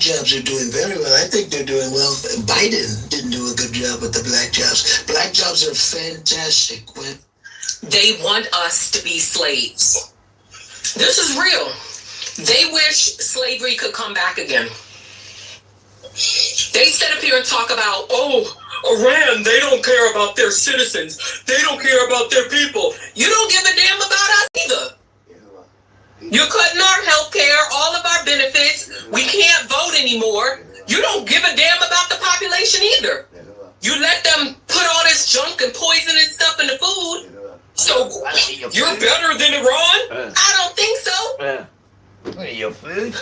jobs are doing very well. I think they're doing well. Biden didn't do a good job with the black jobs. Black jobs are fantastic. They want us to be slaves. This is real. They wish slavery could come back again. They sit up here and talk about, Iran, they don't care about their citizens. They don't care about their people. You don't give a damn about us either. You're cutting our health care, all of our benefits. We can't vote anymore. You don't give a damn about the population either. You let them put all this junk and poison and stuff in the food. So you're better than Iran? I don't think so. Your food?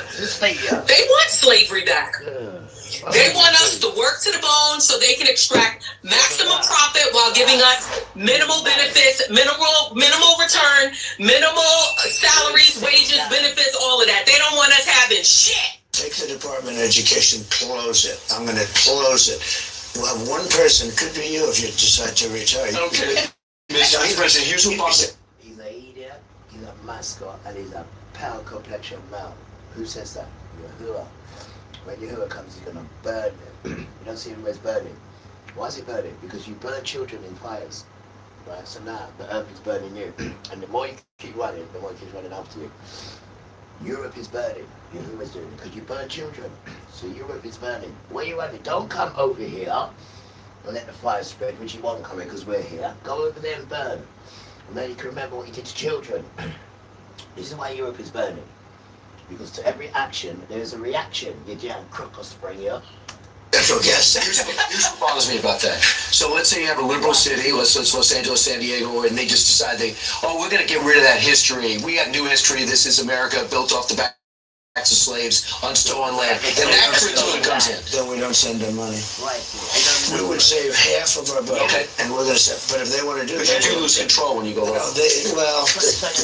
They want slavery back. They want us to work to the bone so they can extract maximum profit while giving us minimal benefits, minimal return, minimal salaries, wages, benefits, all of that. They don't want us having shit. Take the Department of Education, close it. I'm going to close it. We'll have one person, could be you if you decide to retire. Okay. Mr. Vice President, here's what boss. He's an idiot, he's a mascot, and he's a pale complexion male. Who says that? Yahuwah. When Yahuwah comes, he's going to burn them. You don't see him where's burning. Why is it burning? Because you burn children in fires. Right? So now the earth is burning you. And the more you keep running, the more it keeps running after you. Europe is burning. Yahuwah's doing it because you burn children. So Europe is burning. Where you running? Don't come over here and let the fire spread, which you won't come in because we're here. Go over there and burn. And then you can remember what you did to children. This is why Europe is burning. Because to every action, there is a reaction. You damn crocodile spring here. That's what yes. Here's what bothers me about that. So let's say you have a liberal city, let's Los Angeles, San Diego, and they just decide we're going to get rid of that history. We got new history. This is America built off the backs of slaves on stolen land. And that curriculum comes in. Then we don't send them money. Right. We would save half of our budget, and we're going to send. But if they want to do that, you do lose control when you go over.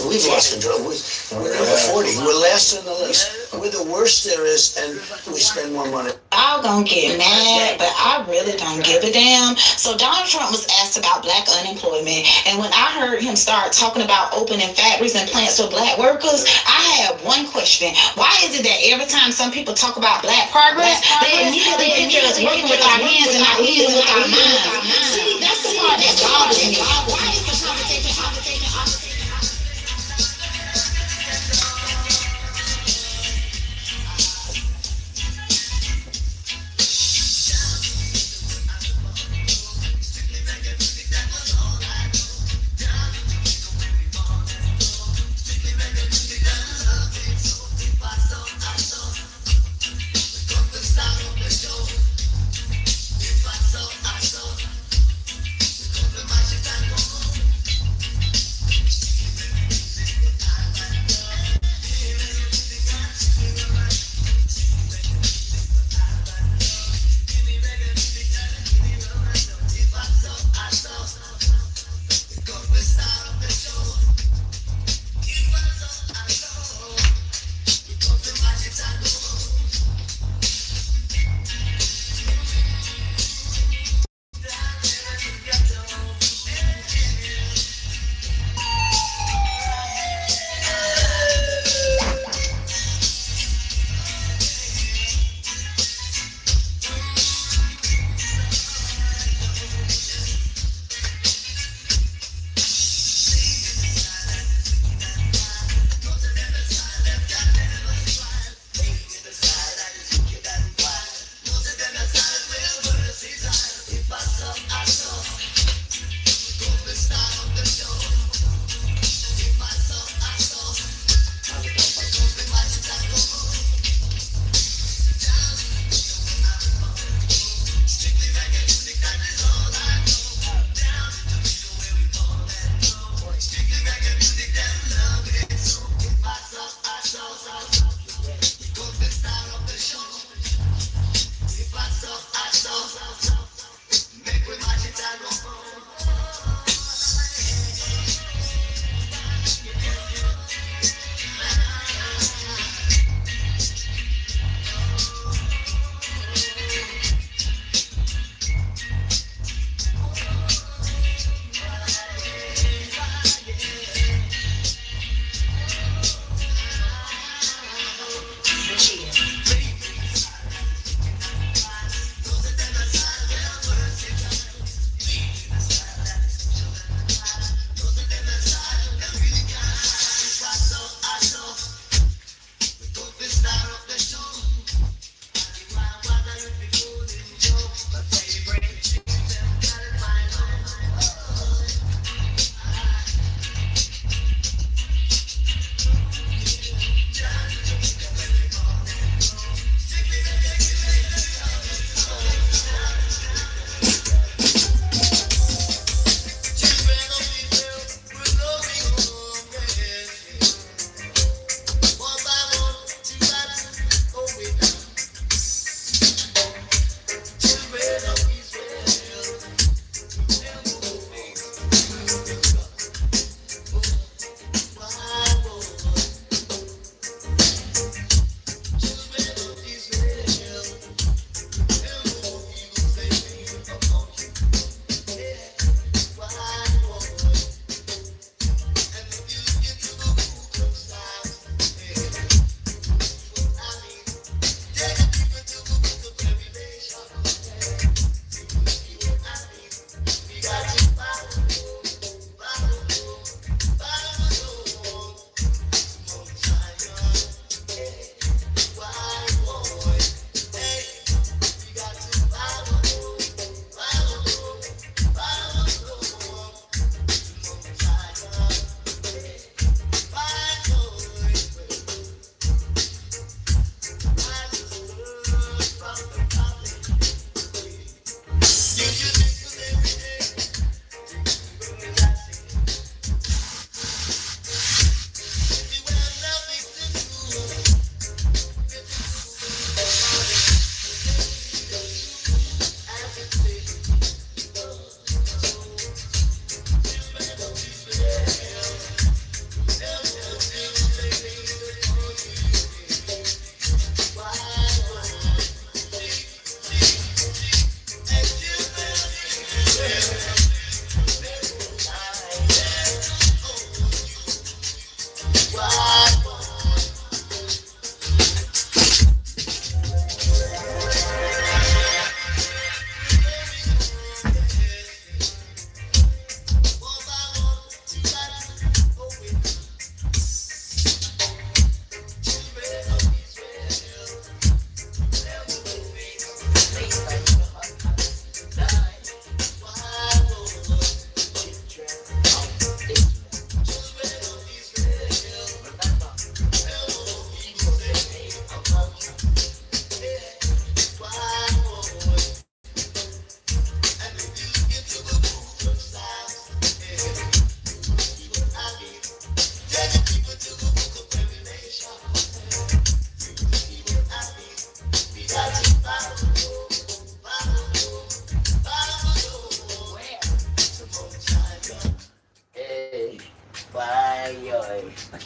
We've lost control. We're number 40. We're last on the list. We're the worst there is, and we spend more money. I'm gonna get mad, but I really don't give a damn. So Donald Trump was asked about black unemployment, and when I heard him start talking about opening factories and plants for black workers, I had one question. Why is it that every time some people talk about black progress, they immediately picture us working with our hands and not leading with our minds? See, that's the part that bothers me. Why is the conversation?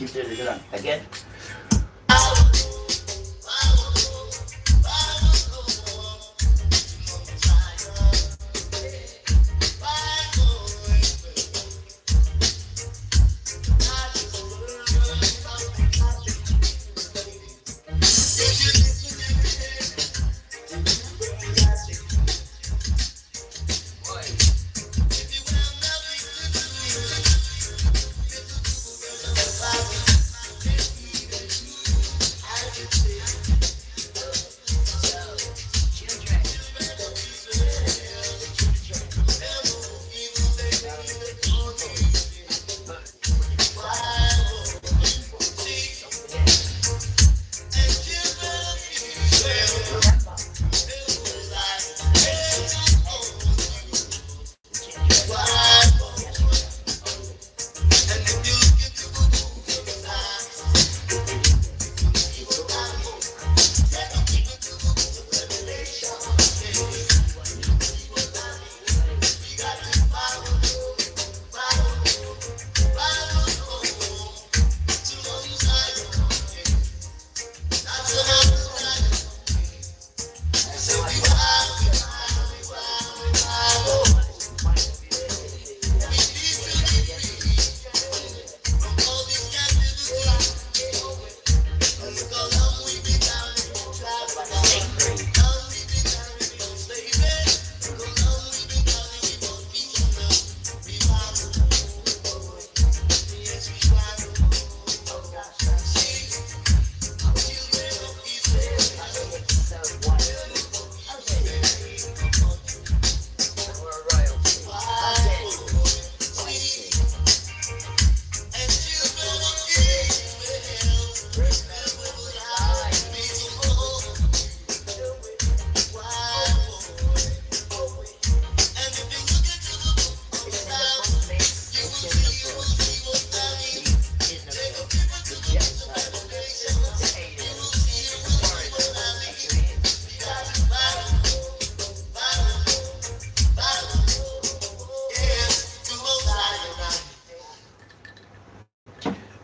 Keep doing it. Good on. Again.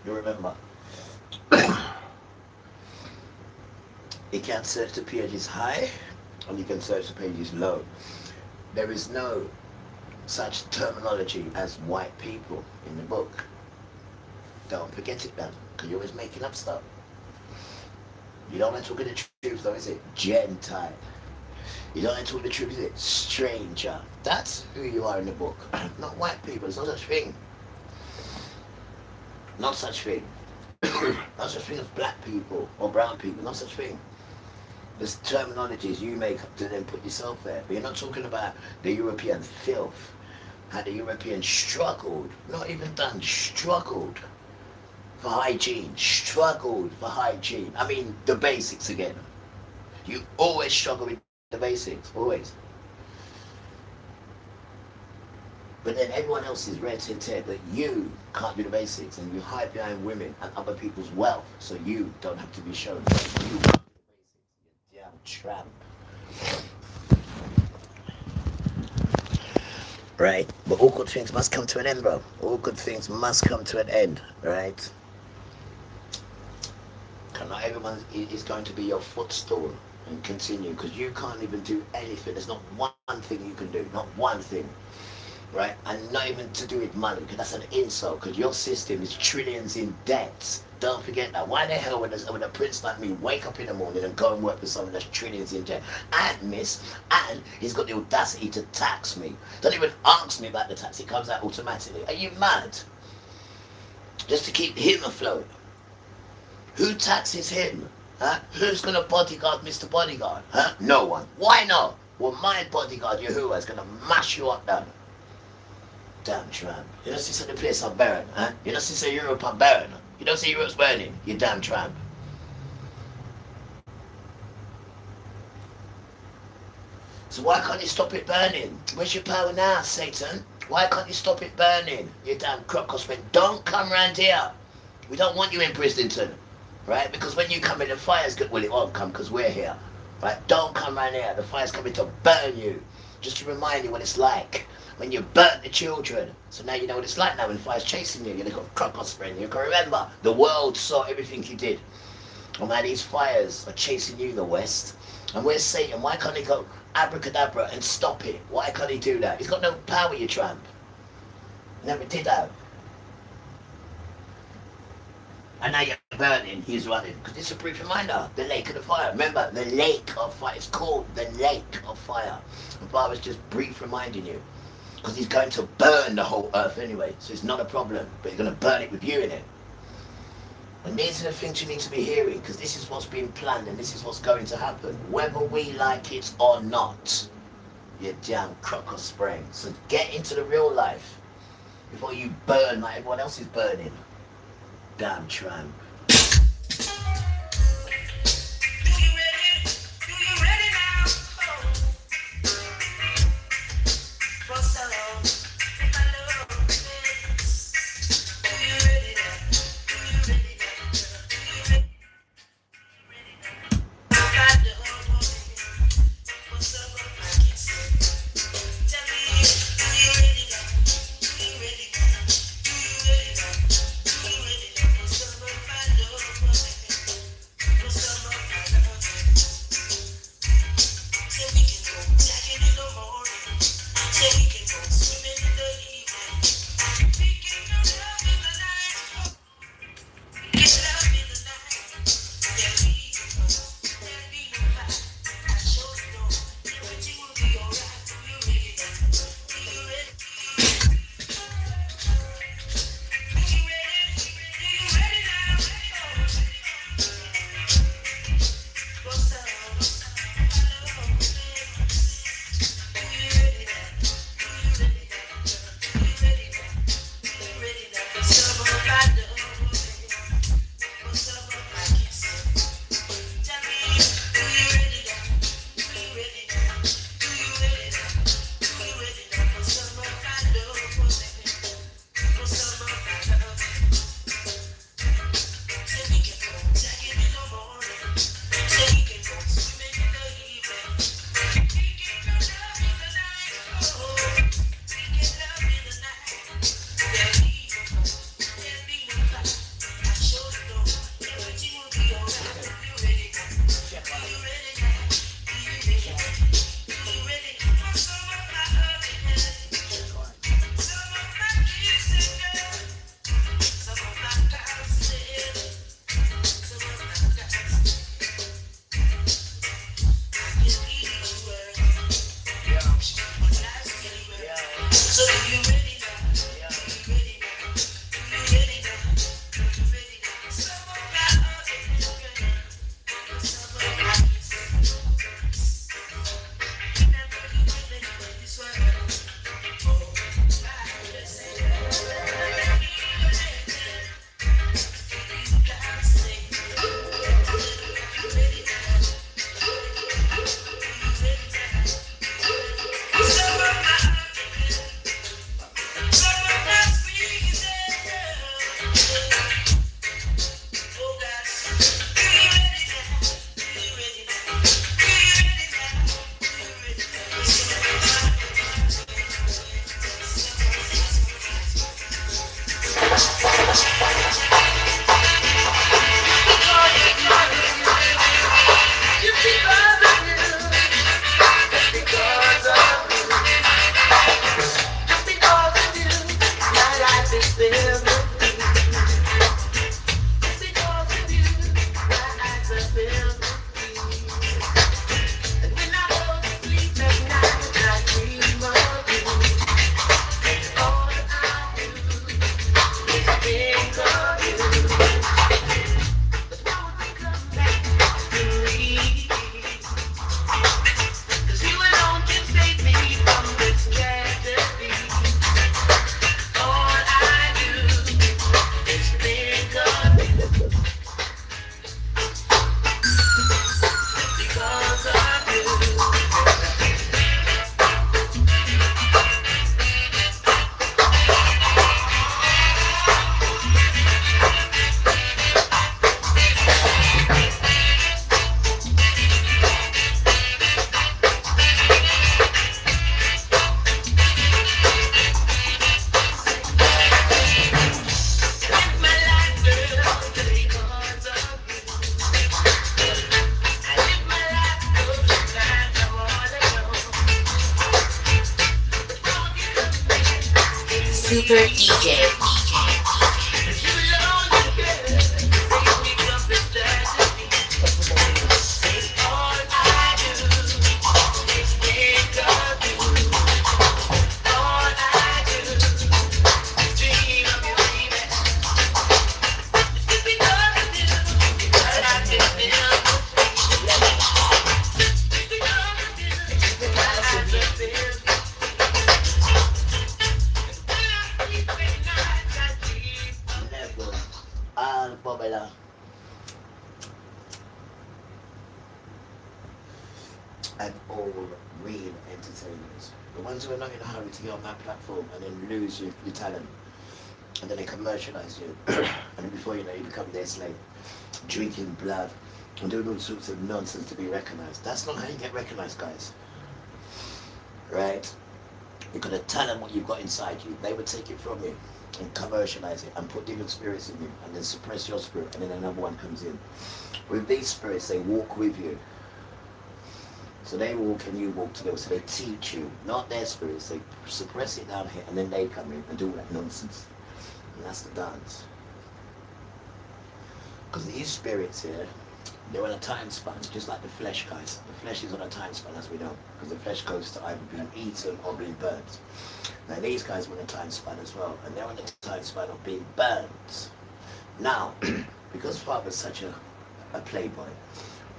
You remember, you can search the pages high and you can search the pages low. There is no such terminology as white people in the book. Don't forget it, man, because you're always making up stuff. You don't want to talk the truth, though, is it? Gentile. You don't want to talk the truth, is it? Stranger. That's who you are in the book. Not white people. There's no such thing. Not such thing. Not such thing as black people or brown people. Not such thing. There's terminologies you make up to then put yourself there. But you're not talking about the European filth. How the Europeans struggled, not even done, struggled for hygiene. Struggled for hygiene. I mean, the basics again. You always struggle with the basics. Always. But then everyone else is red to tear, but you can't do the basics, and you hide behind women and other people's wealth, so you don't have to be shown. You can't do the basics, you damn tramp. Right? But all good things must come to an end, bro. All good things must come to an end, right? Not everyone is going to be your footstool and continue, because you can't even do anything. There's not one thing you can do, not one thing. Right? And not even to do with money, because that's an insult, because your system is trillions in debts. Don't forget that. Why the hell would a prince like me wake up in the morning and go and work for someone that's trillions in debt? And he's got the audacity to tax me. Don't even ask me about the tax, it comes out automatically. Are you mad? Just to keep him afloat. Who taxes him? Huh? Who's gonna bodyguard Mr. Bodyguard? Huh? No one. Why not? Well, my bodyguard, Yahuwah, is gonna mash you up down. Damn tramp. You don't see the place are barren, huh? You don't see Europe are barren. You don't see Europe's burning, you damn tramp. So why can't you stop it burning? Where's your power now, Satan? Why can't you stop it burning? You damn crocosman. Don't come round here. We don't want you in Brisbane, right? Because when you come in, the fire's good. Well, it won't come because we're here, right? Don't come round here. The fire's coming to burn you. just to remind you what it's like when you burnt the children. So now you know what it's like now when fire's chasing you. You've got crocodile spring. You can remember the world saw everything you did. And now these fires are chasing you in the West. And where's Satan? Why can't he go abracadabra and stop it? Why can't he do that? He's got no power, you tramp. Never did that. And now you're burning, he's running. Because it's a brief reminder, the lake of the fire. Remember, the lake of fire. It's called the lake of fire. The Father's just brief reminding you. Because he's going to burn the whole earth anyway. So it's not a problem. But he's going to burn it with you in it. And these are the things you need to be hearing. Because this is what's being planned and this is what's going to happen. Whether we like it or not. You damn crocodile spring. So get into the real life. Before you burn like everyone else is burning. Damn tramp. Super DJ. Bobella. And all real entertainers. The ones who are not in a hurry to get on that platform and then lose your talent. And then they commercialize you. And then before you know, you become their slave. Drinking blood and doing all sorts of nonsense to be recognized. That's not how you get recognized, guys. Right? You've got to tell them what you've got inside you. They would take it from you and commercialize it and put different spirits in you and then suppress your spirit, and then another one comes in. With these spirits, they walk with you. So they walk and you walk together. So they teach you, not their spirits. They suppress it down here and then they come in and do all that nonsense. And that's the dance. Because these spirits here, they're on a time span, just like the flesh, guys. The flesh is on a time span, as we know, because the flesh goes to either being eaten or being burnt. Now these guys are on a time span as well, and they're on a time span of being burnt. Now, because Father's such a playboy,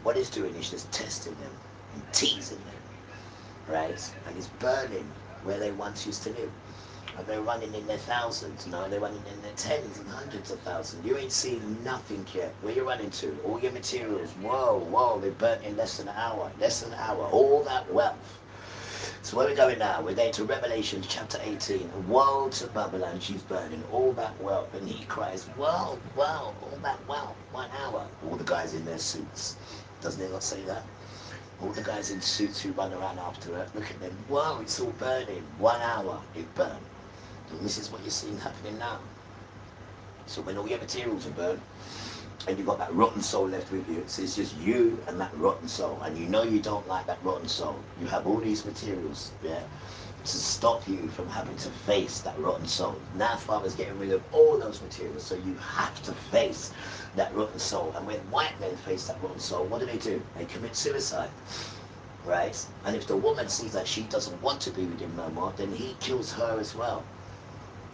what he's doing is just testing them and teasing them, right? And he's burning where they once used to live. And they're running in their thousands, now they're running in their tens and hundreds of thousands. You ain't seen nothing yet. Where you running to? All your materials, whoa, they're burnt in less than an hour, all that wealth. So where are we going now? We're going to Revelation chapter 18. Woe to Babylon, she's burning all that wealth. And he cries, wow, all that wealth, 1 hour. All the guys in their suits. Doesn't it not say that? All the guys in suits who run around after her, look at them, wow, it's all burning. 1 hour, it burned. And this is what you're seeing happening now. So when all your materials are burned, and you've got that rotten soul left with you, so it's just you and that rotten soul, and you know you don't like that rotten soul. You have all these materials, yeah, to stop you from having to face that rotten soul. Now Father's getting rid of all those materials, so you have to face that rotten soul. And when white men face that rotten soul, what do? They commit suicide. Right? And if the woman sees that she doesn't want to be with him no more, then he kills her as well.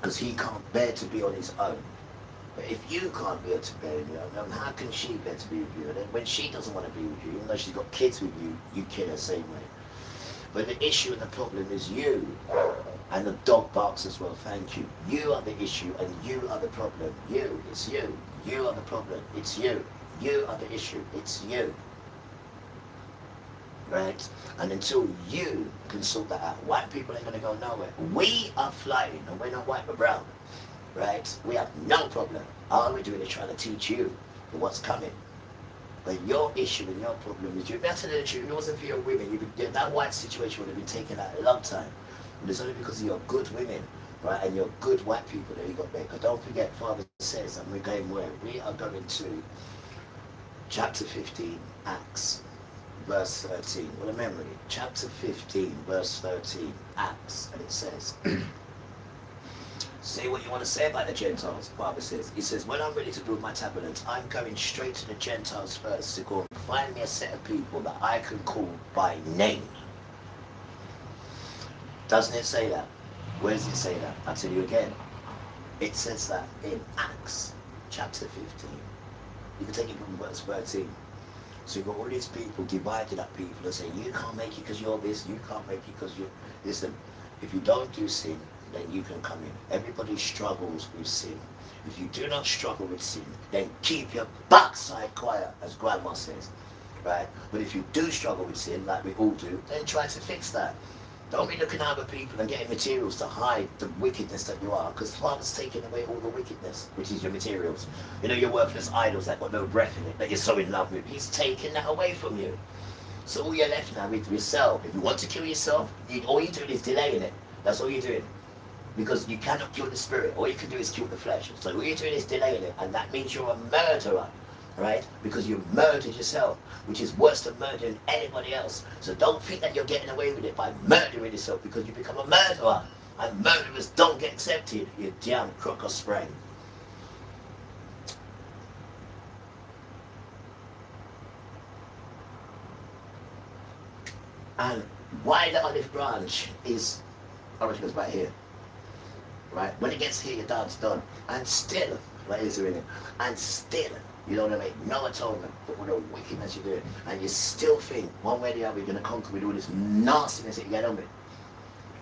Because he can't bear to be on his own. But if you can't bear to be on your own, then how can she bear to be with you? And then when she doesn't want to be with you, even though she's got kids with you, you kill her same way. But the issue and the problem is you. And the dog barks as well, thank you. You are the issue and you are the problem. You, it's you. You are the problem, it's you. You are the issue, it's you. Right? And until you can sort that out, white people ain't going to go nowhere. We are flying, and we're not white, we're brown. Right? We have no problem. All we're doing is trying to teach you what's coming. But your issue and your problem is, you better than the truth. If it wasn't for your women, that white situation would have been taken out a long time. But it's only because of your good women, right, and your good white people that you got back. But don't forget, Father says, and we're going where? We are going to chapter 15, Acts. Verse 13, what a memory. Chapter 15, verse 13, Acts, and it says, say what you want to say about the Gentiles, Father says. He says, when I'm ready to build my tabernacle, I'm going straight to the Gentiles first to go and find me a set of people that I can call by name. Doesn't it say that? Where does it say that? I'll tell you again. It says that in Acts, chapter 15. You can take it from verse 13. So you've got all these people divided up people and saying, you can't make it because you're this, you can't make it because you're... Listen, if you don't do sin, then you can come in. Everybody struggles with sin. If you do not struggle with sin, then keep your backside quiet, as Grandma says. Right? But if you do struggle with sin, like we all do, then try to fix that. Don't be looking at other people and getting materials to hide the wickedness that you are, because Father's taking away all the wickedness, which is your materials. You know, your worthless idols that got no breath in it, that you're so in love with. He's taking that away from you. So all you're left now with yourself. If you want to kill yourself, all you're doing is delaying it. That's all you're doing. Because you cannot kill the spirit. All you can do is kill the flesh. So all you're doing is delaying it, and that means you're a murderer. Right? Because you murdered yourself, which is worse than murdering anybody else. So don't think that you're getting away with it by murdering yourself, because you become a murderer. and murderers don't get accepted, you damn crook of spring. And why the olive branch is, orange goes right here, right? When it gets here, your dance done. And still, what is there in it? And still, you don't want to make no atonement for all the wickedness you do. And you still think, one way or the other, you're going to conquer with all this nastiness that you get on with.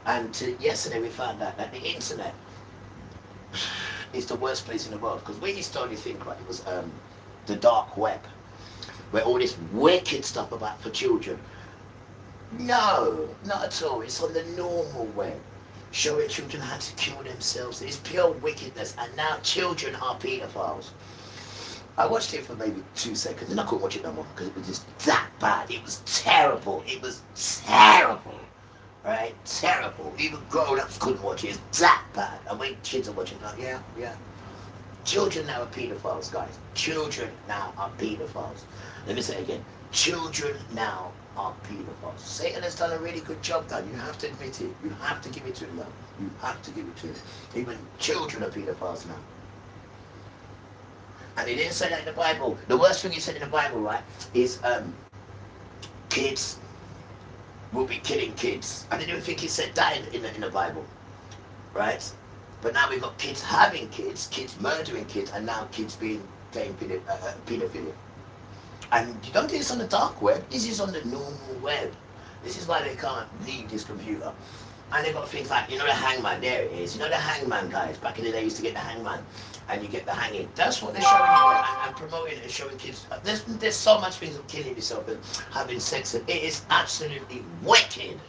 And yesterday we found out that the internet is the worst place in the world. Because we used to only think, right, it was the dark web, where all this wicked stuff about for children. No, not at all. It's on the normal web, showing children how to kill themselves. It's pure wickedness, and now children are paedophiles. I watched it for maybe 2 seconds, and I couldn't watch it no more because it was just that bad. It was terrible. It was terrible, right? Terrible. Even grown-ups couldn't watch it. It's that bad. And when kids are watching, like, yeah. Children now are paedophiles, guys. Children now are paedophiles. Let me say it again. Children now are paedophiles. Satan has done a really good job, guys. You have to admit it. You have to give it to him, though. You have to give it to him. Even children are paedophiles now. And he didn't say that in the Bible. The worst thing he said in the Bible, right, is kids will be killing kids. I didn't even think he said that in the Bible, right? But now we've got kids having kids murdering kids, and now kids being playing paedophilia. And you don't do this on the dark web. This is on the normal web. This is why they can't leave this computer. And they've got things like, you know, the hangman. There it is. You know the hangman, guys. Back in the day, you used to get the hangman, and you get the hanging. That's what they're showing you and promoting and showing kids. There's so much things of killing yourself and having sex. And it is absolutely wicked.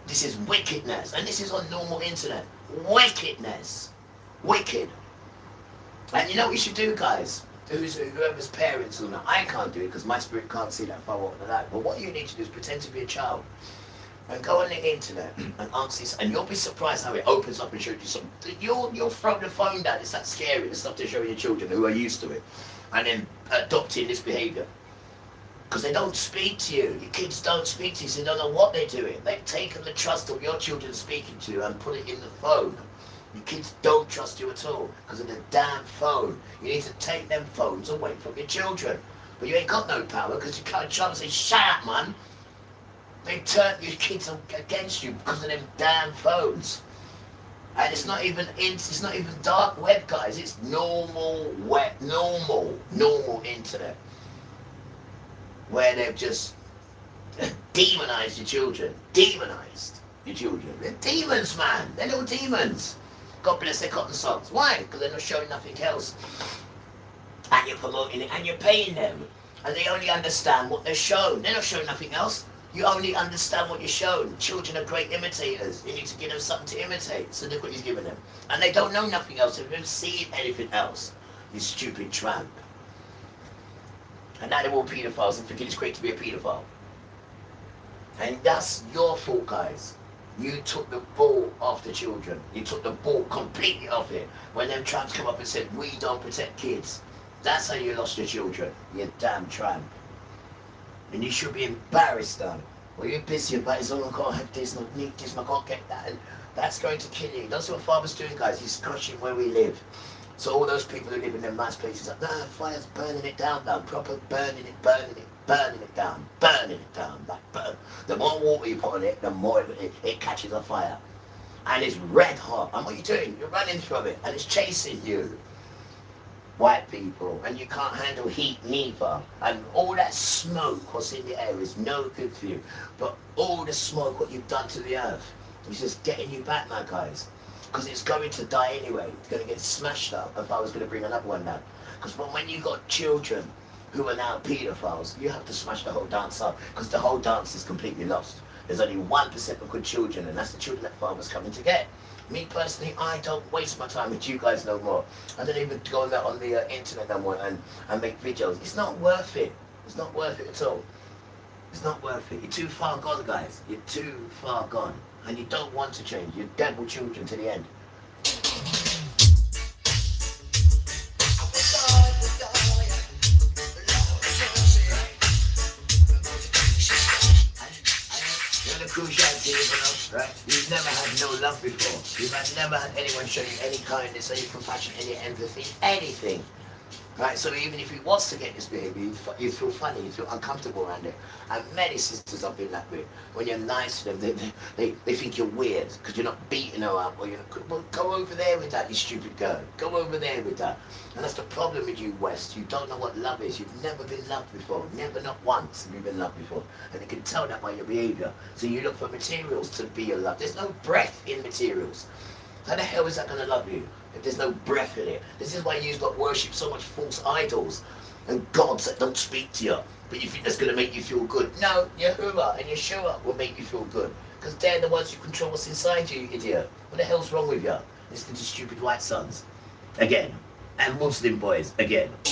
This is wickedness, and this is on normal internet. Wickedness, wicked. And you know what you should do, guys? Whoever's parents or not, I can't do it because my spirit can't see that far over the light. But what you need to do is pretend to be a child and go on the internet and answer this, and you'll be surprised how it opens up and shows you something. You'll throw the phone down. It's that scary, the stuff they're showing your children who are used to it, and then adopting this behavior. Because they don't speak to you. Your kids don't speak to you, so they don't know what they're doing. They've taken the trust of your children speaking to you and put it in the phone. Your kids don't trust you at all because of the damn phone. You need to take them phones away from your children. But you ain't got no power because you can't try to say, shut up, man. They turn your kids against you because of them damn phones. And it's not even dark web, guys. It's normal web, normal internet. Where they've just demonized your children. Demonized your children. They're demons, man. They're little demons. God bless their cotton socks. Why? Because they're not showing nothing else. And you're promoting it and you're paying them. And they only understand what they're shown. They're not showing nothing else. You only understand what you're shown. Children are great imitators. You need to give them something to imitate. So look what he's giving them. And they don't know nothing else. They've never seen anything else. You stupid tramp. And now they're all paedophiles and think it's great to be a paedophile. And that's your fault, guys. You took the ball off the children. You took the ball completely off it. When them tramps come up and said, we don't protect kids. That's how you lost your children, you damn tramp. And you should be embarrassed, Dan. Well, you're busy about it, I can't have this, I need this, I can't get that. And that's going to kill you. That's what Father's doing, guys. He's crushing where we live. So all those people who live in them nice places, like, nah, fire's burning it down, proper burning it down. Like burn. The more water you put on it, the more it catches on fire. And it's red hot. And what are you doing? You're running from it, and it's chasing you. White people, and you can't handle heat neither. And all that smoke what's in the air is no good for you. But all the smoke, what you've done to the earth, is just getting you back now, guys. Because it's going to die anyway. It's going to get smashed up. If I was going to bring another one down. Because when you got children who are now paedophiles, you have to smash the whole dance up. Because the whole dance is completely lost. There's only 1% of good children, and that's the children that Father's coming to get. Me personally, I don't waste my time with you guys no more. I don't even go on the internet no more and make videos. It's not worth it. It's not worth it at all. It's not worth it. You're too far gone, guys. You're too far gone. And you don't want to change. You're devil children to the end. know the cruciality is, right? You've never had no love before. You've never had anyone show you any kindness, any compassion, any empathy, anything. Right, so even if he was to get this behavior, you feel funny, you feel uncomfortable around it. And many sisters I've been that way. When you're nice to them, they think you're weird because you're not beating her up, or you're not, well, go over there with that, you stupid girl. Go over there with that. And that's the problem with you, West. You don't know what love is. You've never been loved before. Never, not once have you been loved before. And you can tell that by your behavior. So you look for materials to be your love. There's no breath in materials. How the hell is that going to love you if there's no breath in it? This is why you've got worship so much false idols and gods that don't speak to you. But you think that's going to make you feel good. No, Yahuwah and Yeshua will make you feel good. Because they're the ones who control what's inside you, you idiot. What the hell's wrong with you? Listen to stupid white sons. Again. And Muslim boys. Again. I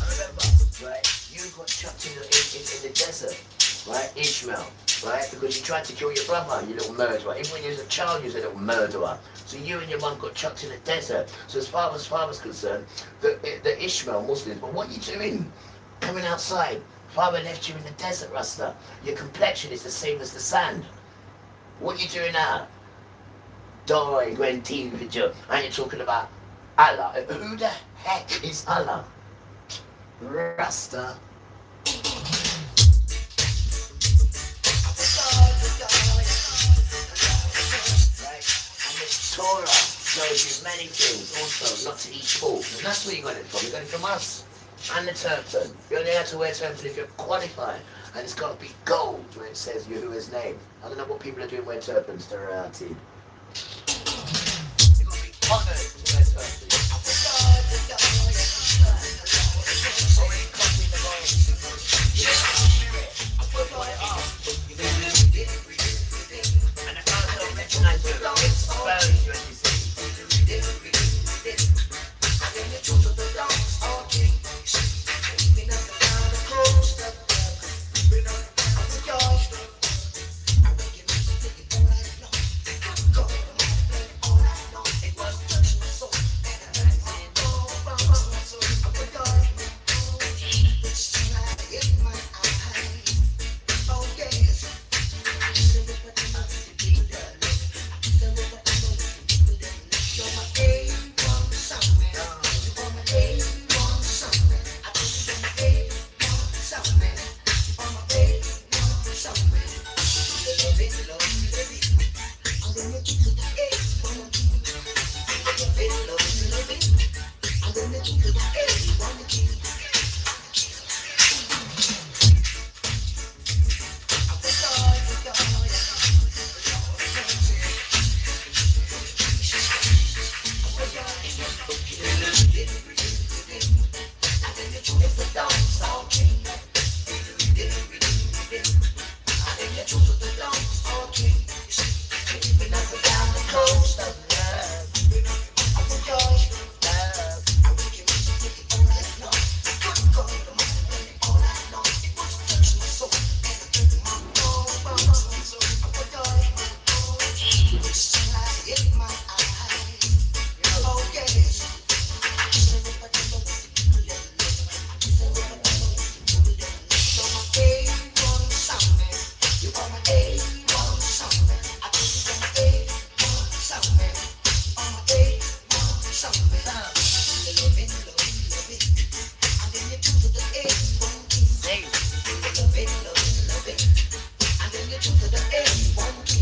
remember, right, you got chucked in the desert. Right, Ishmael, right, because you tried to kill your brother, you little murderer. Even when you was a child, you was a little murderer. So you and your mum got chucked in the desert. So as far as father's concerned, the Ishmael Muslims, but what are you doing? Coming outside. Father left you in the desert, Rasta. Your complexion is the same as the sand. What are you doing now? Doi, going team with you. And you're talking about Allah. Who the heck is Allah? Rasta. Torah shows you many things also, not to eat pork. And that's where you got it from. You got it from us. And the turban. You only have to wear a turban if you're qualified. And it's got to be gold where it says Yahuwah's name. I don't know what people are doing wearing turbans to reality. You've got to be honored to wear turbans. Already copying the voice. You know how to hear it. We'll put it up. And I can't recognize you. It's exposed you as you see.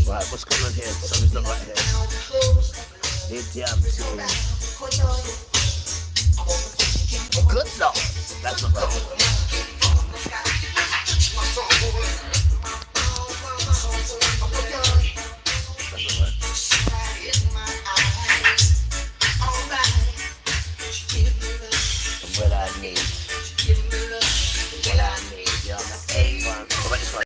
Right, what's going on here? Something's not right here. Good luck. That's not right. What I need. Yeah, I'm an A1. What about this one?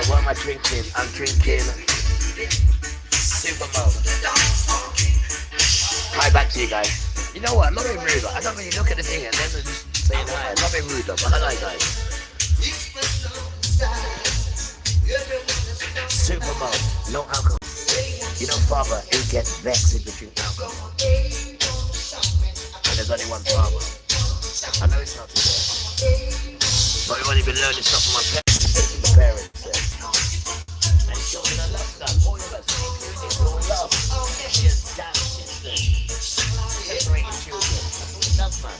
What am I drinking? I'm drinking Supermo. Hi, back to you guys. You know what? I'm not being rude. I don't really look at the thing and then just saying hi. I'm not being rude, but hello, guys. Super mom, no alcohol. You know, father, he gets vexed if you drink alcohol. And there's only one father. I know it's not today, but we've only been learning stuff from my parents. And children are love done. All of us, including all love. Just damn sister. Separating children. That's man.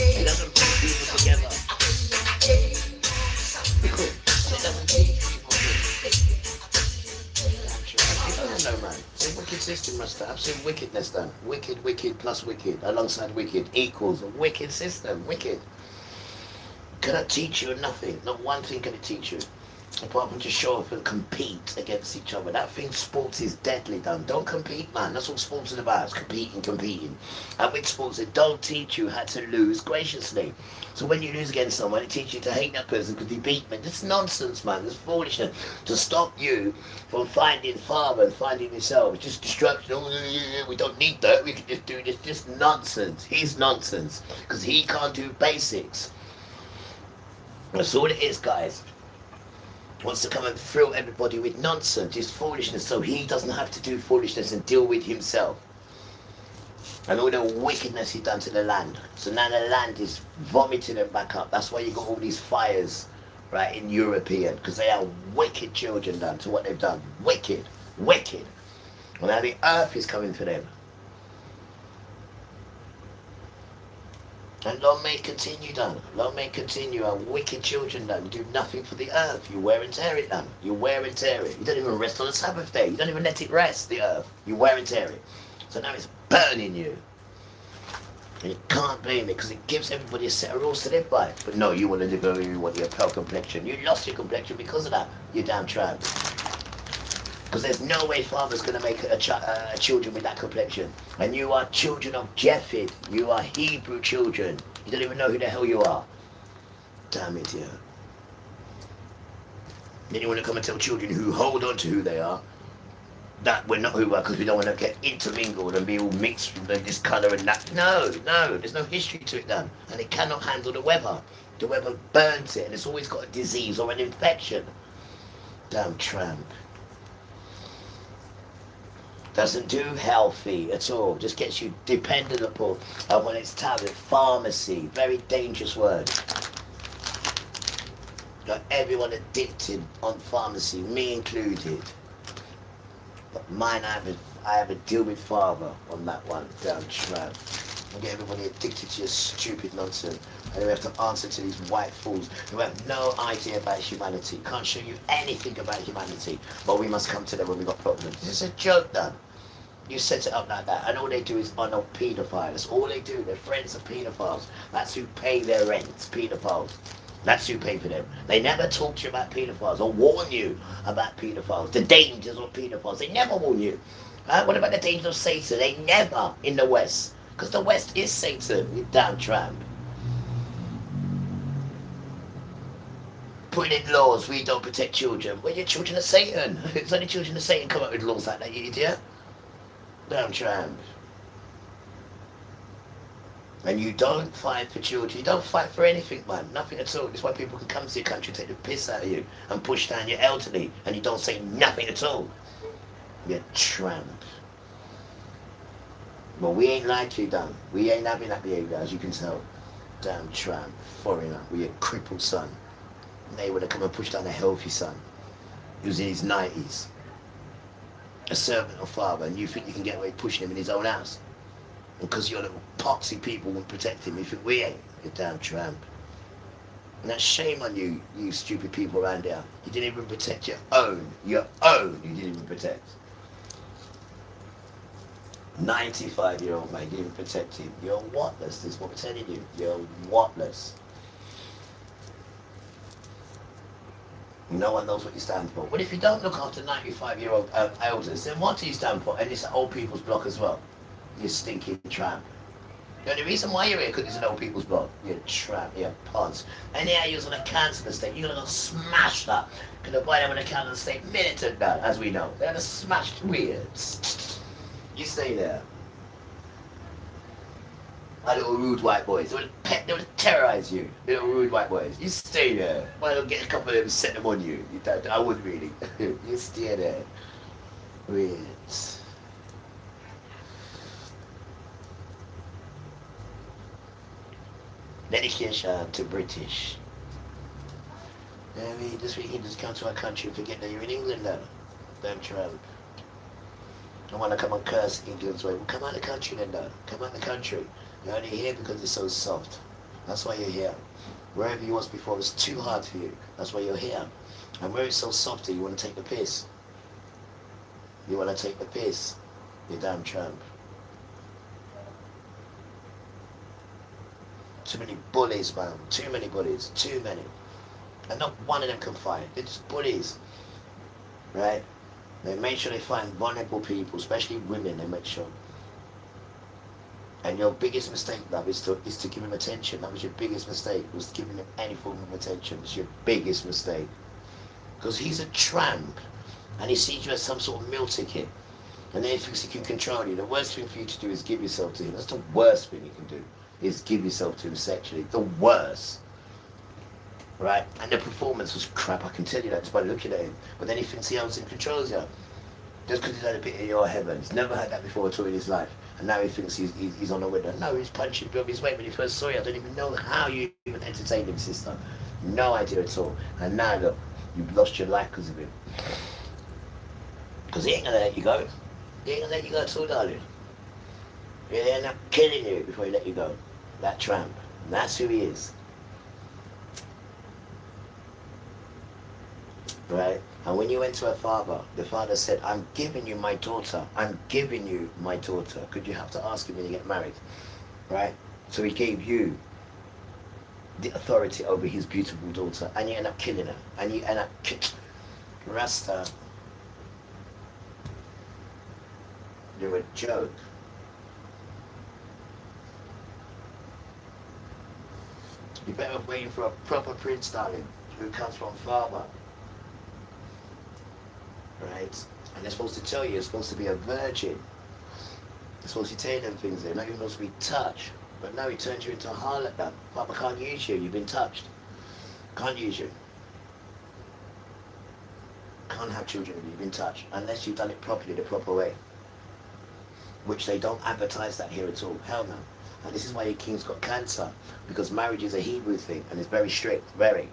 It doesn't bring people together. It doesn't teach people I don't know, man. It's a wicked system, Master. I've seen wickedness done. Wicked, wicked plus wicked, alongside wicked equals a wicked system. Wicked. Cannot teach you nothing. Not one thing can it teach you. Apart from just show up and compete against each other. That thing, sports is deadly done. Don't compete, man. That's what sports is about. It's competing. And with sports, it don't teach you how to lose graciously. So when you lose against someone, it teaches you to hate that person because they beat me. That's nonsense, man. That's foolishness. To stop you from finding father and finding yourself. It's just destruction. Oh, we don't need that. We can just do this. Just nonsense. He's nonsense. Because he can't do basics. That's all it is, guys. Wants to come and thrill everybody with nonsense, it's foolishness, so he doesn't have to do foolishness and deal with himself. And all the wickedness he done to the land. So now the land is vomiting them back up. That's why you got all these fires, right, in European, because they are wicked children done to what they've done. Wicked, wicked. And now the earth is coming for them. And long may it continue, done. Long may it continue. Our wicked children, done. Do nothing for the earth. You wear and tear it, done. You wear and tear it. You don't even rest on the Sabbath day. You don't even let it rest, the earth. You wear and tear it. So now it's burning you. And you can't blame it because it gives everybody a set of rules to live by. But no, you want to live over, you want your pale complexion. You lost your complexion because of that. You damn tramp. Because there's no way father's going to make children with that complexion. And you are children of Japheth. You are Hebrew children. You don't even know who the hell you are. Damn it, yeah. Then you want to come and tell children who hold on to who they are that we're not who we are because we don't want to get intermingled and be all mixed with this colour and that. No, there's no history to it, then. And it cannot handle the weather. The weather burns it and it's always got a disease or an infection. Damn tramp. Doesn't do healthy at all. Just gets you dependent upon when it's tablet. Pharmacy, very dangerous word. Got everyone addicted on pharmacy, me included. But mine, I have a deal with father on that one. Damn tramp. I get everybody addicted to your stupid nonsense. And we have to answer to these white fools who have no idea about humanity. Can't show you anything about humanity. But we must come to them when we got problems. This is a joke, Dan. You set it up like that, and all they do is honour paedophiles. That's all they do. Their friends are paedophiles. That's who pay their rents, paedophiles. That's who pay for them. They never talk to you about paedophiles or warn you about paedophiles, the dangers of paedophiles. They never warn you. What about the dangers of Satan? They never in the West. Because the West is Satan, you damn tramp. Putting in laws we don't protect children. Well, you're children of Satan. It's only children of Satan come up with laws like that, you idiot. Damn tramp. And you don't fight for children. You don't fight for anything, man. Nothing at all. That's why people can come to your country, take the piss out of you, and push down your elderly, and you don't say nothing at all. You're tramp. Well, we ain't like you, Dan. We ain't having that behaviour, as you can tell. Damn tramp, foreigner, with your crippled son. And they want to come and push down a healthy son who's in his 90s. A servant or father, and you think you can get away pushing him in his own house. And because your little poxy people won't protect him, you think we ain't. You damn tramp. And that's shame on you, you stupid people around here. You didn't even protect your own. Your own you didn't even protect. 95-year-old man, you didn't even protect him. You're whatless, this is what we're telling you. You're whatless. No one knows what you stand for. Well, if you don't look after 95-year-old elders, then what do you stand for? And it's an old people's block as well. You stinking tramp. The only reason why you're here because it's an old people's block. You're a tramp, you're a ponce. And yeah, you're on a council estate, you're gonna go smash that. Gonna buy them on a council estate minute and that, as we know. They're gonna smash weirds. You stay there. My little rude white boys. They would terrorize you. Little rude white boys. You stay there. Why don't get a couple of them and set them on you? I wouldn't really. You stay there. Weirds. Dedication to British. I mean, this week you just come to our country and forget that you're in England now. Damn Trump. I want to come and curse England's way. Well, come out of the country then, though. Come out of the country. You're only here because it's so soft. That's why you're here. Wherever you was before was too hard for you. That's why you're here. And where it's so soft that you want to take the piss. You want to take the piss. You damn tramp. Too many bullies, man. Too many bullies. Too many. And not one of them can fight. They're just bullies. Right? They make sure they find vulnerable people, especially women, they make sure. And your biggest mistake, love, is to give him attention. That was your biggest mistake, was giving him any form of attention. It's your biggest mistake. Because he's a tramp, and he sees you as some sort of meal ticket. And then he thinks he can control you. The worst thing for you to do is give yourself to him. That's the worst thing you can do, is give yourself to him sexually. The worst. Right? And the performance was crap, I can tell you that just by looking at him. But then he thinks he owns and controls you. Just because he's had a bit of your heaven. He's never had that before at all in his life. And now he thinks he's on the window. No, he's punching above his weight when he first saw you. I don't even know how you even entertained him, sister. No idea at all. And now, look, you've lost your life because of him. Because he ain't going to let you go. He ain't going to let you go at all, darling. He'll end up killing you before he let you go. That tramp. And that's who he is. Right? And when you went to her father, the father said, I'm giving you my daughter. I'm giving you my daughter. Could you have to ask him when you get married? Right? So he gave you the authority over his beautiful daughter, and you end up killing her. And you end up Rasta. You're a joke. You're better off waiting for a proper prince, darling, who comes from father. Right? And they're supposed to tell you you're supposed to be a virgin. They're supposed to tell you them things. They're not even supposed to be touched. But now he turns you into a harlot now. Papa can't use you. You've been touched. Can't use you. Can't have children with you. You've been touched. Unless you've done it properly, the proper way. Which they don't advertise that here at all. Hell no. And this is why your king's got cancer. Because marriage is a Hebrew thing. And it's very strict. Very.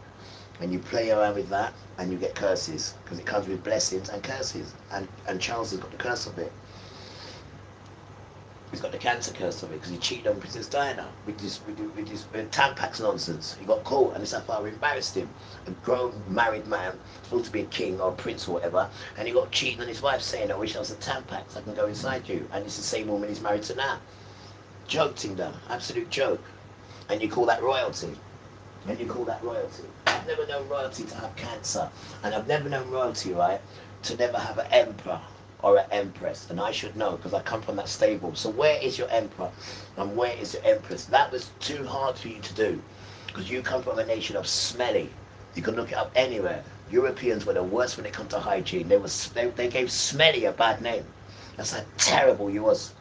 And you play around with that, and you get curses, because it comes with blessings and curses. And Charles has got the curse of it. He's got the cancer curse of it, because he cheated on Princess Diana with this Tampax nonsense. He got caught, and this father embarrassed him. A grown married man, supposed to be a king or a prince or whatever, and he got cheating on his wife, saying, I wish I was a Tampax, I can go inside you. And it's the same woman he's married to now. Joked him down, absolute joke. And you call that royalty. And you call that royalty. I've never known royalty to have cancer. And I've never known royalty, right, to never have an emperor or an empress. And I should know, because I come from that stable. So where is your emperor? And where is your empress? That was too hard for you to do. Because you come from a nation of smelly. You can look it up anywhere. Europeans were the worst when it comes to hygiene. They gave smelly a bad name. That's how terrible you was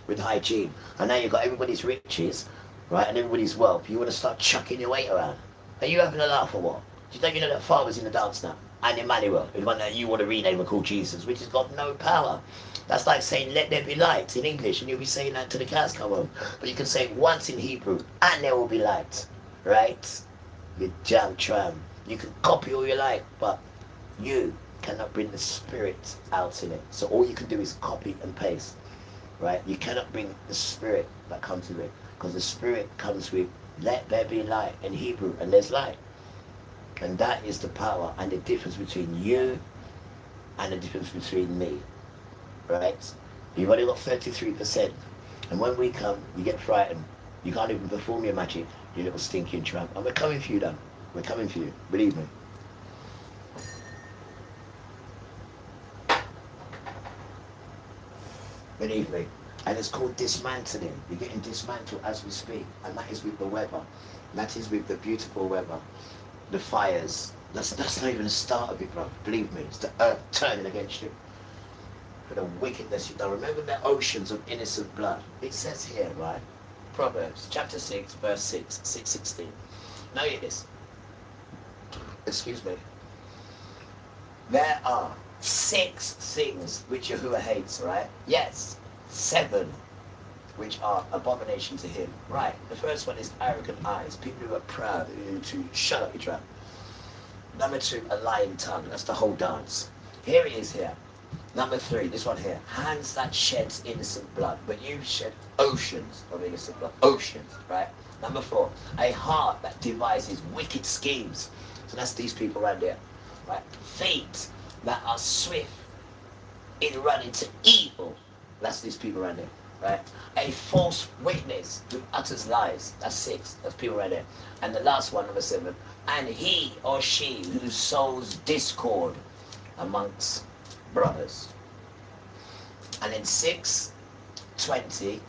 with hygiene. And now you've got everybody's riches, right, and everybody's wealth. You want to start chucking your weight around. Are you having a laugh or what? Do you think you know that father's in the dance now? And Emmanuel, the one that you want to rename and call Jesus, which has got no power. That's like saying, let there be light in English, and you'll be saying that till the cows come home. But you can say it once in Hebrew, and there will be light, right? You damn tram. You can copy all you like, but you cannot bring the spirit out in it. So all you can do is copy and paste, right? You cannot bring the spirit that comes with it, because the spirit comes with, let there be light in Hebrew, and there's light. And that is the power and the difference between you and the difference between me, right? You've only got 33%. And when we come, you get frightened. You can't even perform your magic, you little stinking tramp. And we're coming for you, Dan. We're coming for you. Believe me. Believe me. And it's called dismantling. You're getting dismantled as we speak. And that is with the weather. That is with the beautiful weather. The fires. That's not even the start of it, bro. Believe me. It's the earth turning against you. For the wickedness you've done. Remember the oceans of innocent blood. It says here, right? Proverbs chapter 6, verse 6, 6:16. Notice this. Excuse me. There are 6 things which Yahuwah hates, right? Yes. 7 which are abomination to him. Right. The first one is arrogant eyes. People who are proud to shut up your trap. Number 2, a lying tongue. That's the whole dance. Here it is here. Number 3, this one here. Hands that sheds innocent blood. But you shed oceans of innocent blood. Oceans, right? Number 4, a heart that devises wicked schemes. So that's these people right there. Right? Feet that are swift in running to evil. That's these people right there. Right? A false witness who utters lies. That's 6. That's people right there. And the last one, number 7. And he or she who sows discord amongst brothers. And in 6:20,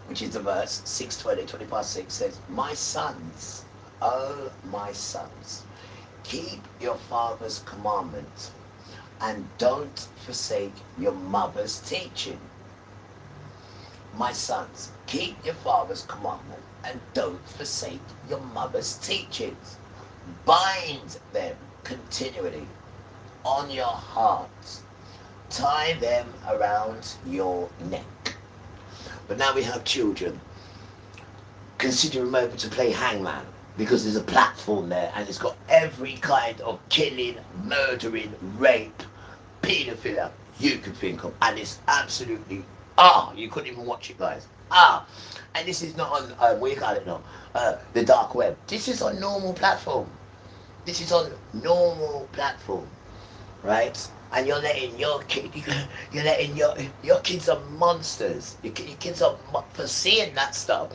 which is the verse, 6:20, 20 past 6, says, my sons, oh my sons, keep your father's commandment and don't forsake your mother's teaching. My sons, keep your father's commandment and don't forsake your mother's teachings. Bind them continually on your hearts. Tie them around your neck. But now we have children. Consider a moment to play hangman, because there's a platform there and it's got every kind of killing, murdering, rape, paedophilia you can think of. And it's absolutely, you couldn't even watch it, guys. And this is not on, what do you call it now? The dark web. This is on normal platform. This is on normal platform, right? And you're letting your kid, you're letting your kids are monsters. Your kids are for seeing that stuff,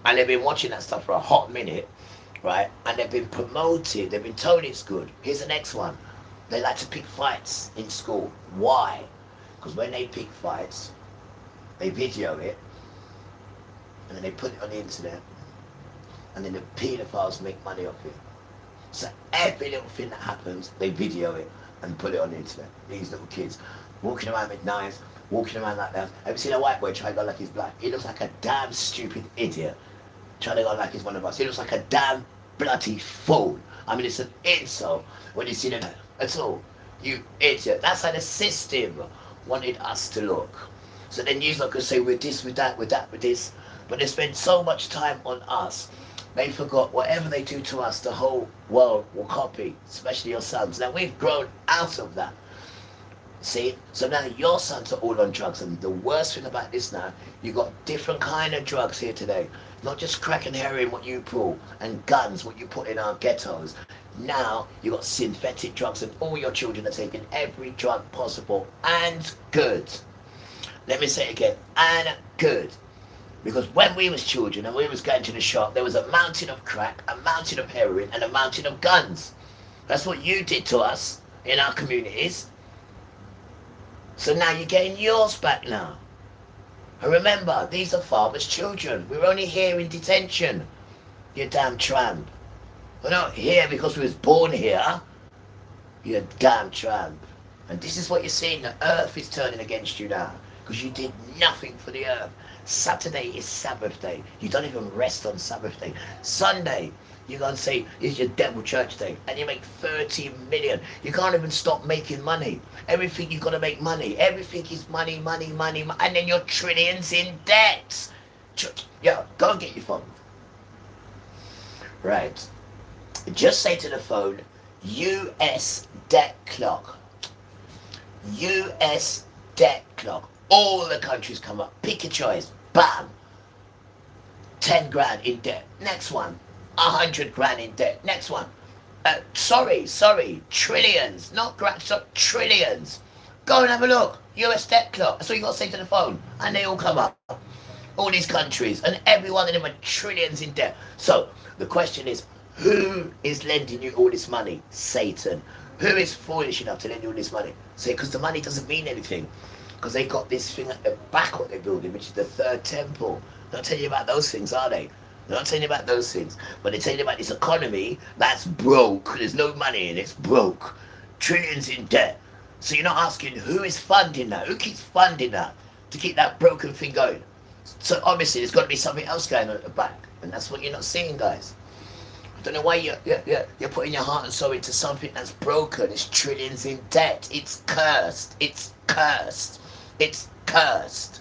and they've been watching that stuff for a hot minute, right? And they've been promoted. They've been told it's good. Here's the next one. They like to pick fights in school. Why? Because when they pick fights, they video it, and then they put it on the internet, and then the paedophiles make money off it. So every little thing that happens, they video it and put it on the internet. These little kids walking around with knives, walking around like that. Have you seen a white boy try to go like he's black? He looks like a damn stupid idiot trying to go like he's one of us. He looks like a damn bloody fool. I mean, it's an insult when you see them at all. You idiot. That's how the system wanted us to look. So then you're not going to say we're this, with that, with that, with this. But they spend so much time on us, they forgot whatever they do to us, the whole world will copy, especially your sons. Now we've grown out of that. See? So now your sons are all on drugs. And the worst thing about this now, you've got different kind of drugs here today. Not just crack and heroin, what you pull, and guns, what you put in our ghettos. Now you've got synthetic drugs, and all your children are taking every drug possible and good. Let me say it again, and good. Because when we was children and we was going to the shop, there was a mountain of crack, a mountain of heroin, and a mountain of guns. That's what you did to us in our communities. So now you're getting yours back now. And remember, these are father's children. We're only here in detention. You damn tramp. We're not here because we was born here. You damn tramp. And this is what you're seeing. The earth is turning against you now. Because you did nothing for the earth. Saturday is Sabbath day. You don't even rest on Sabbath day. Sunday, you go and say, it's your devil church day. And you make 30 million. You can't even stop making money. Everything you've got to make money. Everything is money, money, money. And then you're trillions in debt. Yeah, go and get your phone. Right. Just say to the phone, US debt clock. US debt clock. All the countries come up. Pick a choice. Bam. 10 grand in debt. Next one. 100 grand in debt. Next one. Sorry. Trillions. Not grand. Trillions. Go and have a look. US debt clock. That's all you got to say to the phone. And they all come up. All these countries. And every one of them are trillions in debt. So the question is, who is lending you all this money? Satan. Who is foolish enough to lend you all this money? Say, because the money doesn't mean anything. because they got this thing at the back what they're building, which is the third temple. They'll tell you about those things, are they? They're not telling you about those things, but they're telling you about this economy that's broke. There's no money in it, it's broke. Trillions in debt. So you're not asking who is funding that? Who keeps funding that to keep that broken thing going? So obviously there's got to be something else going on at the back, and that's what you're not seeing, guys. I don't know why you're putting your heart and soul into something that's broken. It's trillions in debt. It's cursed. It's cursed. It's cursed.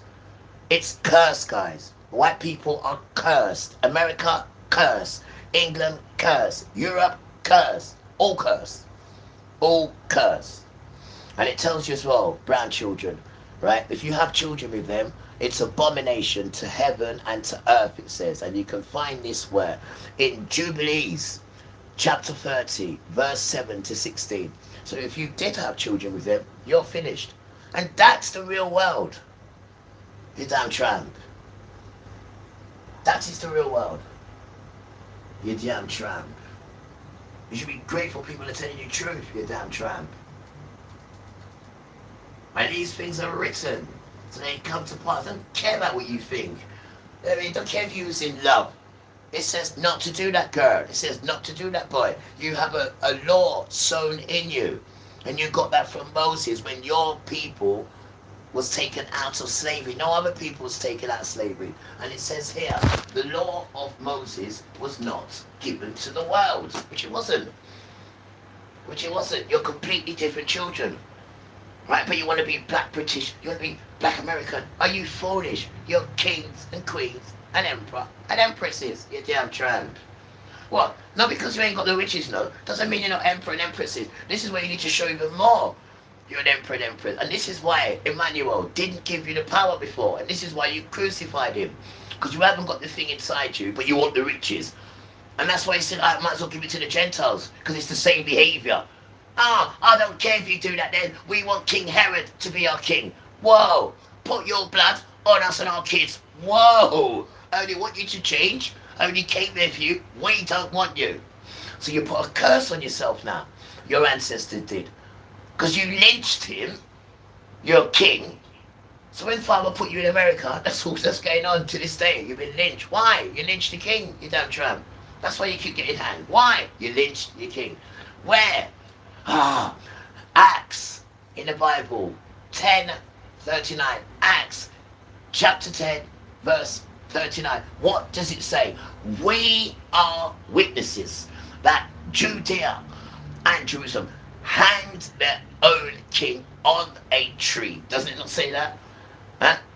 It's cursed, guys. White people are cursed. America, cursed. England, cursed. Europe, cursed. All cursed. All cursed. And it tells you as well, brown children, right? If you have children with them, it's abomination to heaven and to earth, it says. And you can find this where? In Jubilees, chapter 30, verse 7 to 16. So if you did have children with them, you're finished. And that's the real world. You damn tramp. That is the real world. You damn tramp. You should be grateful people are telling you the truth, you damn tramp. And these things are written. So they come to pass. Don't care about what you think. I mean, don't care if you was in love. It says not to do that, girl. It says not to do that, boy. You have a law sown in you. And you got that from Moses when your people was taken out of slavery. No other people was taken out of slavery. And it says here, the law of Moses was not given to the world. Which it wasn't. Which it wasn't. You're completely different children. Right, but you want to be black British, you want to be black American. Are you foolish? You're kings and queens and emperor and empresses, you damn tramp. What? Not because you ain't got the riches, no. Doesn't mean you're not emperor and empresses. This is where you need to show even more. You're an emperor and empress. And this is why Emmanuel didn't give you the power before. And this is why you crucified him. Because you haven't got the thing inside you, but you want the riches. And that's why he said, I might as well give it to the Gentiles. Because it's the same behavior. I don't care if you do that then. We want King Herod to be our king. Whoa. Put your blood on us and our kids. Whoa. I only want you to change. I only came there for you. We don't want you. So you put a curse on yourself now. Your ancestors did. Because you lynched him. Your king. So when Father put you in America, that's all that's going on to this day. You've been lynched. Why? You lynched the king, you damn tramp. That's why you keep getting hanged. Why? You lynched your king. Where? Acts in the Bible 10:39. Acts chapter 10 verse 39. What does it say? We are witnesses that Judea and Jerusalem hanged their own king on a tree. Doesn't it not say that?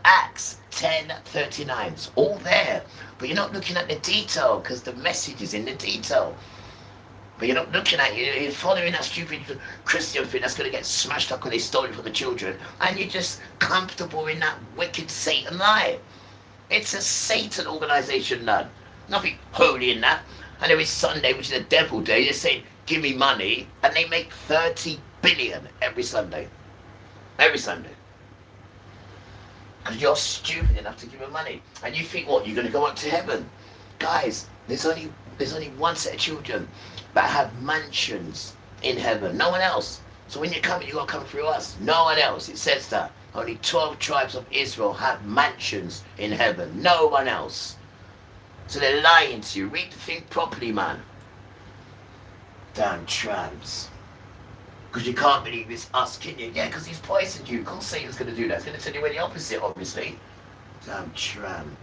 Acts 10:39. It's all there, but you're not looking at the detail because the message is in the detail. But you're not looking at it, you're following that stupid Christian thing that's going to get smashed up because they stole it from the children. And you're just comfortable in that wicked Satan lie. It's a Satan organization, none. Nothing holy in that. And there is Sunday, which is a devil day. They say, give me money. And they make 30 billion every Sunday. Every Sunday. Because you're stupid enough to give them money. And you think, what, you're going to go up to heaven? Guys, there's only one set of children that have mansions in heaven. No one else. So when you're coming, you got to come through us. No one else. It says that. Only 12 tribes of Israel have mansions in heaven. No one else. So they're lying to you. Read the thing properly, man. Damn tramps. Because you can't believe it's us, can you? Yeah, because he's poisoned you. Of course Satan's going to do that. He's going to tell you the opposite, obviously. Damn tramp.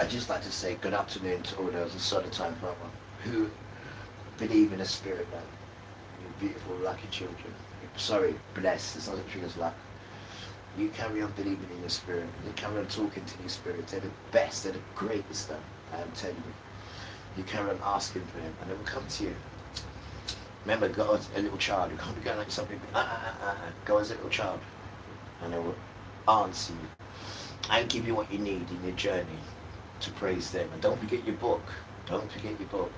I'd just like to say good afternoon to all those in Solar Time Mama who believe in a spirit now. You beautiful, lucky children. Sorry, blessed. There's no such thing as luck. You carry on believing in your spirit. You carry on talking to your spirit. They're the best. They're the greatest. Though, I am telling you. You carry on asking for them, and they will come to you. Remember, God's a little child. You can't be going like something. Go as a little child, and they will answer you and give you what you need in your journey to praise them. And don't forget your book. Don't forget your book.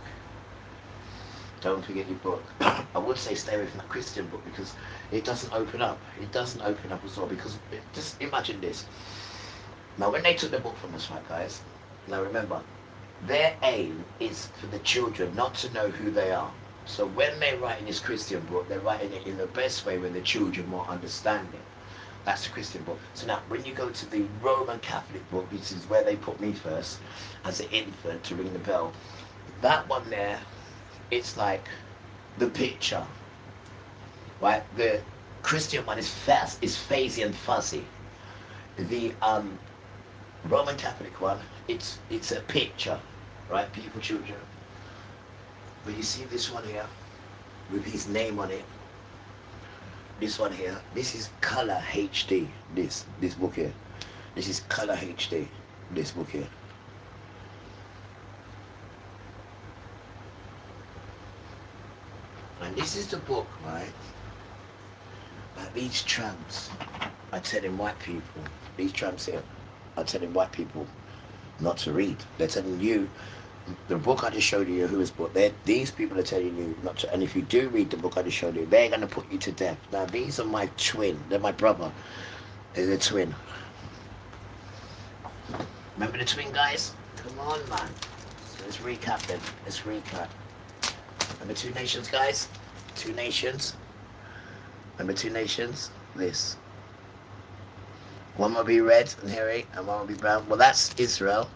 Don't forget your book. I would say stay away from that Christian book because it doesn't open up. It doesn't open up at all because just imagine this. Now when they took the book from us, right guys, now remember, their aim is for the children not to know who they are. So when they're writing this Christian book, they're writing it in the best way where the children will understand it. That's the Christian book. So now, when you go to the Roman Catholic book, which is where they put me first, as an infant to ring the bell, that one there, it's like the picture, right? The Christian one is fast, is fuzzy and fuzzy. The Roman Catholic one, it's a picture, right? Beautiful children. But you see this one here, with his name on it. This one here, this is color HD, this book here. This is color HD, this book here. And this is the book, right? Like these tramps are telling white people, these tramps here are telling white people not to read. They're telling you, the book I just showed you, who is book, these people are telling you not to, and if you do read the book I just showed you, they're going to put you to death. Now these are my twin, they're my brother, they're a twin. Remember the twin guys? Come on man, so let's recap then, let's recap. Remember Two Nations guys? Two Nations. Remember Two Nations? This. One will be red and hairy and one will be brown. Well that's Israel.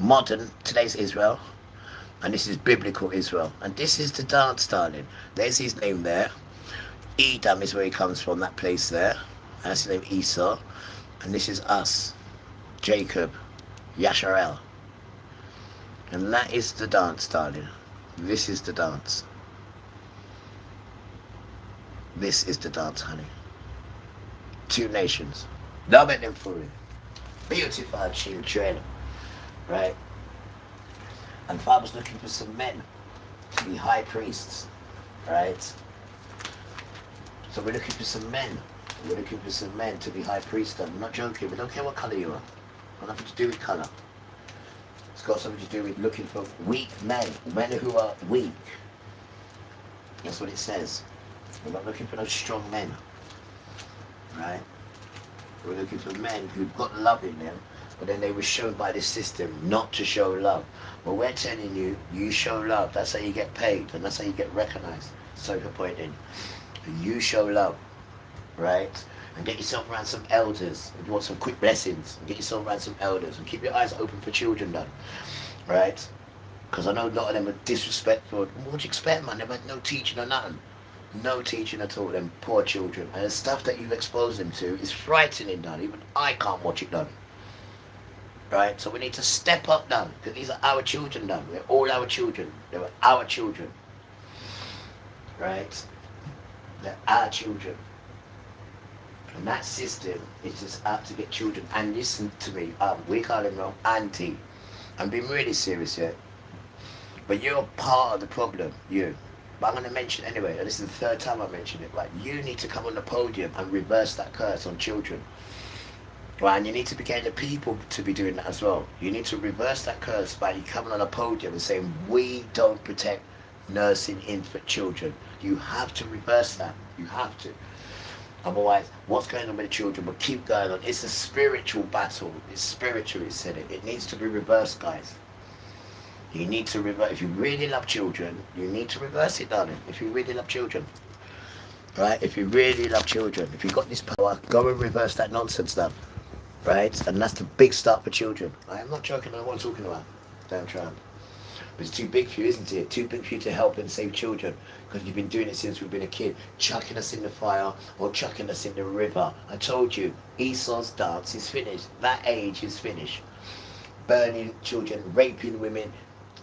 Modern, today's Israel, and this is biblical Israel, and this is the dance, darling. There's his name there. Edom is where he comes from, that place there. That's his name, Esau, and this is us, Jacob, Yasharel, and that is the dance, darling. This is the dance. This is the dance, honey. Two nations. Love it and fully. Beautiful children. Right? And Father's looking for some men to be high priests, right? So we're looking for some men. We're looking for some men to be high priests. I'm not joking. We don't care what colour you are. It's got nothing to do with colour. It's got something to do with looking for weak men. Men who are weak. That's what it says. We're not looking for those strong men. Right? We're looking for men who've got love in them, but then they were shown by the system not to show love. Well, we're telling you, you show love. That's how you get paid, and that's how you get recognized. So for pointing, you show love, right? And get yourself around some elders. If you want some quick blessings, and get yourself around some elders, and keep your eyes open for children, done, right? Because I know a lot of them are disrespectful. What do you expect, man? They've had no teaching or nothing. No teaching at all, them poor children. And the stuff that you expose them to is frightening, done. Even I can't watch it, done. Right? So we need to step up, done. Because these are our children, done. They're all our children. They were our children. Right? They're our children. And that system is just out to get children. And listen to me, we call them wrong, auntie. I'm being really serious here. But you're part of the problem, you. But I'm going to mention anyway, and this is the third time I mentioned it, right? You need to come on the podium and reverse that curse on children. Right, and you need to be getting the people to be doing that as well. You need to reverse that curse by you coming on a podium and saying, we don't protect nursing infant children. You have to reverse that. You have to. Otherwise, what's going on with the children will keep going on. It's a spiritual battle. It's spiritual, it said it. It needs to be reversed, guys. You need to reverse. If you really love children, you need to reverse it, darling. If you really love children. Right? If you really love children, if you've got this power, go and reverse that nonsense stuff. Right? And that's the big start for children. I'm not joking on what I'm talking about. Damn Trump. But it's too big for you, isn't it? Too big for you to help and save children. Because you've been doing it since we've been a kid. Chucking us in the fire or chucking us in the river. I told you, Esau's dance is finished. That age is finished. Burning children, raping women,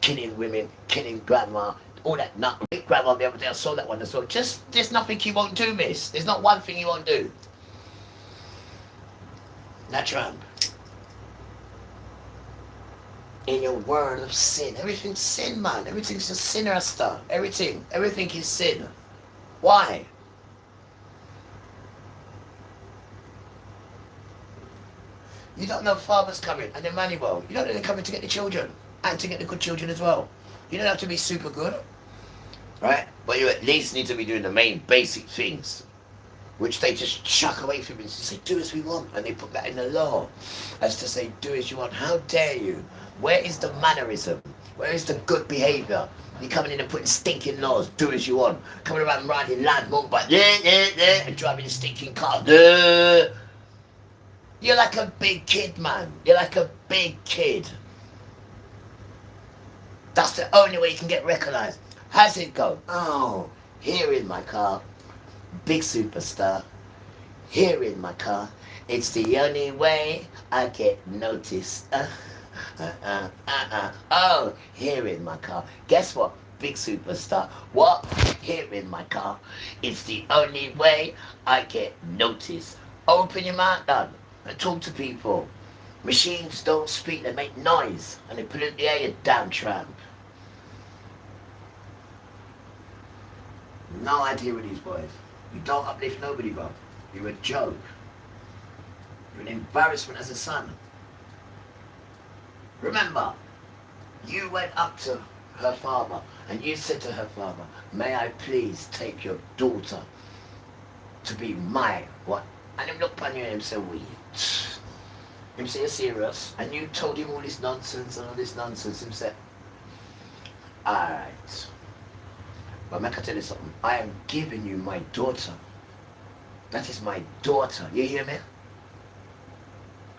killing grandma, all that nut. Rape grandma the other day, I saw that one as well. Just, there's nothing he won't do, miss. There's not one thing he won't do. Not Trump. In your world of sin. Everything's sin, man. Everything's just sinner stuff. Everything is sin. Why? You don't know fathers coming and Emmanuel. You don't know they're coming to get the children. And to get the good children as well. You don't have to be super good. Right? But you at least need to be doing the main basic things. Which they just chuck away from you and say, do as we want. And they put that in the law. As to say, do as you want. How dare you? Where is the mannerism? Where is the good behaviour? You're coming in and putting stinking laws. Do as you want. Coming around riding land motorbike. And driving a stinking car. You're like a big kid, man. You're like a big kid. That's the only way you can get recognised. How's it go? Oh, here in my car. Big superstar. Here in my car. It's the only way I get noticed. Oh, here in my car. Guess what? Big superstar. What? Here in my car. It's the only way I get noticed. Open your mouth, done. And talk to people. Machines don't speak, they make noise. And they pollute the air, you damn tramp. No idea with these boys. You don't uplift nobody, bro. You're a joke. You're an embarrassment as a son. Remember, you went up to her father and you said to her father, may I please take your daughter to be my what? And him look upon you and him say, we. Him say, you're serious? And you told him all this nonsense and all this nonsense. Him said, alright. But make I tell you something. I am giving you my daughter. That is my daughter. You hear me?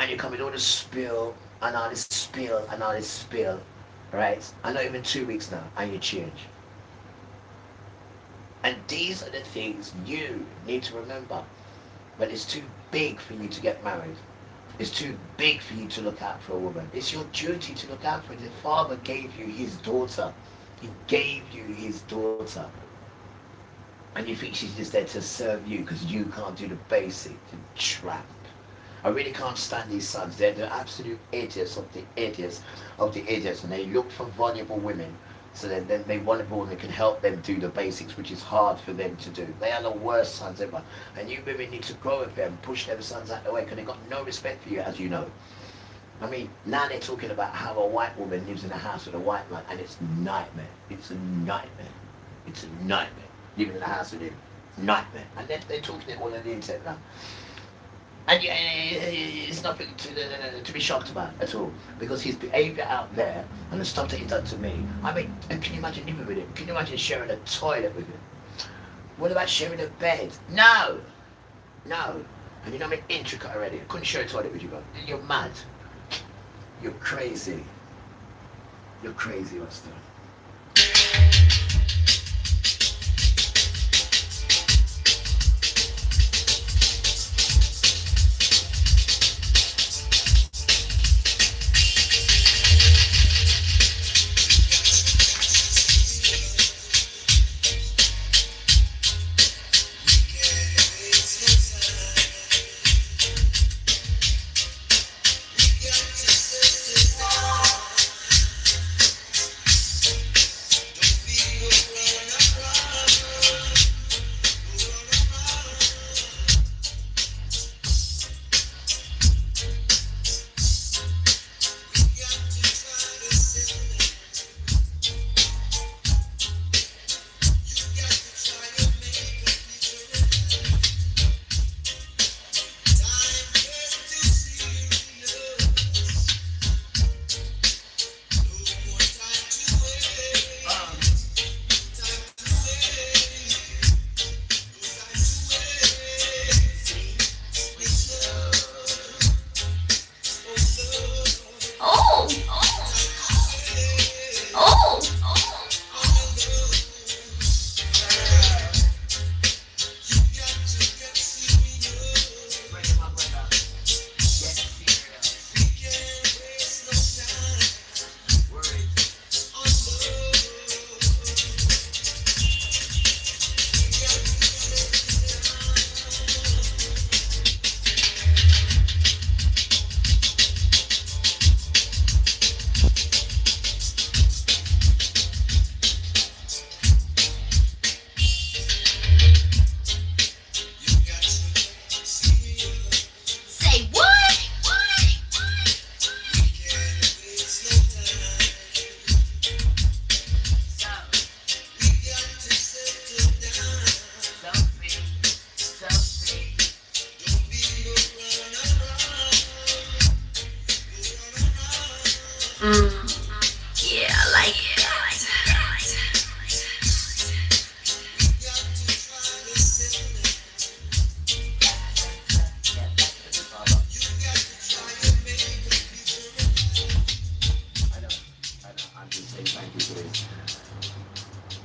And you come with all this spill and all this spill and all this spill. Right? And not even 2 weeks now. And you change. And these are the things you need to remember. But it's too big for you to get married. It's too big for you to look out for a woman. It's your duty to look out for it. The father gave you his daughter. He gave you his daughter. And you think she's just there to serve you because you can't do the basic. You tramp. I really can't stand these sons. They're the absolute idiots of the idiots of the idiots. And they look for vulnerable women. So then they want a woman that can help them do the basics, which is hard for them to do. They are the worst sons ever. And you women need to grow with them, push them sons out the way, because they've got no respect for you, as you know. I mean, now they're talking about how a white woman lives in a house with a white man, and it's a nightmare. It's a nightmare. It's a nightmare. Living in a house with him. Nightmare. And they're talking it all on the internet now. And it's nothing to be shocked about at all. Because his behaviour out there and the stuff that he done to me. I mean, and can you imagine living with him? Can you imagine sharing a toilet with him? What about sharing a bed? No! No. And you know I'm intricate already. I couldn't share a toilet with you, bro. You're mad. You're crazy. You're crazy, Master. Yeah, I like it. I'm just saying thank you for this.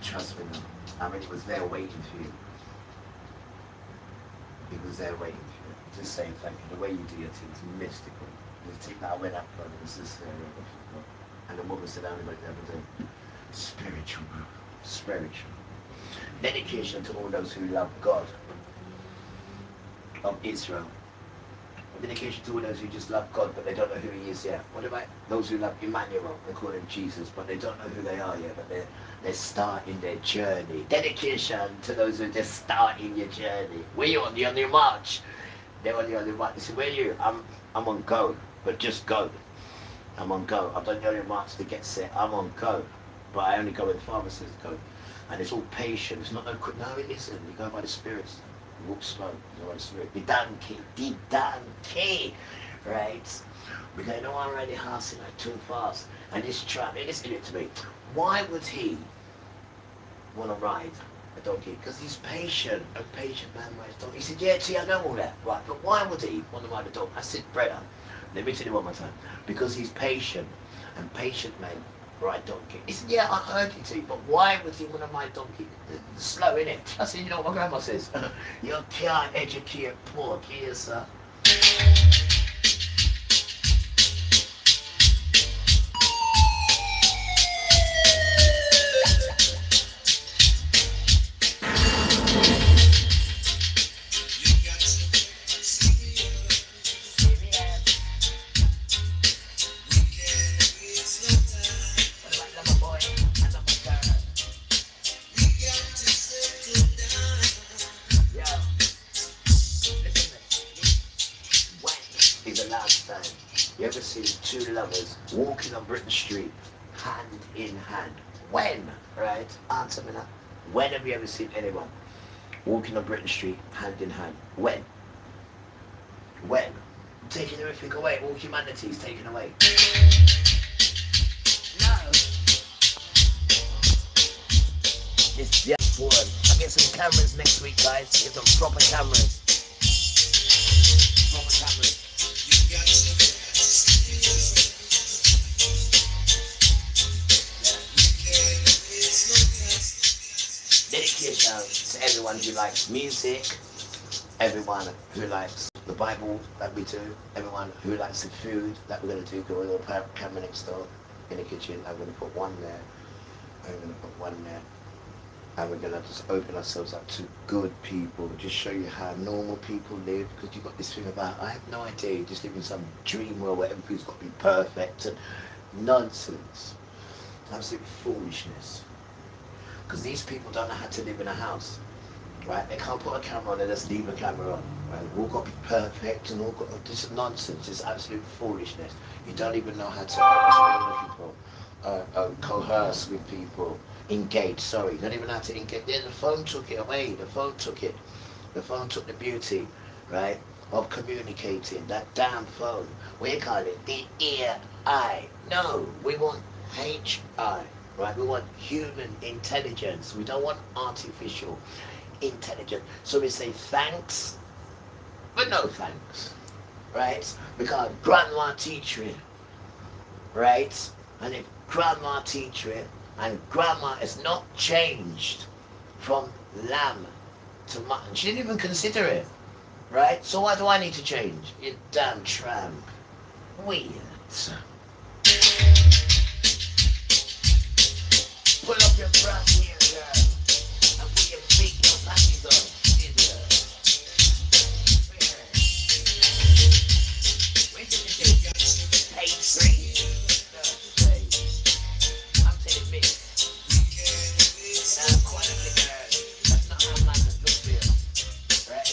Trust me now. I mean, it was there waiting for you. It was there waiting for you. Just saying thank you. The way you do your things, mystical. The thing that I went up on was this and the woman said, I only got it the other day. Spiritual, bro. Spiritual. Dedication to all those who love God of Israel. Dedication to all those who just love God, but they don't know who He is yet. What about those who love Emmanuel, they call Him Jesus, but they don't know who they are yet, but they're starting their journey. Dedication to those who are just starting your journey. Where you on? You're on your march. They're on your march. They say, where are you? I'm on go, but just go. I'm on go. I've done the only march to get set. I'm on go, but I only go where the Father says go. And it's all patient. It's not no quick. No, it isn't. You go by the Spirit. You walk slow. You go by the Spirit. Didante, right? Because I know I'm already housing like too fast. And this trap, listen to me. Why would he want to ride a donkey? Because he's patient. A patient man rides a donkey. He said, yeah, see, I know all that. Right, but why would he want to ride a donkey? I said, brother, let me tell you one more time. Because he's patient. And patient men ride donkey. He said, yeah, I heard you too, but why would he want to ride donkey? Slow, innit? I said, you know what my grandma says? You can't educate poor kids, sir. You ever seen two lovers walking on Britain Street, hand in hand? When? Right? Answer me now. When have you ever seen anyone walking on Britain Street, hand in hand? When? when? Taking everything away, all humanity is taken away. No. It's just one. I'll get some cameras next week, guys. Get some proper cameras. Proper cameras. Dedication to everyone who likes music, everyone who likes the Bible that we do, everyone who likes the food that we're going to do. Got a little camera next door in the kitchen. I'm going to put one there. I'm going to put one there. And we're going to just open ourselves up to good people. Just show you how normal people live. Because you've got this thing about, I have no idea, you just live in some dream world where everything's got to be perfect. And nonsense. Absolute foolishness. Because these people don't know how to live in a house. Right? They can't put a camera on and just leave a camera on. Right? We've all got to be perfect and all got this is nonsense. It's absolute foolishness. You don't even know how to coerce with people. Engage, sorry. You don't even know how to engage. Yeah, the phone took it away. The phone took it. The phone took the beauty, right, of communicating. That damn phone. We call it the AI. No, we want HI. Right? We want human intelligence. We don't want artificial intelligence. So we say thanks, but no thanks. Right? Because grandma teach it. Right? And if grandma teach it, and grandma is not changed from lamb to mutton, she didn't even consider it. Right? So why do I need to change? You damn tramp. Weird. Pull up your bra here, girl, and put your feet, your panties on. Wait till you do page 3. I'm saying big. Now, quality girl. That's not how man has looked here. Right?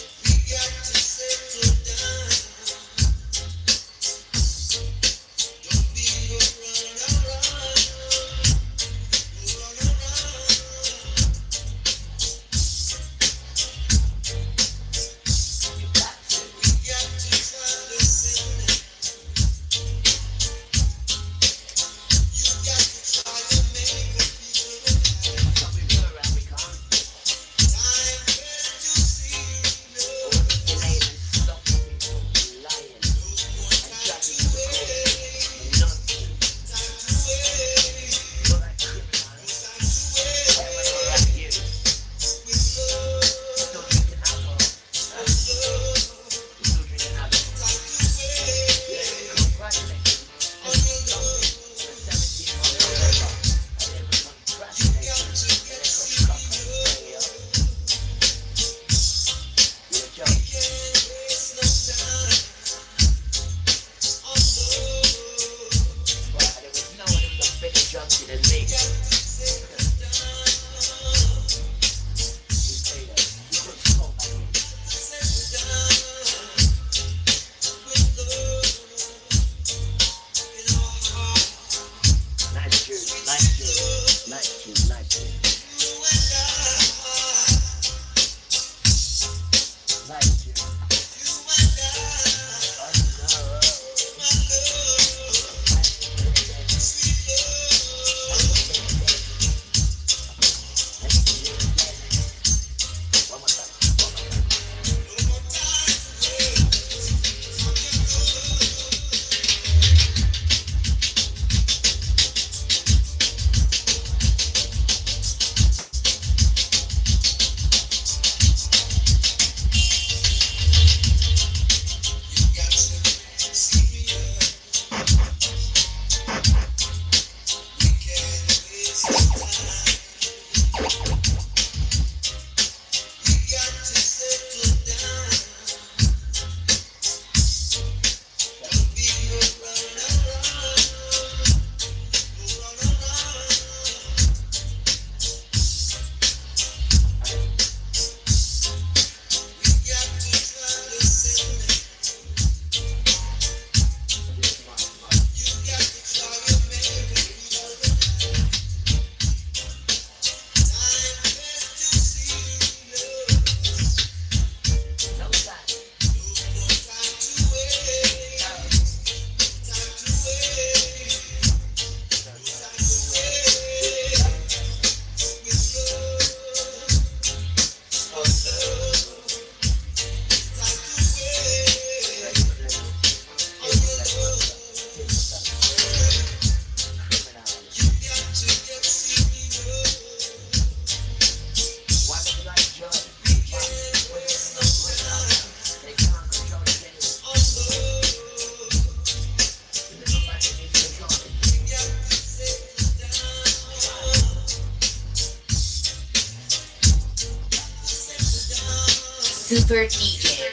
Super DJ.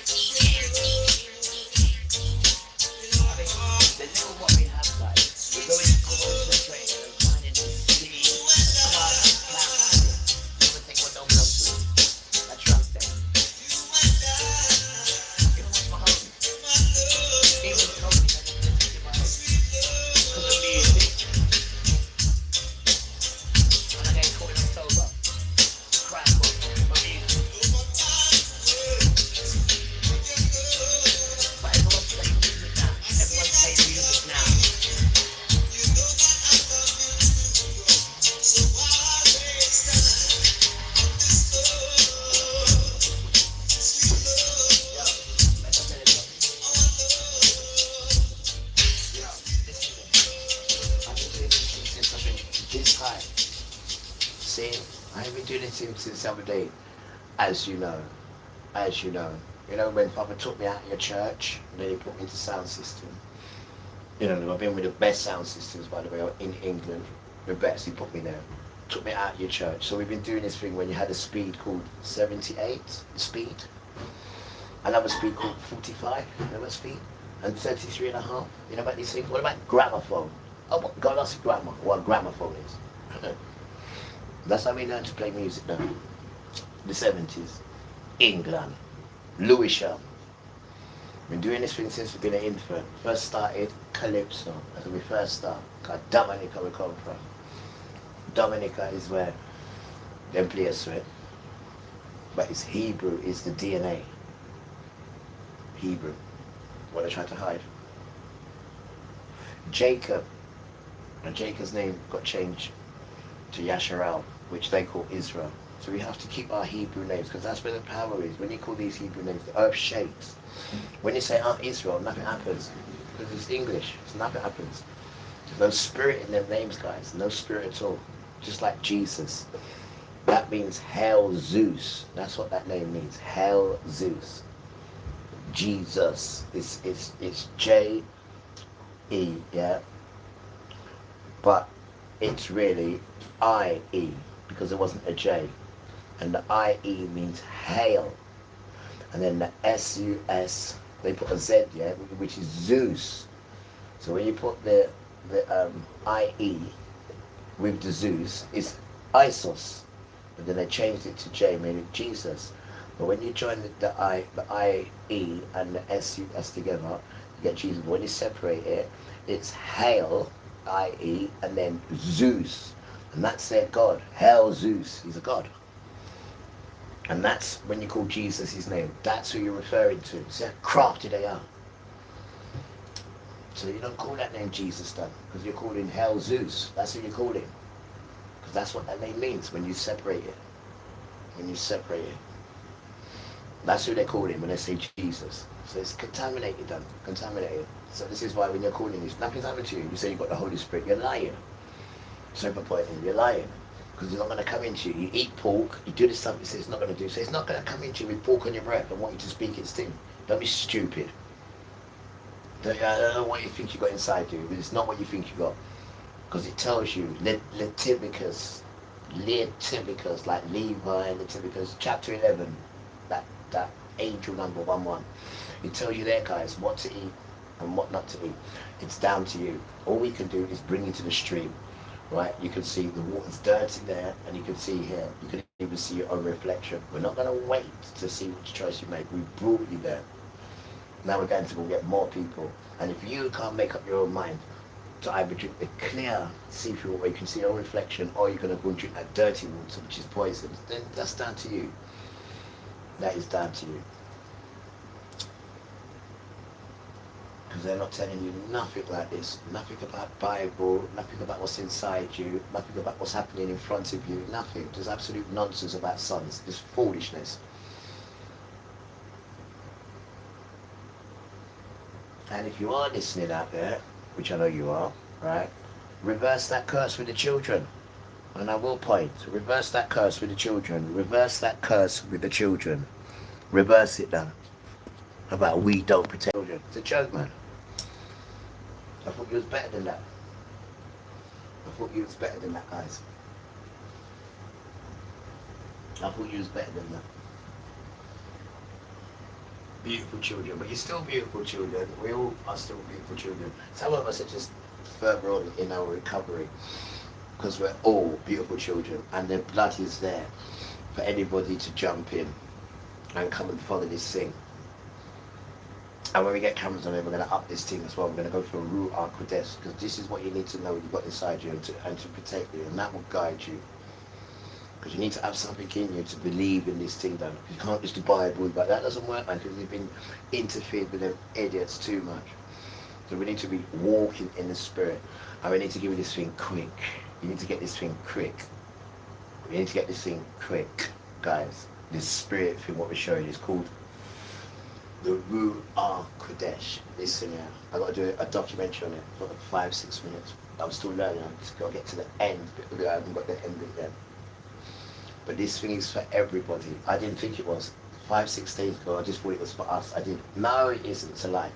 The little what we have, guys, we're going to concentrate and finding the city, never think what don't belong to it. That's right there. You know what's my home? Even told me that it's my home. Because of music. And I get caught in October. Crack on for music. But everyone's playing music now. Everyone's playing music now. This high. See, I have been doing this since the other day, as you know. You know, when Papa took me out of your church, and then he put me into sound system. You know, I've been with the best sound systems, by the way, in England. The best, he put me there. Took me out of your church. So we've been doing this thing when you had a speed called 78, speed. Another speed called 45, you know what speed? And 33 and a half. You know about these things? What about gramophone? Oh, what God asked grammar, what a gramophone is. That's how we learned to play music now. The 70s, England, Lewisham. Been doing this thing since we've been an infant. First started Calypso, that's when we first started. Dominica we come from. Dominica is where them players sweat. But it's Hebrew, is the DNA. Hebrew, what they try to hide. Jacob, and Jacob's name got changed to Yasharal, which they call Israel. So we have to keep our Hebrew names, because that's where the power is. When you call these Hebrew names, the earth shakes. When you say Israel, nothing happens, because it's English, so nothing happens. There's no spirit in them names, guys, no spirit at all. Just like Jesus. That means Hail Zeus. That's what that name means, Hail Zeus. Jesus, it's J-E, yeah? But it's really I-E, because there wasn't a J. And the I-E means hail. And then the S-U-S, they put a Z, yeah, which is Zeus. So when you put the I-E with the Zeus, it's Isos. But then they changed it to J, meaning Jesus. But when you join the I-E and the S-U-S together, you get Jesus. But when you separate it, it's hail, I-E, and then Zeus. And that's their God. Hail Zeus. He's a God. And that's when you call Jesus his name. That's who you're referring to. See how crafty they are. So you don't call that name Jesus then, because you're calling Hail Zeus. That's who you're calling. Because that's what that name means when you separate it. When you separate it. That's who they call him when they say Jesus. So it's contaminated then. Contaminated. So this is why when you're calling this, nothing's happened to you. You say you've got the Holy Spirit. You're lying. Super point is, you're lying. Because it's not going to come into you. You eat pork, you do this stuff, it says it's not going to do. So it's not going to come into you with pork on your breath and want you to speak its thing. Don't be stupid. I don't know what you think you got inside you, but it's not what you think you got. Because it tells you, Leviticus, like Levi, Leviticus, chapter 11, that angel number 11. It tells you there, guys, what to eat and what not to eat. It's down to you. All we can do is bring you to the stream. Right, you can see the water's dirty there, and you can see here, you can even see your own reflection. We're not going to wait to see which choice you make. We brought you there. Now we're going to go get more people. And if you can't make up your own mind to either drink the clear see-through water, you can see your own reflection, or you're going to go and drink that dirty water, which is poison, then that's down to you. That is down to you. Because they're not telling you nothing like this, nothing about Bible, nothing about what's inside you, nothing about what's happening in front of you, nothing. There's absolute nonsense about sons, it's foolishness. And if you are listening out there, which I know you are, right, reverse that curse with the children. And I will point, reverse that curse with the children, reverse that curse with the children. Reverse it now. About we don't protect children. It's a joke, man. I thought you was better than that. I thought you was better than that, guys. I thought you was better than that. beautiful children, but you're still beautiful children. We all are still beautiful children. Some of us are just further on in our recovery because we're all beautiful children, and the blood is there for anybody to jump in and come and follow this thing. And when we get cameras on it, we're going to up this thing as well. We're going to go for a Ruach Kodesh, because this is what you need to know you've got inside you, and to protect you, and that will guide you. Because you need to have something in you to believe in this thing, though. You can't just abide with, but that doesn't work, man, because we've been interfered with them idiots too much. So we need to be walking in the spirit, and we need to give you this thing quick. You need to get this thing quick. We need to get this thing quick, guys. This spirit thing, what we're showing you, is called the Ruach Kodesh. Listen, yeah, I got to do a documentary on it for like 5-6 minutes. I'm still learning. I'm just got to get to the end bit. I haven't got the end bit yet. But this thing is for everybody. I didn't think it was. 5-6 days ago, I just thought it was for us. I didn't. No, it isn't. It's a lie.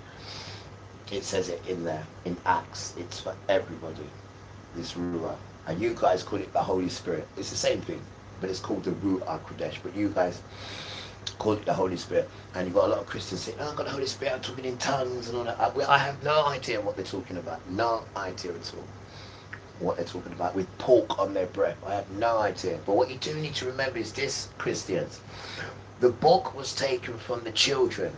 It says it in there, in Acts. It's for everybody. This Ruach. And you guys call it the Holy Spirit. It's the same thing, but it's called the Ruach Kodesh. But you guys call it the Holy Spirit. And you've got a lot of Christians saying, oh, I've got the Holy Spirit, I'm talking in tongues and all that. I have no idea what they're talking about. No idea at all what they're talking about. With pork on their breath. I have no idea. But what you do need to remember is this, Christians. The book was taken from the children.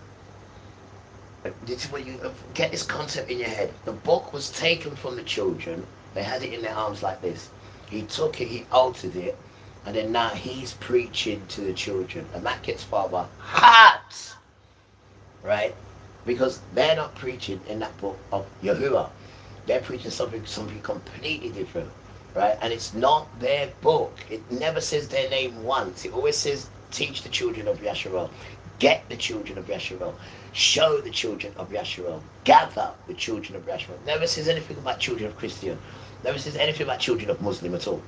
This is where you get this concept in your head. The book was taken from the children. They had it in their arms like this. He took it, he altered it, and then now he's preaching to the children. And that gets Father hot, right? Because they're not preaching in that book of Yahuwah. They're preaching something completely different, right? And it's not their book. It never says their name once. It always says, teach the children of Yasharel. Get the children of Yasharel. Show the children of Yasharel. Gather the children of Yasharel. Never says anything about children of Christian. Never says anything about children of Muslim at all.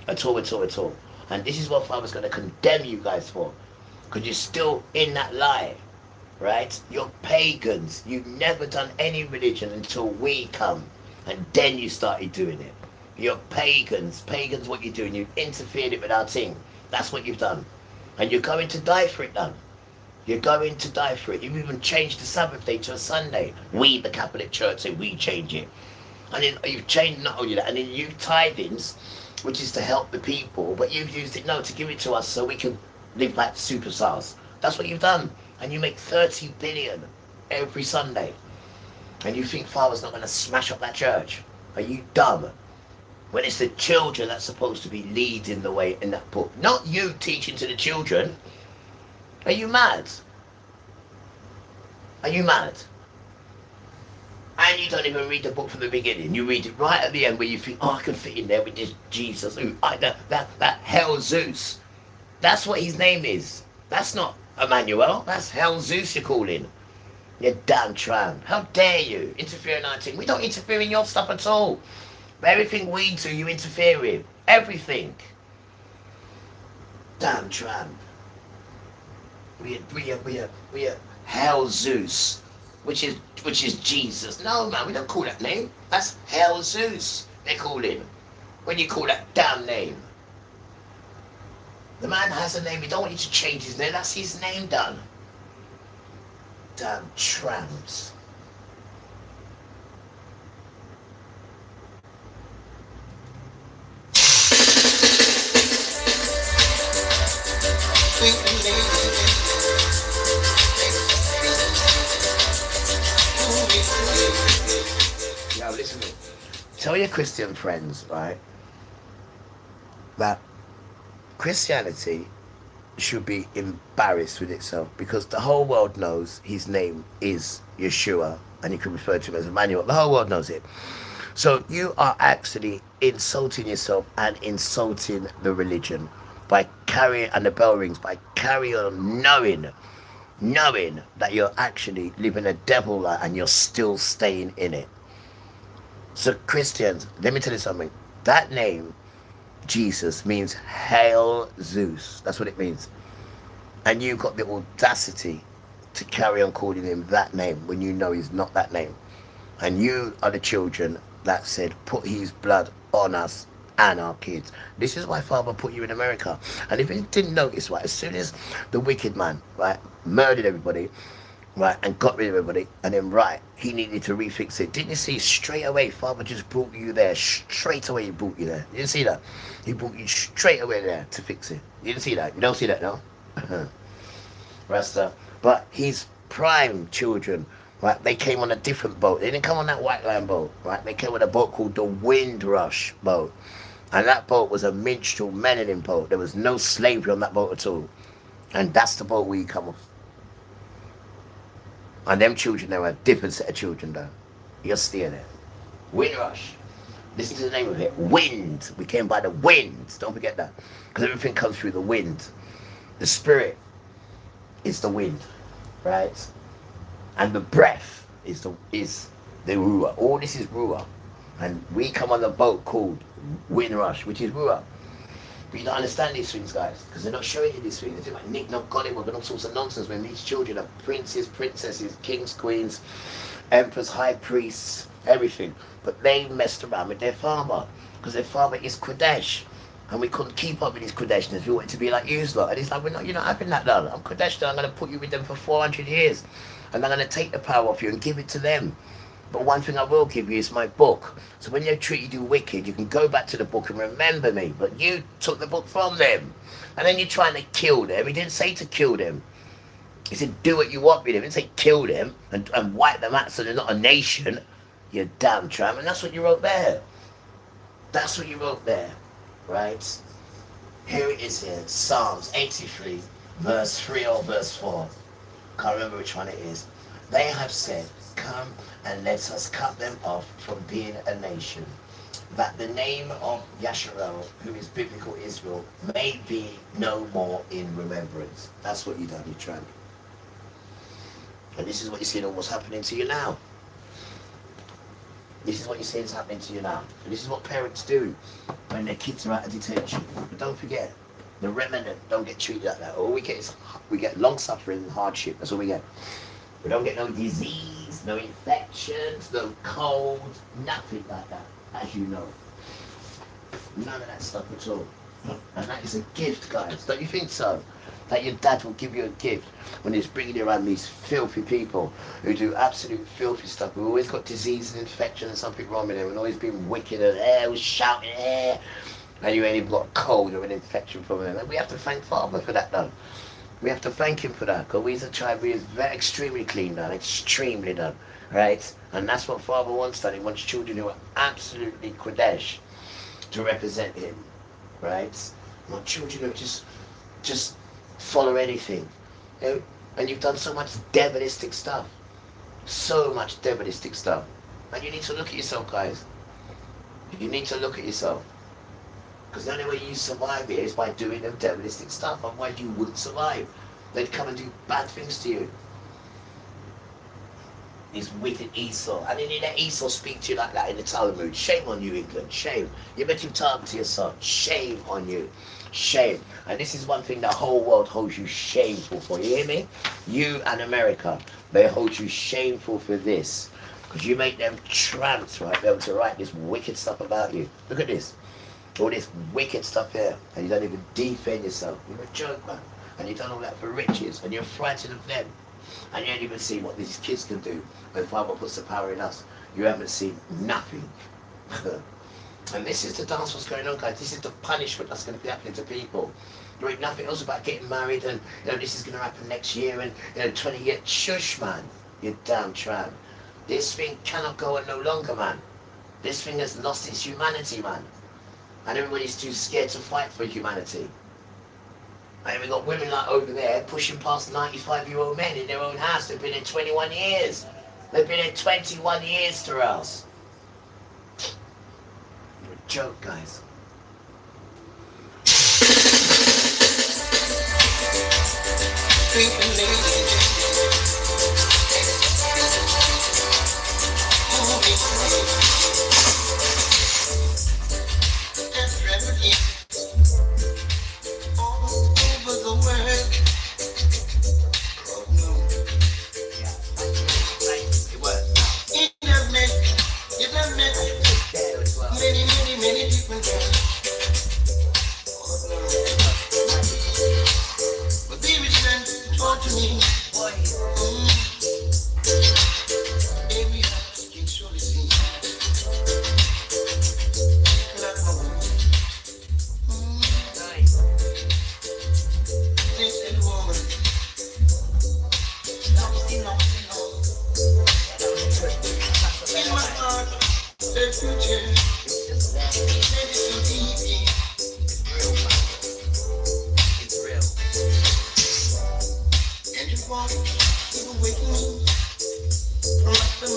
At all, at all, at all. And this is what Father's going to condemn you guys for. Because you're still in that lie. Right? You're pagans. You've never done any religion until we come. And then you started doing it. You're pagans. Pagans, what you're doing. You've interfered it with our thing. That's what you've done. And you're going to die for it, done. You're going to die for it. You've even changed the Sabbath day to a Sunday. We, the Catholic Church, say we change it. And then you've changed not only that, and then you tithings, which is to help the people, but you've used it, no, to give it to us so we can live like superstars. That's what you've done. And you make 30 billion every Sunday. And you think Father's not going to smash up that church? Are you dumb? When it's the children that's supposed to be leading the way in that book. Not you teaching to the children. Are you mad? Are you mad? And you don't even read the book from the beginning. You read it right at the end where you think, oh, I can fit in there with this Jesus. Ooh, that hell Zeus. That's what his name is. That's not Emmanuel. That's hell Zeus you're calling. You damn tramp. How dare you interfere in our thing? We don't interfere in your stuff at all. Everything we do, you interfere with. Everything. Damn tramp. We are hell Zeus, which is Jesus. No, man, we don't call that name. That's hell Zeus. They call him. When you call that damn name, the man has a name. We don't want you to change his name. That's his name done. Damn tramps. Now listen to me. Tell your Christian friends, right, that Christianity should be embarrassed with itself, because the whole world knows his name is Yeshua, and you can refer to him as Emmanuel. The whole world knows it. So you are actually insulting yourself and insulting the religion by carrying, and the bell rings, by carrying on knowing that you're actually living a devil life and you're still staying in it. So Christians, let me tell you something. That name, Jesus, means Hail Zeus. That's what it means. And you've got the audacity to carry on calling him that name when you know he's not that name. And you are the children that said, put his blood on us and our kids. This is why Father put you in America. And if you didn't notice, right, as soon as the wicked man, right, murdered everybody, right, and got rid of everybody, and then right, he needed to refix it. Didn't you see straight away? Father just brought you there. Straight away, he brought you there. You didn't see that? He brought you straight away there to fix it. You didn't see that? You don't see that, no? Rasta. But his prime children, right, they came on a different boat. They didn't come on that White Line boat, right? They came on a boat called the Windrush boat. And that boat was a minstrel melanin boat. There was no slavery on that boat at all. And that's the boat where you come off. And them children, they were a different set of children, though. You're still there. Windrush. Listen to the name of it. Wind. We came by the wind. Don't forget that. Because everything comes through the wind. The spirit is the wind, right? And the breath is the Ruah. All this is Ruah. And we come on the boat called Windrush, which is Ruah. But you don't understand these things, guys, because they're not showing you these things. They're like Nick, not Gollywog, and all sorts of nonsense when these children are princes, princesses, kings, queens, emperors, high priests, everything. But they messed around with their father, because their father is Kodesh. And we couldn't keep up with these Kodeshness. We wanted to be like you lot. And he's like, you're not having that, though. I'm Kodesh, I'm going to put you with them for 400 years. And I'm going to take the power off you and give it to them. But one thing I will give you is my book. So when they treat you wicked, you can go back to the book and remember me. But you took the book from them. And then you're trying to kill them. He didn't say to kill them. He said, do what you want with them. He didn't say kill them and wipe them out so they're not a nation. You damn tramp. And that's what you wrote there. That's what you wrote there. Right? Here it is here. Psalms 83, verse 3 or verse 4. Can't remember which one it is. They have said, come and let us cut them off from being a nation, that the name of Yasharel, who is biblical Israel, may be no more in remembrance. That's what you done, you tramp. And this is what you're seeing almost happening to you now. This is what you're seeing is happening to you now. And this is what parents do when their kids are out of detention. But don't forget, the remnant don't get treated like that. All we get is we get long suffering and hardship. That's all we get. We don't get no disease, no infections, no cold, nothing like that, as you know. None of that stuff at all. And that is a gift, guys. Don't you think so? That your dad will give you a gift when he's bringing you around these filthy people who do absolute filthy stuff, who always got disease and infection and something wrong with them, and always been wicked and shouting, and you ain't even got a cold or an infection from them. And we have to thank Father for that, though. We have to thank him for that, because we as a child, we is very extremely clean done, extremely done, right? And that's what Father wants done. He wants children who are absolutely Kodesh to represent him, right? Not children who just follow anything. You know? And you've done so much devilistic stuff. So much devilistic stuff. And you need to look at yourself, guys. You need to look at yourself. Because the only way you survive here is by doing them devilistic stuff. Otherwise you wouldn't survive. They'd come and do bad things to you. This wicked Esau. And then you let Esau speak to you like that in the Talmud. Shame on you, England. Shame. You make him talk to your son. Shame on you. Shame. And this is one thing the whole world holds you shameful for. You hear me? You and America. They hold you shameful for this. Because you make them tramps, right? Be able to write this wicked stuff about you. Look at this. All this wicked stuff here, and you don't even defend yourself. You're a joke, man. And you've done all that for riches, and you're frightened of them. And you don't even see what these kids can do when Father puts the power in us. You haven't seen nothing. And this is the dance what's going on, guys. This is the punishment that's going to be happening to people. There ain't nothing else about getting married, and this is going to happen next year, and 20 years. Shush, man. You damn tramp. This thing cannot go on no longer, man. This thing has lost its humanity, man. And everybody's too scared to fight for humanity. And we got women like over there pushing past 95-year-old men in their own house. They've been in 21 years. They've been in 21 years to us. You're a joke, guys. Many different things. But be vigilant, talk to me.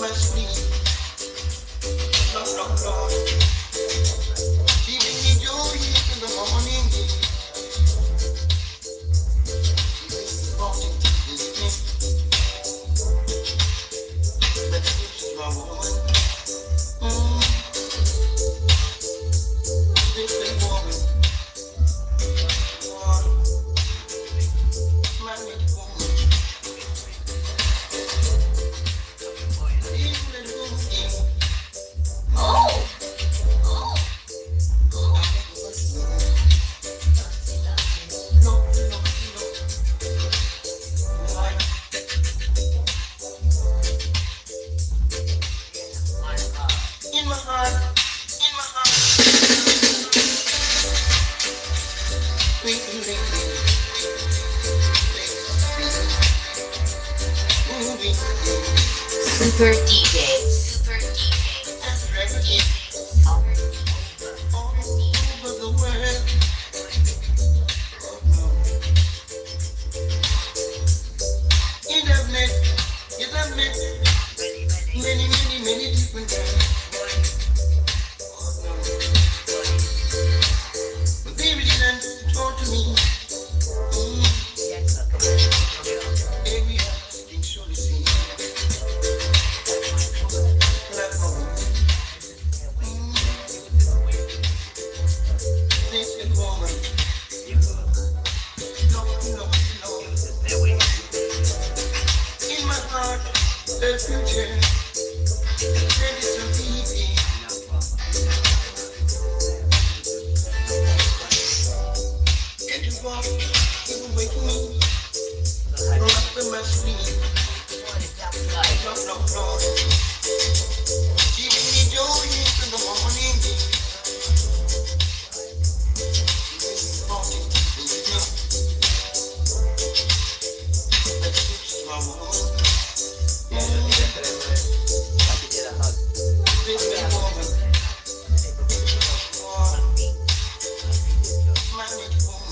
my sleep. Lord, Lord, Lord. She bring me joy in the morning. She bring me morning to this day. But she's my woman. This woman. My little woman. Super DJ. Many different times. But baby didn't talk to me. Every thing surely seen. Like my woman. This good woman. No. In my heart, the future. Ready to be and you walk, you will wake me up in my sleep. No. She bring me joy in the morning. She bring me morning to the day. But she's my woman. This woman. My little woman.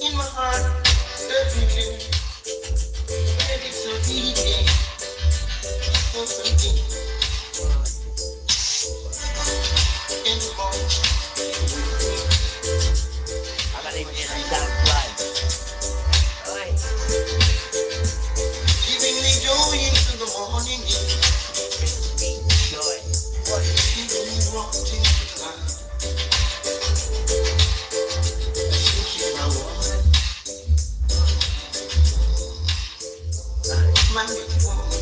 In my heart, the future, ready to be there. For something. In the heart, giving me joy into the morning. Giving me wanting to life. She's my woman. My little woman.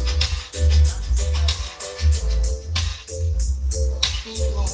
Sweet woman.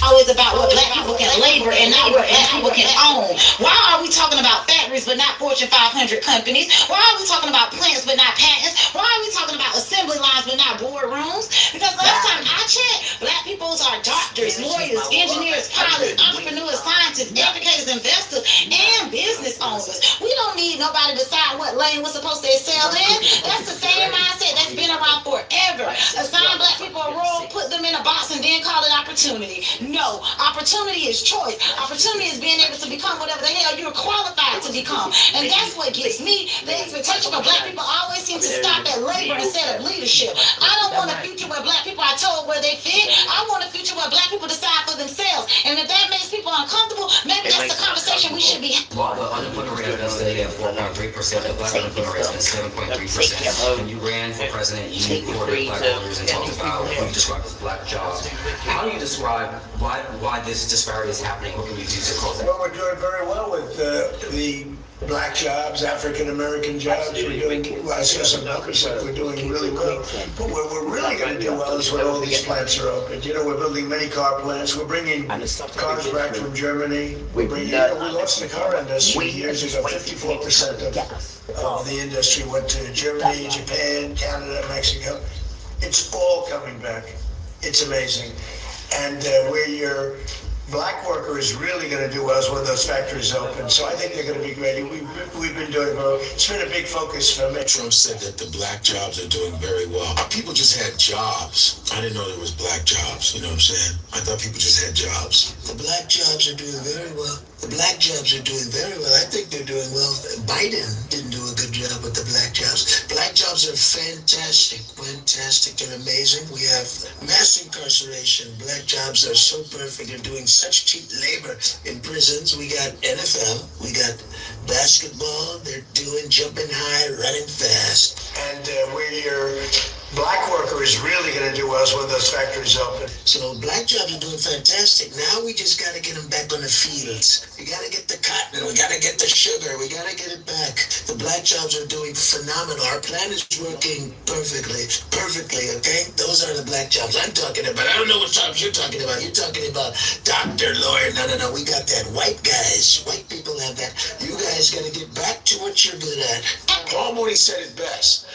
Always about what black people can labor and not what black people can own. Why are we talking about factories but not Fortune 500 companies? Why are we talking about plants but not patents? Why are we talking about assembly lines but not boardrooms? Because last time I checked, black people are doctors, lawyers, engineers, pilots, entrepreneurs, scientists, educators, investors, and business owners. We don't need nobody to decide what lane we're supposed to excel in. That's the same mindset that's been around forever. Assign black people a role, put them in a box, and then call it opportunity. No, opportunity is choice. Opportunity is being able to become whatever the hell you're qualified to become. And that's what gets me. The expectation for black people always seem to stop at labor instead of leadership. I don't want a future where black people are told where they fit. I want a future where black people decide for themselves. And if that makes people uncomfortable, maybe that's the conversation we should be having. Well, the unemployment rate is today at 4.3%. The black unemployment rate is 7.3%. When you ran for president, you courted black voters and talked about what you described as black jobs. How do you describe why this disparity is happening? What can we do to close that? Well, we're doing very well with the black jobs, African American jobs. We're doing, well, I saw some numbers that we're doing really well. But where we're really going to do well is when all these plants are open. You know, we're building many car plants. We're bringing cars back from Germany. We lost the car industry years ago. 54% of the industry went to Germany, Japan, Canada, Mexico. It's all coming back. It's amazing. And where your black worker is really going to do well is when those factories open. So I think they're going to be great. We've been doing well. It's been a big focus for me. Trump said that the black jobs are doing very well. People just had jobs. I didn't know there was black jobs. You know what I'm saying? I thought people just had jobs. The black jobs are doing very well. The black jobs are doing very well. I think they're doing well. Biden didn't do a good job with the black jobs. Black jobs are fantastic. Fantastic. They're amazing. We have mass incarceration. Black jobs are so perfect. They're doing such cheap labor in prisons. We got NFL. We got basketball. They're doing jumping high, running fast. And where your black worker is really going to do well is when those factories open. So black jobs are doing fantastic. Now we just got to get them back on the fields. We got to get the cotton. We got to get the sugar. We got to get it back. The black jobs are doing phenomenal. Our plan is working perfectly. Perfectly, okay? Those are the black jobs I'm talking about. I don't know what jobs you're talking about. You're talking about doctor, lawyer. No. We got that. White guys. White people have that. You guys got to get back to what you're good at. Paul Mooney said it best.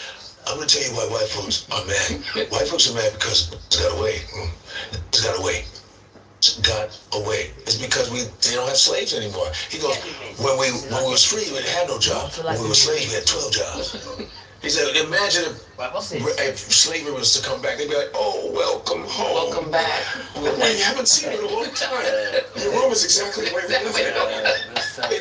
I'm gonna tell you why white folks are mad. White folks are mad because it's got away. It's got away. It's got away. It's because they don't have slaves anymore. He goes, when we was free, we had no job. When we were slaves, we had 12 jobs. He said, imagine if slavery was to come back, they'd be like, oh, welcome home. Welcome back. Well, we haven't seen it in a long time. Your room is exactly the way we live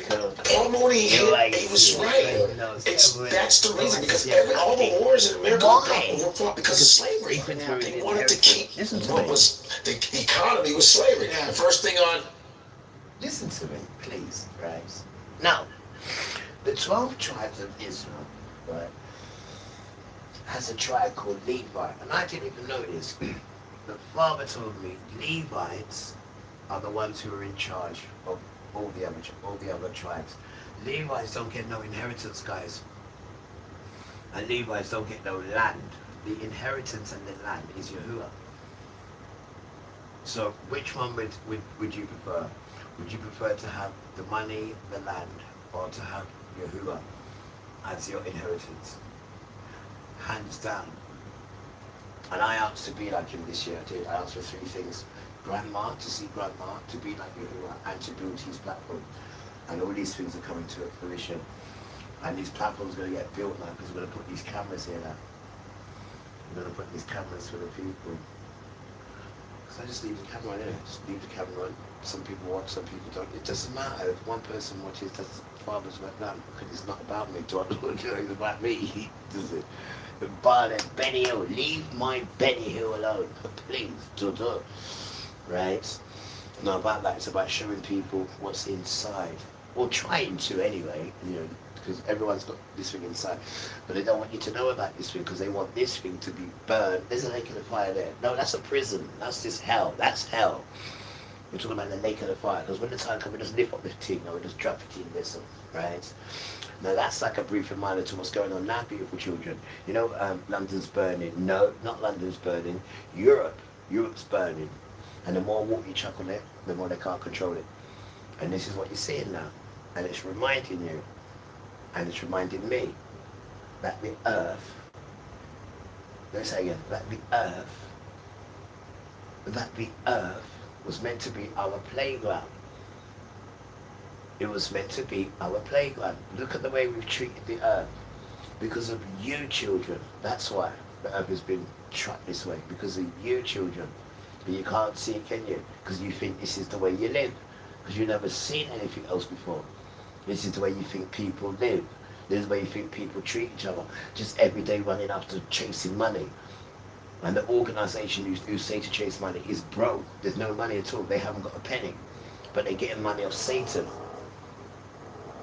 now. Paul Mooney, he was right. That's the reason, because all the wars in America were fought because of slavery. They wanted to keep what was the economy was slavery. The first thing on. Listen to me, please, right? Now, the 12 tribes of Israel, right, has a tribe called Levi, and I didn't even know this. The father told me Levites are the ones who are in charge of all the other tribes. Levites don't get no inheritance, guys, and Levites don't get no land. The inheritance and the land is Yahuwah. So, which one would you prefer? Would you prefer to have the money, the land, or to have Yahuwah as your inheritance? Hands down. And I asked to be like him this year. I asked for 3 things: Grandma, to see Grandma, to be like Yahuwah, and to build his platform. And all these things are coming to fruition. And these platforms are going to get built now, because we're going to put these cameras here now. We're going to put these cameras for the people. So I just leave the camera on here. Just leave the camera on. Some people watch, some people don't. It doesn't matter. If one person watches, that's the father's work done. Because it's not about me. It's about me. Does it? Benny Hill, leave my Benny Hill alone, please. Right? Not about that. It's about showing people what's inside, or trying to anyway. You know, because everyone's got this thing inside, but they don't want you to know about this thing because they want this thing to be burned. There's a lake of the fire there. No, that's a prison. That's just hell. That's hell. We're talking about the lake of the fire, because when the time comes, we just lift up the thing, or we just drop it in this, right? Now that's like a brief reminder to what's going on now, beautiful children. You know, London's burning. No, not London's burning. Europe's burning. And the more water you chuck on it, the more they can't control it. And this is what you're seeing now. And it's reminding you, and it's reminding me, that the earth, let's say again, that the earth was meant to be our playground. It was meant to be our playground. Look at the way we've treated the earth. Because of you children. That's why the earth has been trapped this way. Because of you children. But you can't see it, can you? Because you think this is the way you live. Because you've never seen anything else before. This is the way you think people live. This is the way you think people treat each other. Just every day running after chasing money. And the organisation who say to chase money is broke. There's no money at all. They haven't got a penny. But they're getting money off Satan.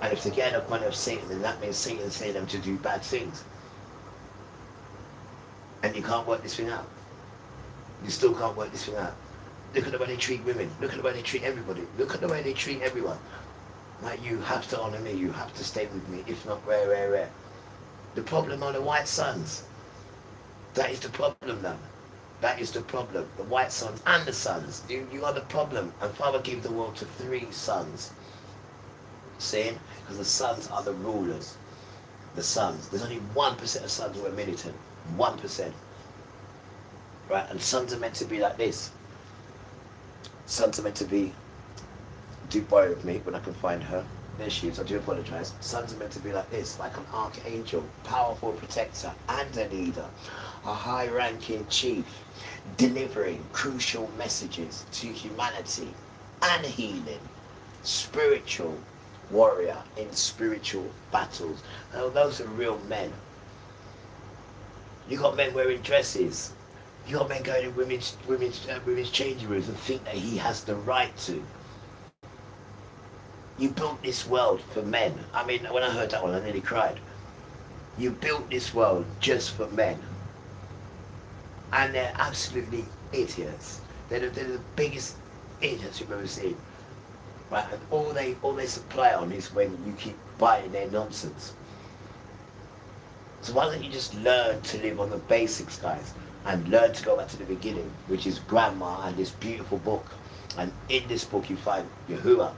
And if they get enough money off Satan, then that means Satan's saying them to do bad things. And you can't work this thing out. You still can't work this thing out. Look at the way they treat women. Look at the way they treat everybody. Look at the way they treat everyone. Like, you have to honor me, you have to stay with me, if not rare. The problem are the white sons. That is the problem now. That is the problem. The white sons and the sons. You are the problem. And Father gave the world to 3 sons. See? Because the sons are the rulers. The sons. There's only 1% of sons who are militant. 1%. Right? And sons are meant to be like this. Sons are meant to be... Do borrow with me when I can find her. There she is. I do apologise. Sons are meant to be like this. Like an archangel. Powerful protector and a leader. A high-ranking chief. Delivering crucial messages to humanity and healing. Spiritual warrior in spiritual battles. Now, those are real men. You got men wearing dresses. You got men going to women's changing rooms and think that he has the right to. You built this world for men. I mean, when I heard that one, I nearly cried. You built this world just for men. And they're absolutely idiots. They're the biggest idiots you've ever seen. Right? And all they supply on is when you keep buying their nonsense. So why don't you just learn to live on the basics, guys, and learn to go back to the beginning, which is Grandma and this beautiful book. And in this book you find Yahuwah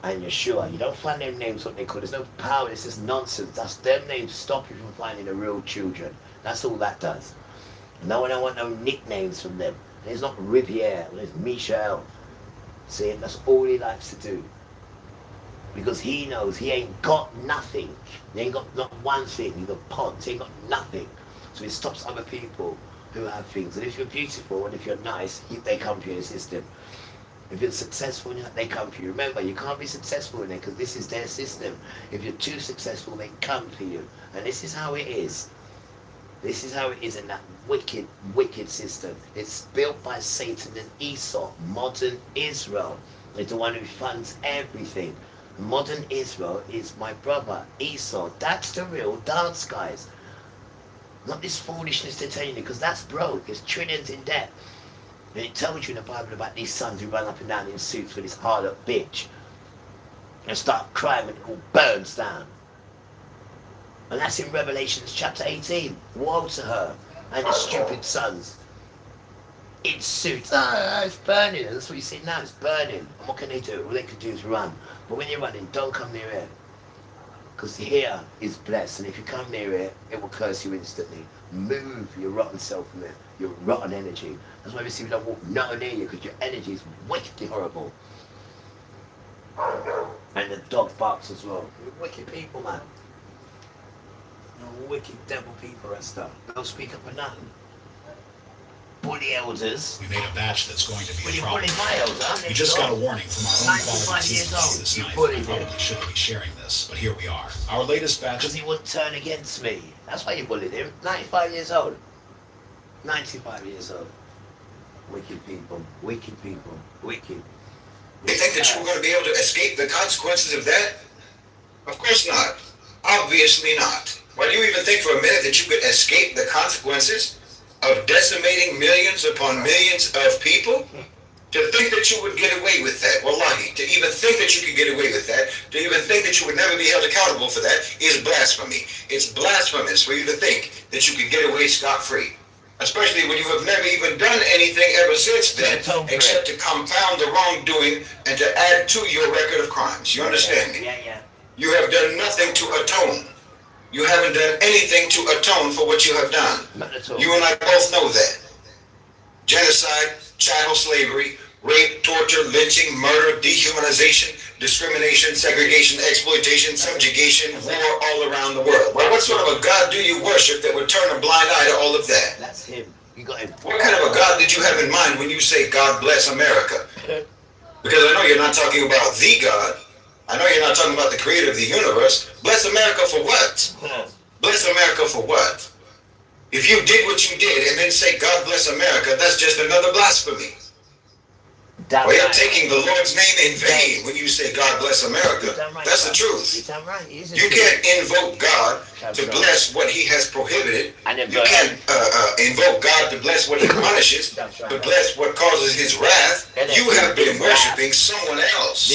and Yeshua. You don't find them names what they call. There's no power. It's just nonsense. That's them names stop you from finding the real children. That's all that does. No one, I want no nicknames from them. There's not Riviere, there's Misha'el. See, that's all he likes to do. Because he knows he ain't got nothing. He ain't got not one thing. He's got pots, he ain't got nothing. So he stops other people who have things. And if you're beautiful and if you're nice, they come to your system. If you're successful, they come to you. Remember, you can't be successful in it because this is their system. If you're too successful, they come for you. And this is how it is. This is how it is in that wicked, wicked system. It's built by Satan and Esau. Modern Israel is the one who funds everything. Modern Israel is my brother, Esau. That's the real dance, guys. Not this foolishness they're telling you, because that's broke. It's trillions in debt. And it tells you in the Bible about these sons who run up and down in suits with this harlot bitch. And start crying when it all burns down. And that's in Revelations chapter 18. Woe to her and the stupid sons. In suits. It's burning. That's what you see now. It's burning. And what can they do? All they can do is run. But when you're running, don't come near it. Because here is blessed. And if you come near it, it will curse you instantly. Move your rotten self from it. Your rotten energy. That's why we see we don't walk nowhere near you, because your energy is wickedly horrible. And the dog barks as well. You're wicked people, man. You're wicked devil people and stuff. Don't speak up for nothing. Bully elders. We made a batch that's going to be Well, a you problem. bullied my elder. We just got a warning from our own 95 quality years team old. this You night. bullied I him. probably shouldn't be sharing this, but here we are. Our latest batch Because he wouldn't turn against me. That's why you bullied him. 95 years old. 95 years old. Wicked people. Wicked people. Wicked. You think that you were going to be able to escape the consequences of that? Of course not. Obviously not. Why do you even think for a minute that you could escape the consequences of decimating millions upon millions of people? To think that you would get away with that, wallahi, to even think that you could get away with that, to even think that you would never be held accountable for that is blasphemy. It's blasphemous for you to think that you could get away scot-free. Especially when you have never even done anything ever since then, except to compound the wrongdoing and to add to your record of crimes. You understand me? Yeah. You have done nothing to atone. You haven't done anything to atone for what you have done. Not at all. You and I both know that. Genocide, chattel slavery, rape, torture, lynching, murder, dehumanization, discrimination, segregation, exploitation, subjugation, war all around the world. Well, what sort of a God do you worship that would turn a blind eye to all of that? That's him. You got him. What kind of a God did you have in mind when you say God bless America? Because I know you're not talking about the God. I know you're not talking about the creator of the universe. Bless America for what? Bless America for what? If you did what you did and then say God bless America, that's just another blasphemy. Well, you're taking the Lord's name in vain when you say God bless America. That's the truth. You can't invoke God to bless what he has prohibited. You can't invoke God to bless what he punishes, to bless what causes his wrath. You have been worshiping someone else.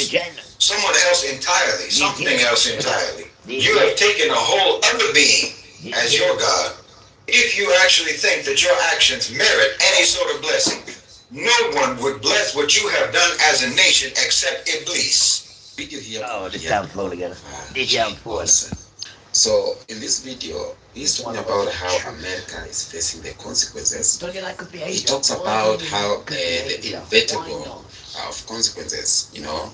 someone else entirely, something else entirely. You have taken a whole other being as your God if you actually think that your actions merit any sort of blessing. No one would bless what you have done as a nation except Iblis. Video here. Oh, the downfall again. The downfall. So in this video, he's talking about how America is facing the consequences. He talks about how the inevitable of consequences, you know,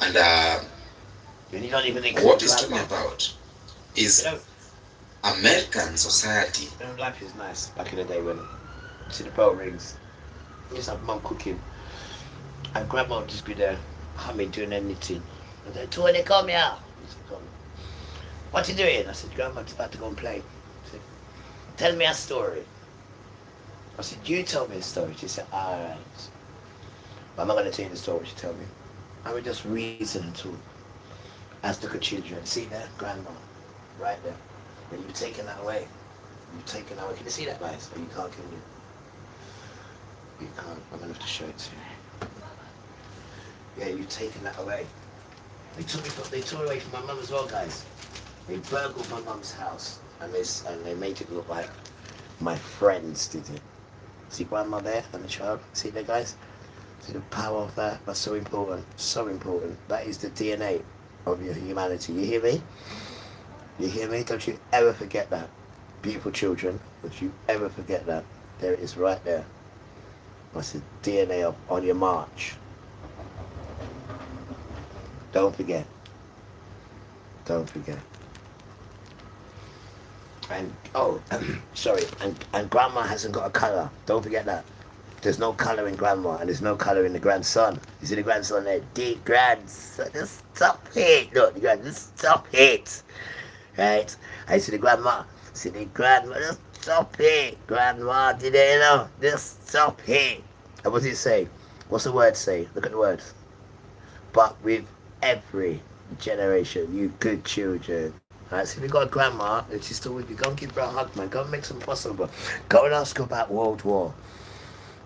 and what he's talking about is American society. Life is nice back in the day when see the bell rings. We used to have mum cooking and grandma would just be there humming, doing their knitting. And then, Tony, come here. What you doing? I said, Grandma's about to go and play. I said, tell me a story. I said, you tell me a story. She said, all right. But I'm not going to tell you the story she told me. I would just reason and talk. As look at children. See there? Grandma. Right there. When you've taken that away. You've taken that away. Can you see that, guys? Or you can't, can you? You can't. I'm going to have to show it to you. Yeah, you've taken that away. They took it away from my mum as well, guys. They burgled my mum's house and they made it look like my friends did it. See grandma there and the child? See there, guys? See the power of that? That's so important. So important. That is the DNA of your humanity. You hear me? You hear me? Don't you ever forget that. Beautiful children, don't you ever forget that. There it is right there. That's the DNA of on your march. Don't forget. Don't forget. And sorry, and grandma hasn't got a colour. Don't forget that. There's no colour in grandma and there's no colour in the grandson. You see the grandson there? The grandson, just stop it. Look, the grandson, just stop it. Right? I see the grandma. See the grandma, just stop it. Grandma, did you know? Just stop it. And what does it say? What's the word say? Look at the words. But with every generation, you good children. Right, so if you've got a grandma and she's still with you, go and give her a hug, man. Go and make some possible. Go and ask her about World War.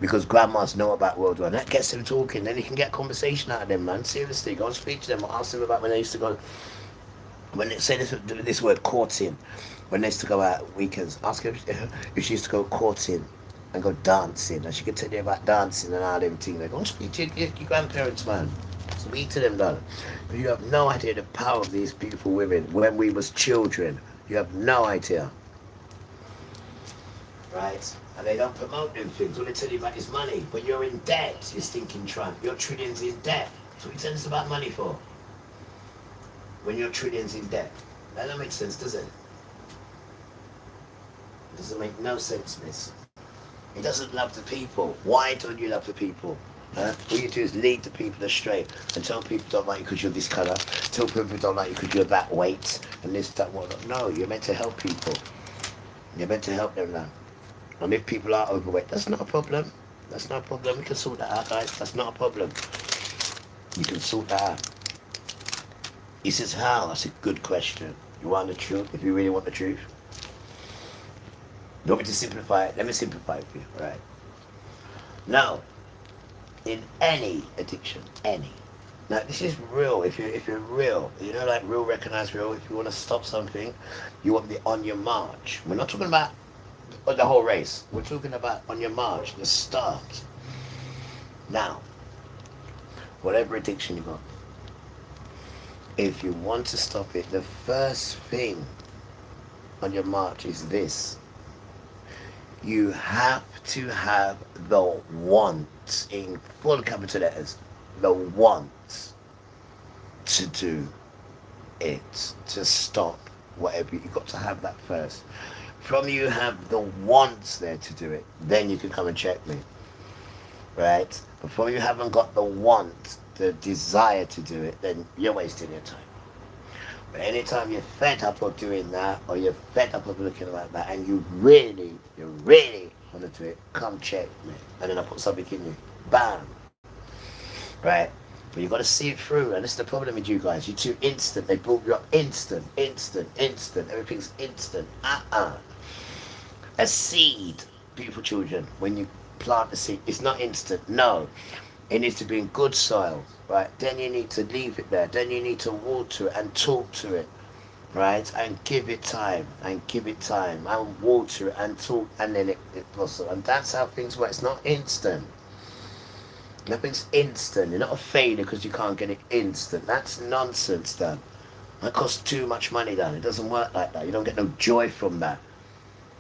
Because grandmas know about World War. And that gets them talking. Then you can get conversation out of them, man. Seriously, go and speak to them. Ask them about when they used to go, when they say this word, courting. When they used to go out weekends, ask her if she used to go courting and go dancing. And she could tell you about dancing and all them things. Like, go and speak to your grandparents, man. Speak to them, darling. But you have no idea the power of these beautiful women when we was children. You have no idea. Right? And they don't promote them things. All they tell you about is money. But you're in debt, you stinking tramp. Your trillions in debt. So what you tell us about money for? When your trillions in debt. That don't make sense, does it? It doesn't make no sense, miss. He doesn't love the people. Why don't you love the people? All you do is lead the people astray and tell people don't like you because you're this colour, tell people don't like you because you're that weight and this, that, whatnot. No, you're meant to help people. You're meant to help them now. And if people are overweight, that's not a problem. That's not a problem. We can sort that out, guys. That's not a problem. You can sort that out. He says, how? That's a good question. You want the truth? If you really want the truth. You want me to simplify it? Let me simplify it for you, all right? Now, in any addiction, any. Now this is real. If you're real, you know, like real, recognize real. If you want to stop something, you want to be on your march. We're not talking about the whole race. We're talking about on your march, the start. Now, whatever addiction you got, if you want to stop it, the first thing on your march is this. You have to have the want in full capital letters, the want to do it, to stop whatever. You've got to have that first. From you have the wants there to do it, then you can come and check me, right? But from you haven't got the want, the desire to do it, then you're wasting your time. But anytime you're fed up of doing that, or you're fed up of looking like that, and you really want to do it, come check me. And then I put something in you. Bam. Right? But you've got to see it through, and this is the problem with you guys. You're too instant. They brought you up instant. Everything's instant. A seed, beautiful children, when you plant the seed, it's not instant. No. It needs to be in good soil, right? Then you need to leave it there. Then you need to water it and talk to it, right? And give it time, and give it time, and water it and talk, and then it blossoms. And that's how things work. It's not instant. Nothing's instant. You're not a failure because you can't get it instant. That's nonsense, Dan. That costs too much money, Dan. It doesn't work like that. You don't get no joy from that.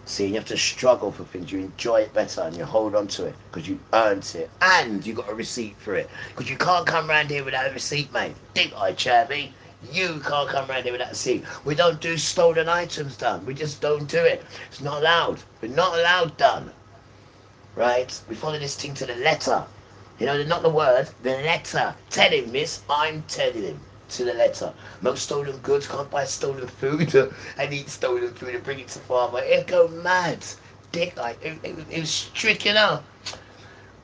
See, you have to struggle for things. You enjoy it better and you hold on to it because you earned it and you got a receipt for it. Because you can't come around here without a receipt, mate. Think I, Chabby. You can't come around here without a receipt. We don't do stolen items, Dan. We just don't do it. It's not allowed. We're not allowed, Dan. Right? We follow this thing to the letter. You know, not the word, the letter. Tell him, miss. I'm telling him. To the letter. Most stolen goods, can't buy stolen food. I need stolen food and bring it to farmer. It'll go mad. Dick, like, it was stricken out.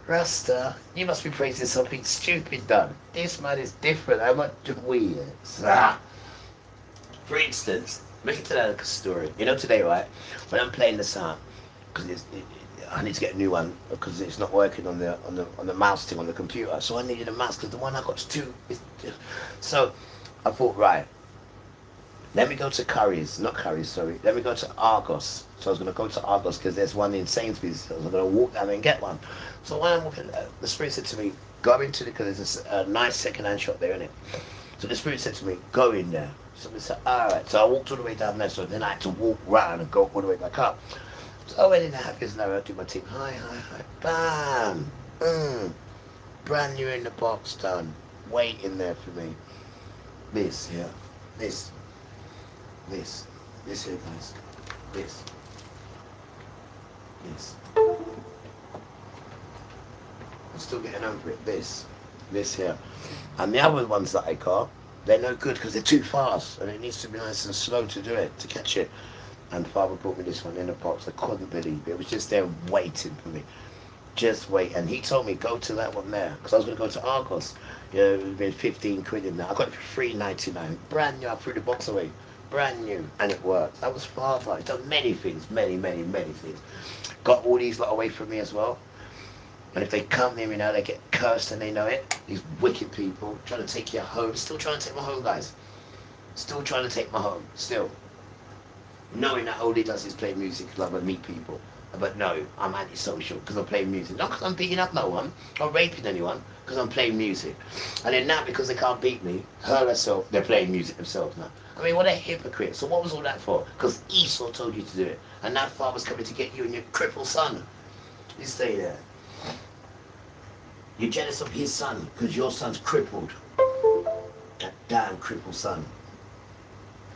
Rasta, you must be praising something stupid done. This man is different. I'm not weird. For instance, make it to that story. You know, today, right, when I'm playing the sound, because I need to get a new one because it's not working on the mouse thing on the computer. So I needed a mouse because the one I got is too. So I thought, right, let me go to Curry's, not Curry's, sorry. Let me go to Argos. So I was going to go to Argos because there's one in Sainsbury's. So I was going to walk down and get one. So when I'm walking, the Spirit said to me, go into it because there's a nice second-hand shop there, innit? So the Spirit said to me, go in there. So I said, all right. So I walked all the way down there. So then I had to walk round and go all the way back up. So I went in the happiest now, I do my team. Hi, bam, brand new in the box, done. Waiting there for me. This here, this here, guys. This. I'm still getting over it. This here, and the other ones that I got, they're no good because they're too fast, and it needs to be nice and slow to do it, to catch it. And Father brought me this one in a box. I couldn't believe it. It was just there waiting for me. Just wait. And he told me, go to that one there. Because I was going to go to Argos. You know, it would have been 15 quid in there. I got it for $3.99. Brand new. I threw the box away. Brand new. And it worked. That was Father. He's done many things. Many things. Got all these lot away from me as well. And if they come near me now, they get cursed and they know it. These wicked people trying to take you home. Still trying to take my home, guys. Still trying to take my home. Still. Knowing that all he does is play music because I'm going to meet people. But no, I'm antisocial because I'm playing music. Not because I'm beating up no one or raping anyone, because I'm playing music. And then now, because they can't beat me, her herself, they're playing music themselves now. I mean, what a hypocrite. So what was all that for? Because Esau told you to do it. And that Father's coming to get you and your crippled son. You stay there. You're jealous of his son because your son's crippled. That damn crippled son.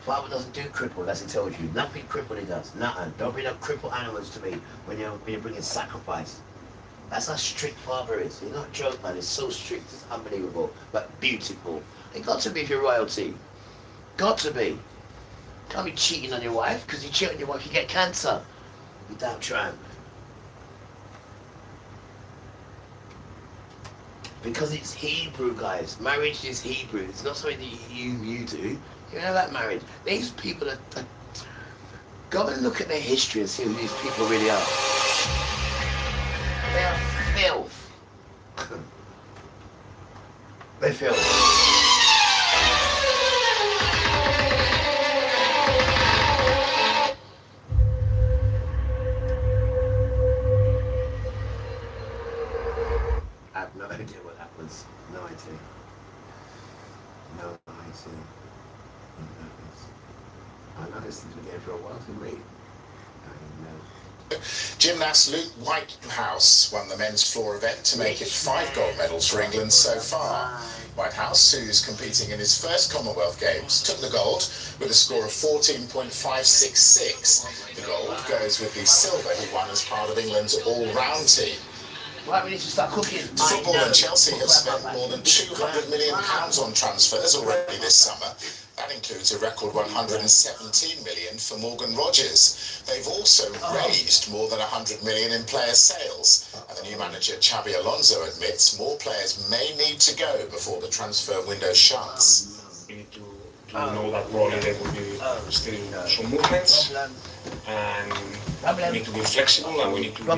Father doesn't do cripple, as he tells you. Nothing cripple he does. Nothing. Don't bring up crippled animals to me when you're bringing sacrifice. That's how strict Father is. He's not a joke, man. He's so strict. It's unbelievable. But beautiful. It got to be if you're royalty. Got to be. Can't be cheating on your wife, because you cheat on your wife, you get cancer. You damn tramp. Because it's Hebrew, guys. Marriage is Hebrew. It's not something that you do. You know that marriage. These people are go and look at their history and see who these people really are. They are filth. They're filth. I have no idea what that was. No idea. No idea. I know this has been there for a while to me. Gymnast Luke Whitehouse won the men's floor event to make it 5 gold medals for England so far. Whitehouse, who's competing in his first Commonwealth Games, took the gold with a score of 14.566. The gold goes with the silver he won as part of England's all-round team. Right, we need to start cooking. Football and Chelsea have spent more than £200 million on transfers already this summer. That includes a record £117 million for Morgan Rogers. They've also raised more than £100 million in player sales. And the new manager, Xabi Alonso, admits more players may need to go before the transfer window shuts. We need to know that probably there will be still some movements. And we need to be flexible and we need to be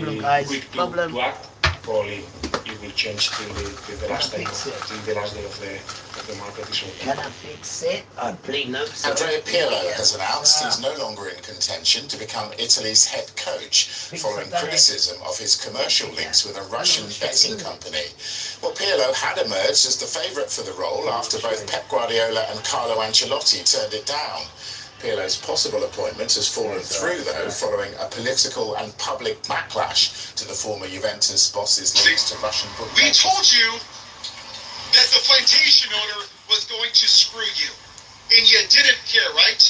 quick to act. Probably if will change till the last day, till the last day of the market is open. Can I fix it? Please no. Andrea Pirlo has announced he's no longer in contention to become Italy's head coach following criticism of his commercial links with a Russian betting company. Well, Pirlo had emerged as the favourite for the role after both Pep Guardiola and Carlo Ancelotti turned it down. Pirlo's possible appointment has fallen through, though, following a political and public backlash to the former Juventus boss's links to Russian bookmakers. We told you that the plantation owner was going to screw you, and you didn't care, right?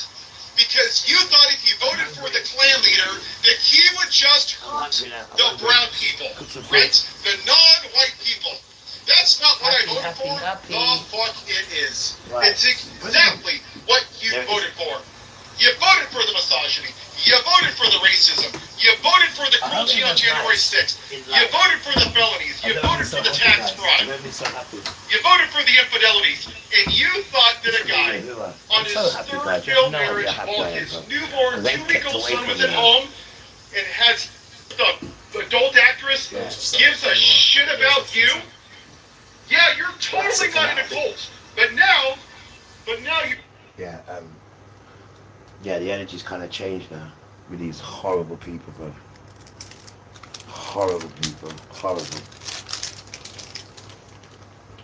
Because you thought if you voted for the clan leader, that he would just hurt the brown people, right? The non-white people. That's not what I voted for. The fuck it is. It's exactly what you voted for. You voted for the misogyny. You voted for the racism. You voted for the cruelty on January 6th. You voted for the felonies. You voted for the tax fraud. You voted for the infidelities. And you thought that a guy on his third failed marriage, while his newborn 2-week-old son was at home and has the adult actress gives a shit about you? Yeah, you're totally not in a cult. But now you... Yeah, the energy's kind of changed now with these horrible people, bro. Horrible people, horrible.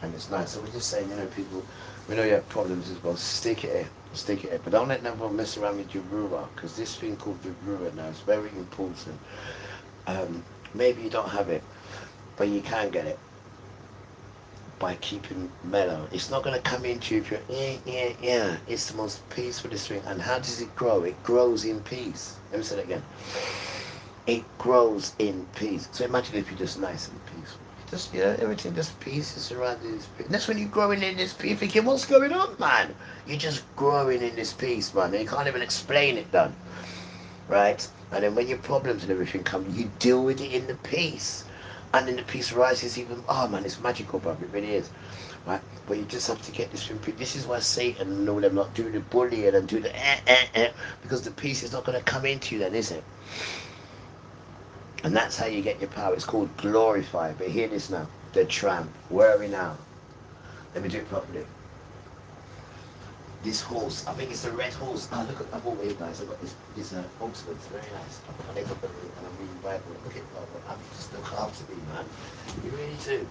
And it's nice. So we're just saying, people, we know you have problems as well. Stick it in. But don't let nobody mess around with your ruler, because this thing called the ruler now is very important. Maybe you don't have it, but you can get it by keeping mellow. It's not going to come into you if you're It's the most peacefulest thing. And how does it grow? It grows in peace. Let me say that again. It grows in peace. So imagine if you're just nice and peaceful. Just, everything just peace is surrounded in this peace. That's when you're growing in this peace. Thinking, what's going on, man? You're just growing in this peace, man. And you can't even explain it, done. Right? And then when your problems and everything come, you deal with it in the peace. And then the peace rises even, it's magical, bro, it really is, right? But you just have to get this from peace. This is why Satan and all them lot do the bullying and do the because the peace is not going to come into you then, is it? And that's how you get your power. It's called glorify. But hear this now, the tramp. Where are we now? Let me do it properly. This horse, I think it's a red horse. Look at, I've always guys. I've got this Oxford, it's very nice. And I'm reading Bible. Look at Bible. I'm just look after me, man. You really do.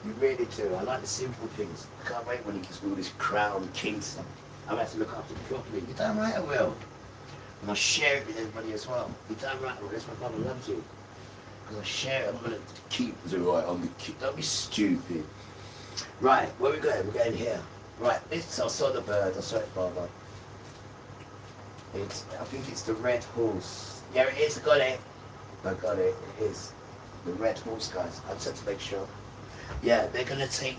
You really do. I like the simple things. I can't wait when he gives me all this crown king stuff. I have to look after it properly. You're damn right I will. And I'll share it with everybody as well. You're damn right I will. That's my father loves you. Because I share it. I'm going to keep. Is it right? I'm going to keep. Don't be stupid. Right, where are we going? We're going here. Right, I saw the bird, I saw it, Barbara. I think it's the red horse. Yeah, it is, I got it, it is. The red horse, guys, I just had to make sure. Yeah, they're going to take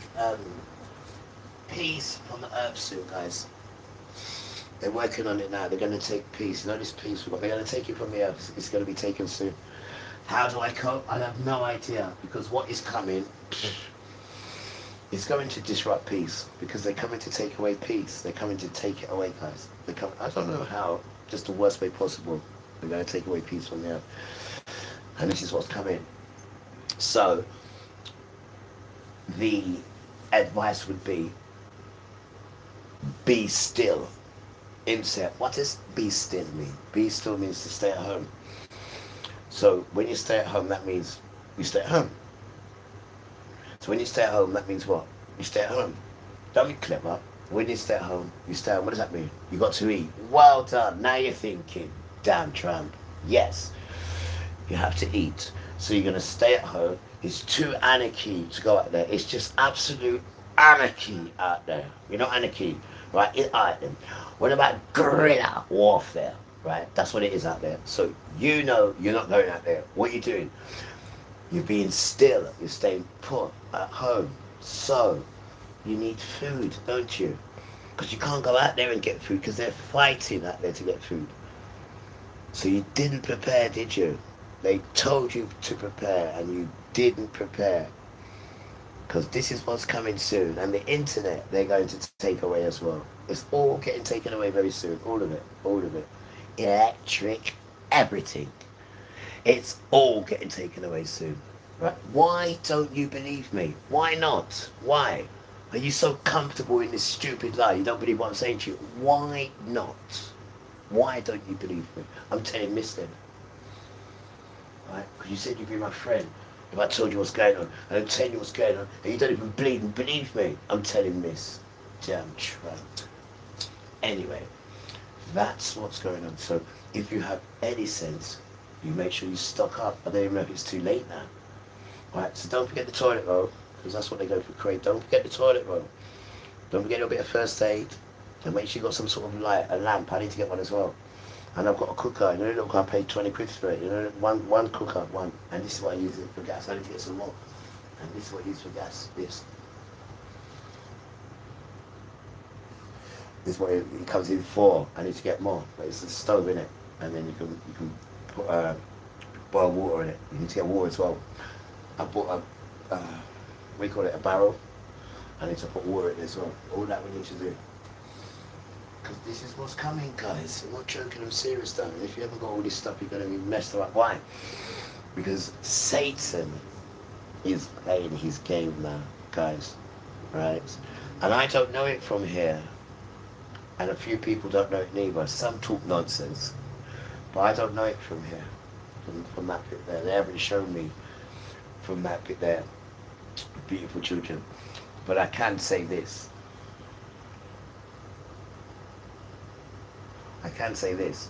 peace from the earth soon, guys. They're working on it now, they're going to take peace. Not this peace, they're going to take it from the earth, it's going to be taken soon. How do I cope? I have no idea, because what is coming... It's going to disrupt peace because they're coming to take away peace. They're coming to take it away, guys. I don't know how, just the worst way possible. They're going to take away peace from the earth. And this is what's coming. So, the advice would be still. Insert. What does be still mean? Be still means to stay at home. So, when you stay at home, that means you stay at home. So when you stay at home, that means what? You stay at home. Don't be clever. When you stay at home, you stay at home. What does that mean? You got to eat. Well done. Now you're thinking, damn tramp. Yes, you have to eat. So you're going to stay at home. It's too anarchy to go out there. It's just absolute anarchy out there. You know anarchy, right? What about guerrilla warfare, right? That's what it is out there. So you're not going out there. What are you doing? You're being still, you're staying put at home. So, you need food, don't you? Because you can't go out there and get food because they're fighting out there to get food. So you didn't prepare, did you? They told you to prepare and you didn't prepare. Because this is what's coming soon. And the internet, they're going to take away as well. It's all getting taken away very soon. All of it. Electric, everything. It's all getting taken away soon. Right? Why don't you believe me? Why not? Why? Are you so comfortable in this stupid lie? You don't believe what I'm saying to you? Why not? Why don't you believe me? I'm telling Miss then. Right? Because you said you'd be my friend. If I told you what's going on, and I tell you what's going on, and you don't even believe me, I'm telling Miss. Damn tramp. Anyway, that's what's going on. So if you have any sense, you make sure you stock up. I don't even know if it's too late now. Right, so don't forget the toilet roll, because that's what they go for crate. Don't forget the toilet roll. Don't forget a little bit of first aid, and make sure you got some sort of light, a lamp. I need to get one as well. And I've got a cooker. You know, look, I paid 20 quid for it. You know, one cooker, one. And this is what I use it for gas. I need to get some more. And this is what I use for gas. This is what it comes in for. I need to get more, but it's a stove in it, and then you can put boil water in it. You need to get water as well. I bought a we call it a barrel. I need to put water in it as well. All that we need to do. Because this is what's coming, guys. I'm not joking, I'm serious though. If you haven't got all this stuff, you're going to be messed up. Why? Because Satan is playing his game now, guys. Right? And I don't know it from here. And a few people don't know it neither. Some talk nonsense. But I don't know it from here. From that bit there. They haven't shown me from that bit there. Beautiful children. But I can say this. I can say this.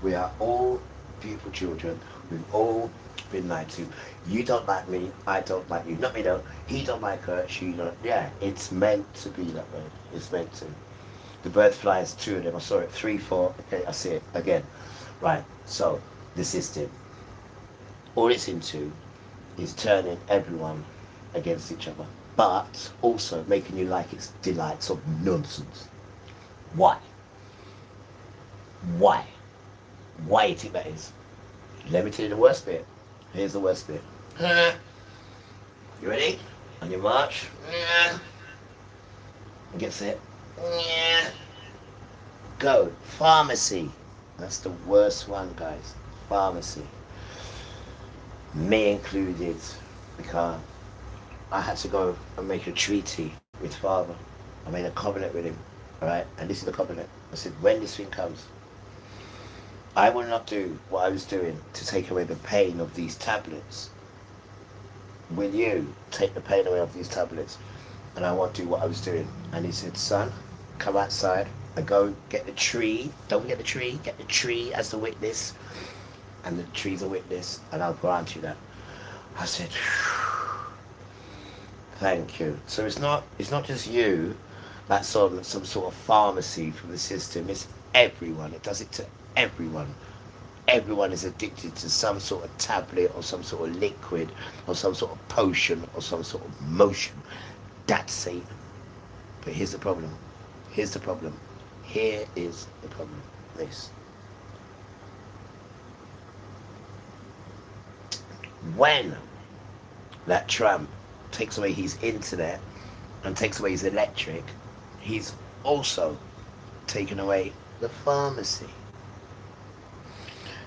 We are all beautiful children. We've all been lied to. You don't like me, I don't like you. Not me though. He don't like her, she don't. Yeah, it's meant to be that way. It's meant to. The bird flies, 2 of them. I saw it, 3, 4. Okay, I see it again. Right, so the system. All it's into is turning everyone against each other. But also making you like its delights of nonsense. Why? Why? Why do you think that is? Let me tell you the worst bit. Here's the worst bit. You ready? On your march. Get set. Go. Pharmacy. That's the worst one, guys. Pharmacy. Me included. Because I had to go and make a treaty with Father. I made a covenant with him. Alright? And this is the covenant. I said, when this thing comes, I will not do what I was doing to take away the pain of these tablets. Will you take the pain away of these tablets? And I won't do what I was doing. And he said, son, come outside and go get the tree. Don't get the tree. Get the tree as the witness. And the tree's a witness. And I'll grant you that. I said, thank you. So it's not just you. That's some sort of pharmacy from the system. It's everyone. It does it to everyone. Everyone is addicted to some sort of tablet or some sort of liquid or some sort of potion or some sort of motion. That's Satan. But here's the problem. Here's the problem. Here is the problem. This. When that tramp takes away his internet and takes away his electric, he's also taken away the pharmacy.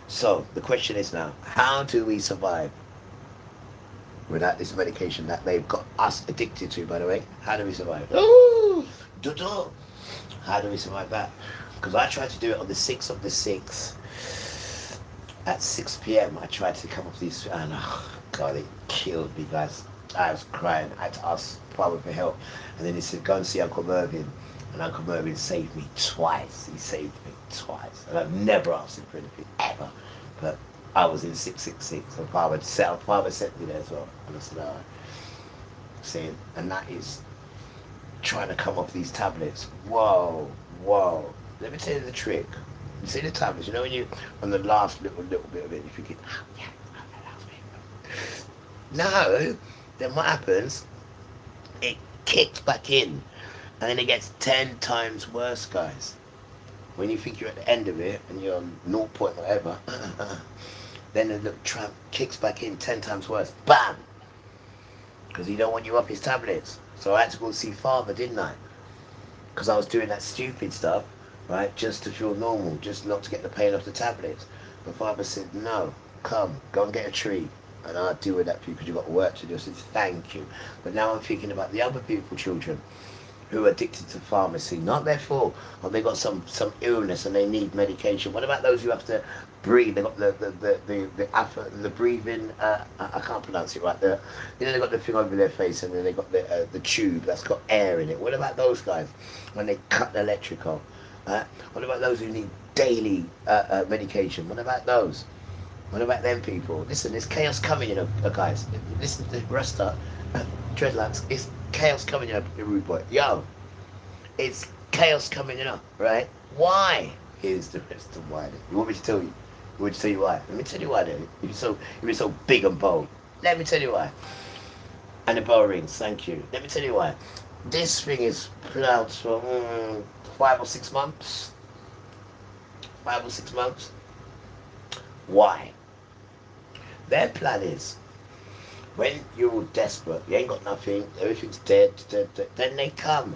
So the question is now, how do we survive without this medication that they've got us addicted to, by the way? How do we survive? Ooh, do-do. How do we survive that? Because I tried to do it on the 6th of the 6th. At 6 p.m. I tried to come up with these, and oh God, it killed me, guys. I was crying. I had to ask Father for help. And then he said, go and see Uncle Mervyn. And Uncle Mervyn saved me twice. He saved me twice. And I've never asked him for anything, ever. But I was in 666. And Father sent me there as well. And I said, all right. Saying, and that is trying to come off these tablets. Whoa, whoa. Let me tell you the trick. You see the tablets, you know when you, on the last little bit of it, if you get, oh yeah, no, then what happens? It kicks back in. And then it gets 10 times worse, guys. When you think you're at the end of it, and you're on 0 point whatever, then the little tramp kicks back in 10 times worse. Bam! Because he don't want you off his tablets. So I had to go see Father, didn't I? Because I was doing that stupid stuff, right? Just to feel normal, just not to get the pain off the tablets. But Father said, no, come, go and get a tree. And I'll deal with that for you because you've got work to do. I said, thank you. But now I'm thinking about the other beautiful children who are addicted to pharmacy. Not their fault. Or they got some illness and they need medication. What about those who have to breathe? They got the breathing, I can't pronounce it right there. You know, they got the thing over their face and then they got the tube that's got air in it. What about those guys when they cut the electric off? What about those who need daily medication? What about those? What about them people? Listen, there's chaos coming, you know, guys. Listen to Rasta, dreadlocks. It's chaos coming, you know, rude boy. Yo, it's chaos coming, you know, right? Why? Here's the rest of why. You want me to tell you? You want me to tell you why? Let me tell you why, then. You're so big and bold. Let me tell you why. And the bell rings. Thank you. Let me tell you why. This thing is pronounced for 5 or 6 months. 5 or 6 months. Why? Their plan is, when you're all desperate, you ain't got nothing, everything's dead, then they come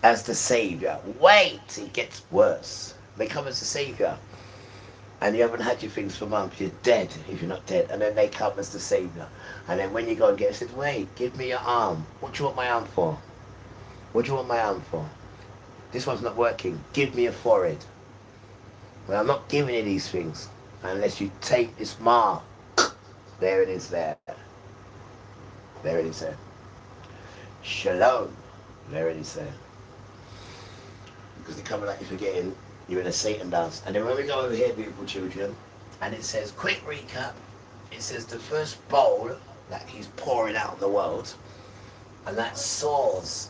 as the saviour. Wait, it gets worse. They come as the saviour. And you haven't had your things for months, you're dead if you're not dead. And then they come as the saviour. And then when you go and get it, said, wait, give me your arm. What do you want my arm for? What do you want my arm for? This one's not working. Give me a forehead. Well, I'm not giving you these things unless you take this mark. There it is there. There it is there. Shalom. There it is there. Because they're coming like you're forgetting you're in a Satan dance. And then when we go over here, beautiful children, and it says, quick recap, it says the first bowl that he's pouring out in the world, and that soars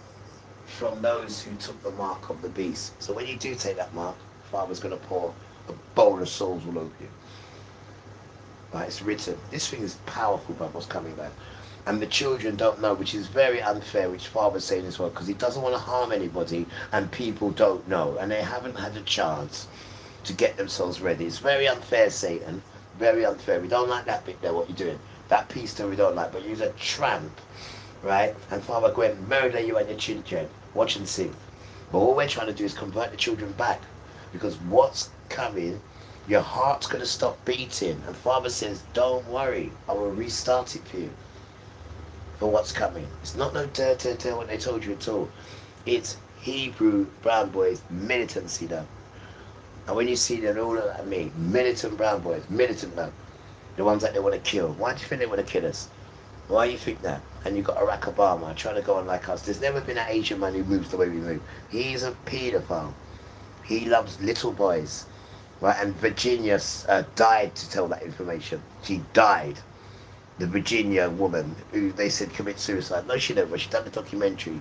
from those who took the mark of the beast. So when you do take that mark, Father's going to pour a bowl of souls all over you. Right, it's written. This thing is powerful about what's coming back. And the children don't know, which is very unfair, which Father's saying as well, because he doesn't want to harm anybody, and people don't know, and they haven't had a chance to get themselves ready. It's very unfair, Satan. Very unfair. We don't like that bit there, what you're doing. That piece there we don't like, but you're a tramp, right? And Father, go and murder you and your children. Watch and see. But what we're trying to do is convert the children back, because what's coming, your heart's going to stop beating. And Father says, don't worry, I will restart it for you. For what's coming. It's not no what they told you at all. It's Hebrew brown boys militancy now. And when you see them all like me, militant brown boys, militant now. The ones that they want to kill. Why do you think they want to kill us? Why do you think that? And you've got Barack Obama trying to go on like us. There's never been an Asian man who moves the way we move. He's a paedophile. He loves little boys. Right, and Virginia died to tell that information. She died. The Virginia woman who they said commit suicide. No, she didn't. But she done the documentary,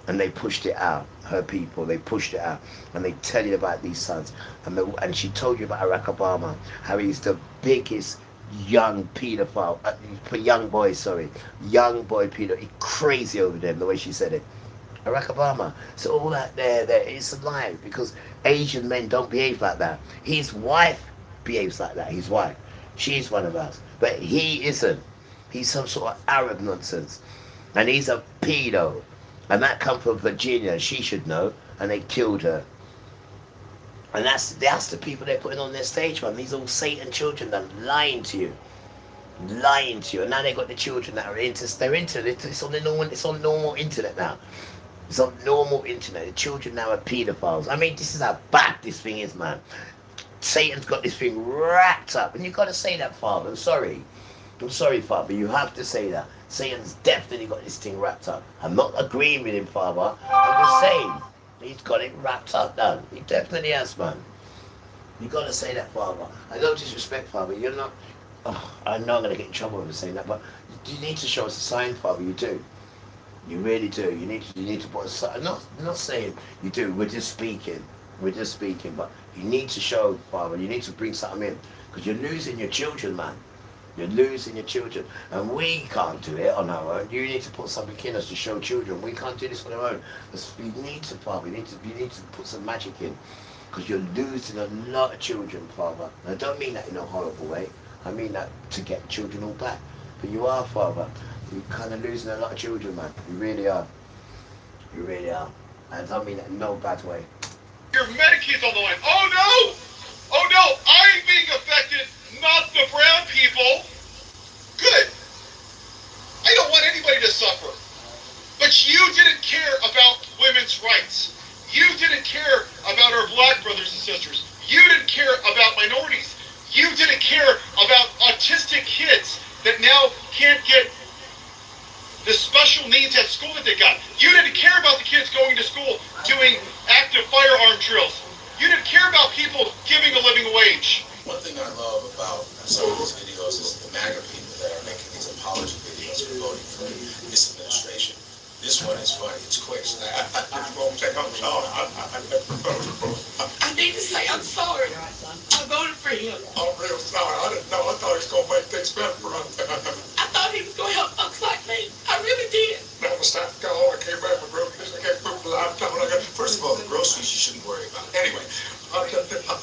and they pushed it out. Her people, they pushed it out, and they tell you about these sons. And she told you about Barack Obama, how he's the biggest young paedophile for young boys. Young boy paedophile. He's crazy over them. The way she said it. Barack Obama. So all that there is a lie, because Asian men don't behave like that. His wife behaves like that. His wife. She's one of us. But he isn't. He's some sort of Arab nonsense. And he's a pedo. And that come from Virginia. She should know. And they killed her. And that's the people they're putting on their stage, man. These all Satan children that are lying to you. Lying to you. And now they got the children that are into it. It's on normal internet now. It's on normal internet. The children now are pedophiles. I mean, this is how bad this thing is, man. Satan's got this thing wrapped up. And you've got to say that, Father. I'm sorry. I'm sorry, Father. You have to say that. Satan's definitely got this thing wrapped up. I'm not agreeing with him, Father. I'm just saying. He's got it wrapped up, done. He definitely has, man. You've got to say that, Father. I don't disrespect, Father. You're not... Oh, I know I'm going to get in trouble for saying that, but you need to show us a sign, Father. You do. You really do. You need to put a sign. I'm not saying you do. We're just speaking. But you need to show, Father. You need to bring something in, because you're losing your children, man. You're losing your children, and we can't do it on our own. You need to put something in us to show children. We can't do this on our own. We need to, Father. You need to put some magic in, because you're losing a lot of children, Father. And I don't mean that in a horrible way. I mean that to get children all back. But you are, Father. You're kind of losing a lot of children, man. You really are. You really are. And I don't mean that in no bad way. Your Medicaid's on the line. Oh no! Oh no! I'm being affected, not the brown people. didn't care about autistic kids that now can't get the special needs at school that they got. You didn't care about the kids going to school doing active firearm drills. You didn't care about people giving a living wage. One thing I love about some of these videos is the MAGA people that are making these apology videos for voting for this administration. This one is funny. It's quick. I need to say I'm sorry. I voted for him. I'm real sorry. I didn't know. I thought he was going to make things better for us. I thought he was going to help folks like me. I really did. Now I'm starting to go home. I came back with groceries. I can't move a lifetime. First of all, the groceries you shouldn't worry about. Anyway, I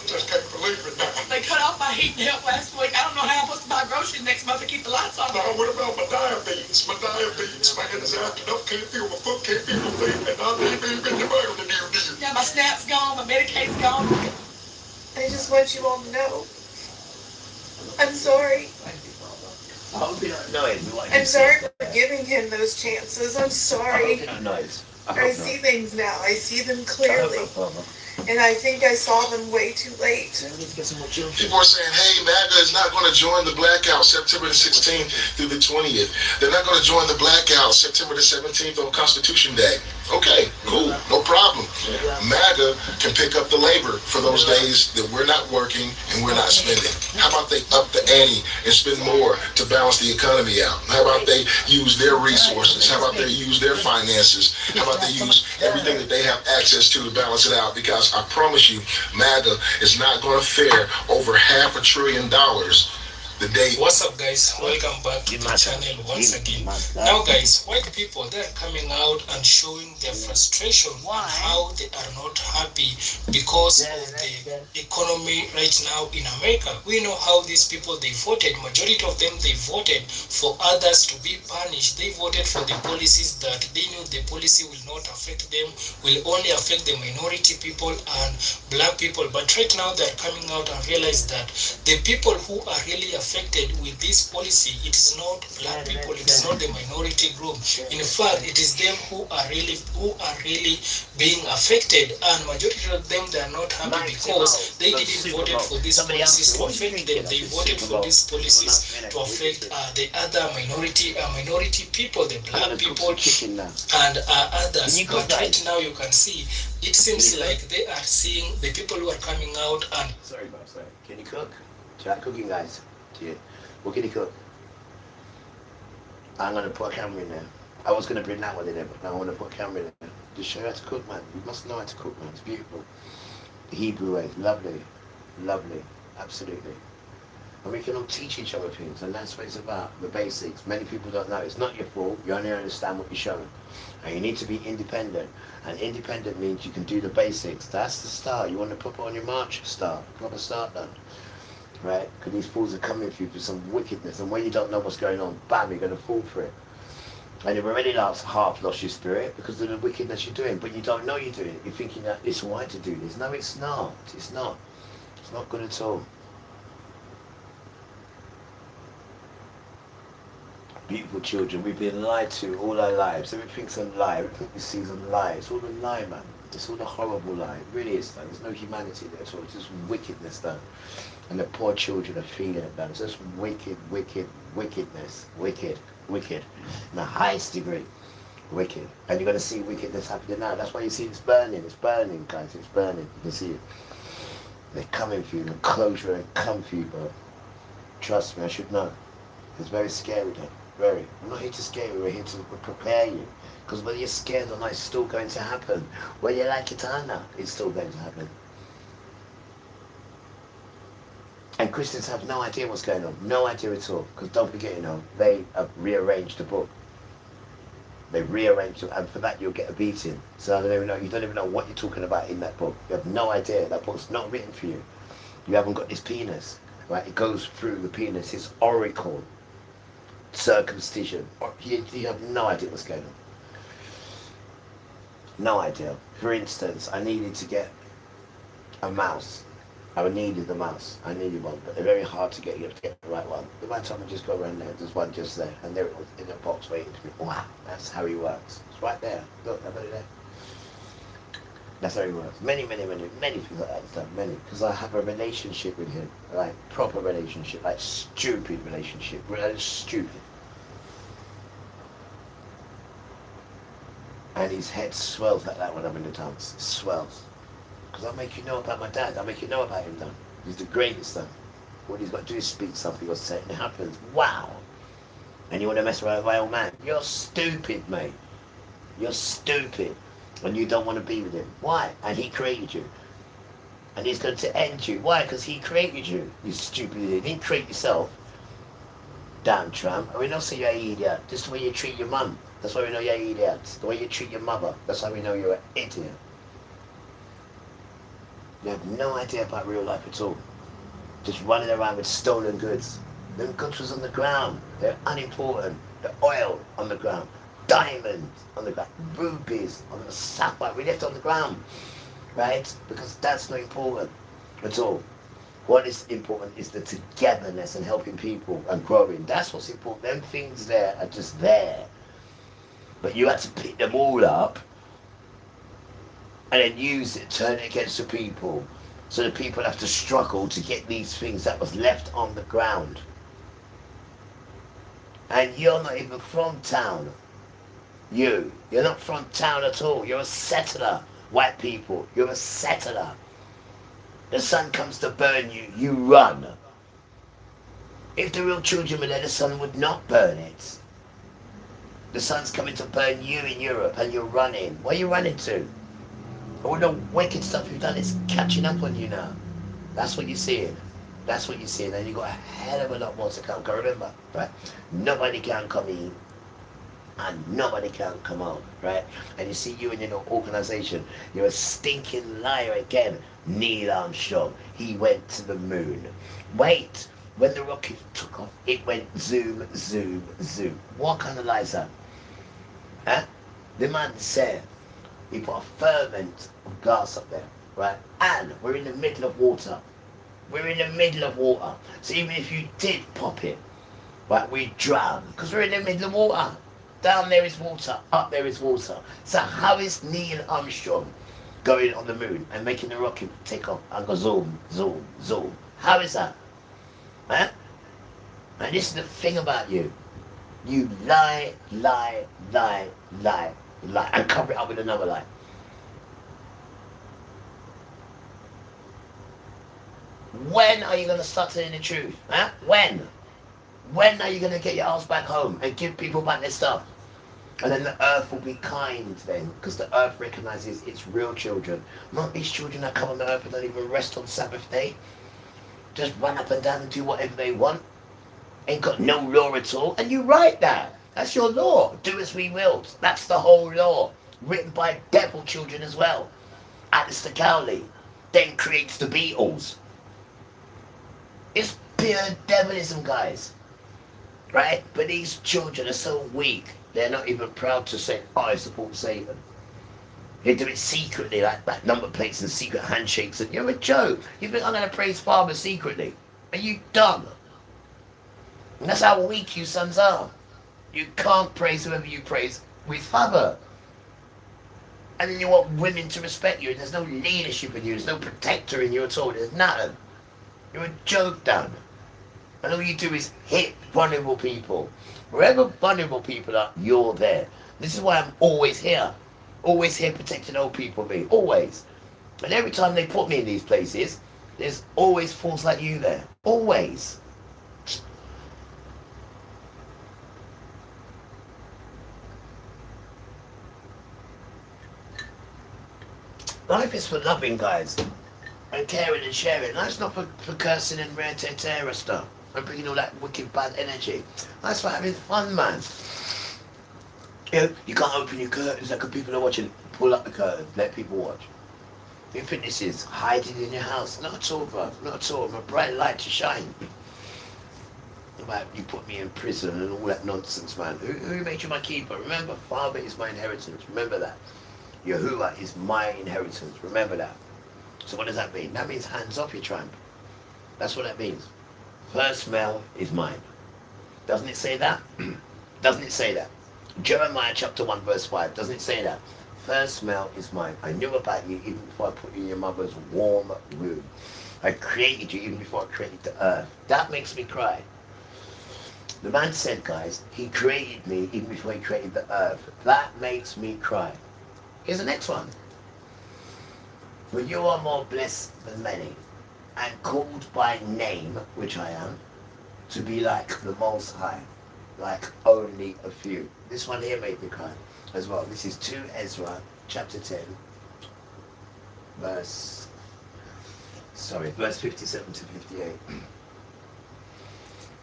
just can't believe it now. They cut off my heat and help last week. I don't know how I'm supposed to buy groceries next month to keep the lights on. Now, what about my diabetes? My head is acting up. Can't feel my foot. Can't feel my feet. And I need to be in the mail to do. Yeah, my SNAP's gone. My Medicaid's gone. I just want you all to know. I'm sorry. I'm sorry for giving him those chances. I'm sorry. I see things now. I see them clearly. And I think I saw them way too late. People are saying, hey, MAGA is not going to join the blackout September the 16th through the 20th. They're not going to join the blackout September the 17th on Constitution Day. Okay, cool, no problem. MAGA can pick up the labor for those days that we're not working and we're not spending. How about they up the ante and spend more to balance the economy out? How about they use their resources? How about they use their finances? How about they use everything that they have access to balance it out? Because I promise you, MAGA is not going to fare over $500 billion the day. What's up, guys? Welcome back to the channel once again. Now, guys, white people, they're coming out and showing their frustration on how they are not happy because of the economy right now in America. We know how these people, they voted. Majority of them, they voted for others to be punished. They voted for the policies that they knew the policy will not affect them, will only affect the minority people and black people. But right now, they're coming out and realize that the people who are really affected with this policy, it is not black people, it is not the minority group. In fact, it is them who are really being affected, and majority of them, they are not happy because they didn't vote for these policies to affect them. They voted for these policies to affect the other minority people, the black people and others. But right now you can see it seems like they are seeing the people who are coming out and sorry. Can you cook? Try cooking, guys. What can you cook? I'm gonna put a camera in there. I was gonna bring that one in there, but now I want to put a camera in there. Just show you how to cook, man. You must know how to cook, man. It's beautiful. The Hebrew way, lovely, absolutely. And we can all teach each other things, and that's what it's about. The basics. Many people don't know. It's not your fault. You only understand what you're showing, and you need to be independent. And independent means you can do the basics. That's the start. You want to put on your march, start. Proper start done. Right? Because these fools are coming for you for some wickedness, and when you don't know what's going on, bam, you're going to fall for it. And you've already half lost your spirit because of the wickedness you're doing, but you don't know you're doing it. You're thinking that it's right to do this. No, it's not. It's not. It's not good at all. Beautiful children, we've been lied to all our lives. Everything's a lie. Everything we see is a lie. It's all a lie, man. It's all a horrible lie. It really is, man. There's no humanity there at all. It's just wickedness, done. And the poor children are feeling it, man. It's just wickedness. Wicked. In the highest degree. Wicked. And you're going to see wickedness happening now. That's why you see it's burning. It's burning, guys. It's burning. You can see it. They're coming for you. The closure and come for you, bro. Trust me, I should know. It's very scary, though. Very. I'm not here to scare you. We're here to prepare you. Because whether you're scared or not, it's still going to happen. Whether you like it or not, it's still going to happen. And Christians have no idea what's going on. No idea at all. Because don't forget, they have rearranged the book. They rearranged it, and for that you'll get a beating. So you don't even know what you're talking about in that book. You have no idea. That book's not written for you. You haven't got this penis. Right? It goes through the penis. It's oracle. Circumcision. You have no idea what's going on. No idea. For instance, I needed to get a mouse. I needed the mouse. I needed one, but they're very hard to get. You have to get the right one. The right time I just go around there. There's one just there, and there it was in a box waiting for me. Wow, that's how he works. It's right there. Look, I've got it there. That's how he works. Many people like that stuff. Many, because I have a relationship with him, like proper relationship, like stupid relationship, really stupid. And his head swells like that when I'm in the dance. It swells. Because I make you know about my dad. I make you know about him now. He's the greatest son. All he's got to do is speak something or say it and it happens. Wow. And you want to mess around with my old man? You're stupid, mate. You're stupid. And you don't want to be with him. Why? And he created you. And he's going to end you. Why? Because he created you. You stupid idiot. You didn't create yourself. Damn tramp. And we don't say you're an idiot. This is the way you treat your mum. That's why we know you're an idiot. The way you treat your mother. That's how we know you're an idiot. You have no idea about real life at all. Just running around with stolen goods. Them goods was on the ground. They're unimportant. The oil on the ground. Diamonds on the ground. Rubies on the sapphire. We left on the ground. Right? Because that's not important at all. What is important is the togetherness and helping people and growing. That's what's important. Them things there are just there. But you had to pick them all up and then use it, turn it against the people. So the people have to struggle to get these things that was left on the ground. And you're not even from town. You're not from town at all. You're a settler. White people, you're a settler. The sun comes to burn you, you run. If the real children were there, the sun would not burn it. The sun's coming to burn you in Europe and you're running. Where are you running to? All the wicked stuff you've done is catching up on you now. That's what you're seeing. That's what you're seeing. And you've got a hell of a lot more to come. Because remember, right? Nobody can come in and nobody can come out, right? And you see you in your organization, you're a stinking liar again. Neil Armstrong, he went to the moon. Wait, when the rocket took off, it went zoom, zoom, zoom. What kind of lies that? Huh? The man said, he put a ferment of gas up there, right? And we're in the middle of water. We're in the middle of water. So even if you did pop it, right, we drown. Because we're in the middle of water. Down there is water, up there is water. So how is Neil Armstrong going on the moon and making the rocket take off and go zoom, zoom, zoom? How is that? Huh? And this is the thing about you. You lie, lie, lie, lie, lie, and cover it up with another lie. When are you going to start telling the truth? Huh? When? When are you going to get your ass back home and give people back their stuff? And then the earth will be kind then, because the earth recognizes its real children. Not these children that come on the earth and don't even rest on Sabbath day. Just run up and down and do whatever they want. Ain't got no law at all. And you write that. That's your law. Do as we will. That's the whole law. Written by devil children as well. Alistair Cowley then creates the Beatles. It's pure devilism, guys. Right? But these children are so weak. They're not even proud to say, I support Satan. They do it secretly, like number plates and secret handshakes. And you're a joke. You think I'm going to praise Father secretly? Are you dumb? And that's how weak you sons are. You can't praise whoever you praise with Father. And then you want women to respect you. And there's no leadership in you. There's no protector in you at all. There's nothing. You're a joke, Dan. And all you do is hit vulnerable people. Wherever vulnerable people are, you're there. This is why I'm always here. Always here protecting old people, me. Always. And every time they put me in these places, there's always fools like you there. Always. Life is for loving, guys. And caring and sharing. Life's not for cursing and rare terror stuff. And bringing all that wicked bad energy. That's for having fun, man. You know, you can't open your curtains like people are watching. Pull up the curtain, let people watch. You think this is hiding in your house? Not at all, bro. Not at all. I'm a bright light to shine. About you put me in prison and all that nonsense, man. Who made you my keeper? Remember, Father is my inheritance. Remember that. Yahuwah is my inheritance. Remember that. So what does that mean? That means hands off, you tramp. That's what that means. First smell is mine. Doesn't it say that? Doesn't it say that? Jeremiah chapter 1 verse 5. Doesn't it say that? first smell is mine. I knew about you even before I put you in your mother's warm womb. I created you even before I created the earth. That makes me cry. The man said, guys, he created me even before he created the earth. That makes me cry. Here's the next one. For you are more blessed than many, and called by name, which I am, to be like the Most High, like only a few. This one here made me cry as well. This is 2 Ezra chapter 10, verse 57 to 58.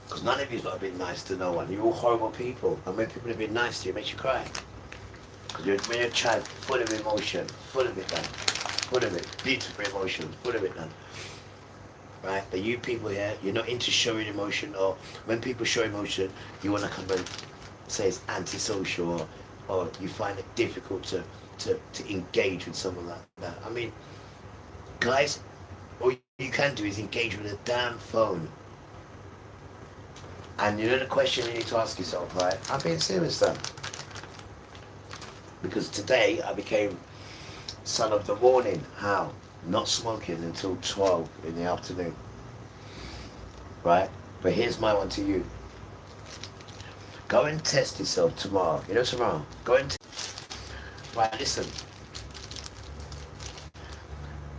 Because none of you's not been nice to no one. You're all horrible people. And when people have been nice to you, it makes you cry. Because when you're a child full of emotion, full of it, man. Full of it. Beautiful emotion, full of it, man. Right? But you people here, you're not into showing emotion, or when people show emotion, you want to come and say it's antisocial, or you find it difficult to engage with someone like that. I mean, guys, all you can do is engage with a damn phone. And you know the question you need to ask yourself, right? I'm being serious then. Because today I became son of the morning. How? Not smoking until 12 in the afternoon. Right? But here's my one to you. Go and test yourself tomorrow. You know tomorrow? Go and right, listen.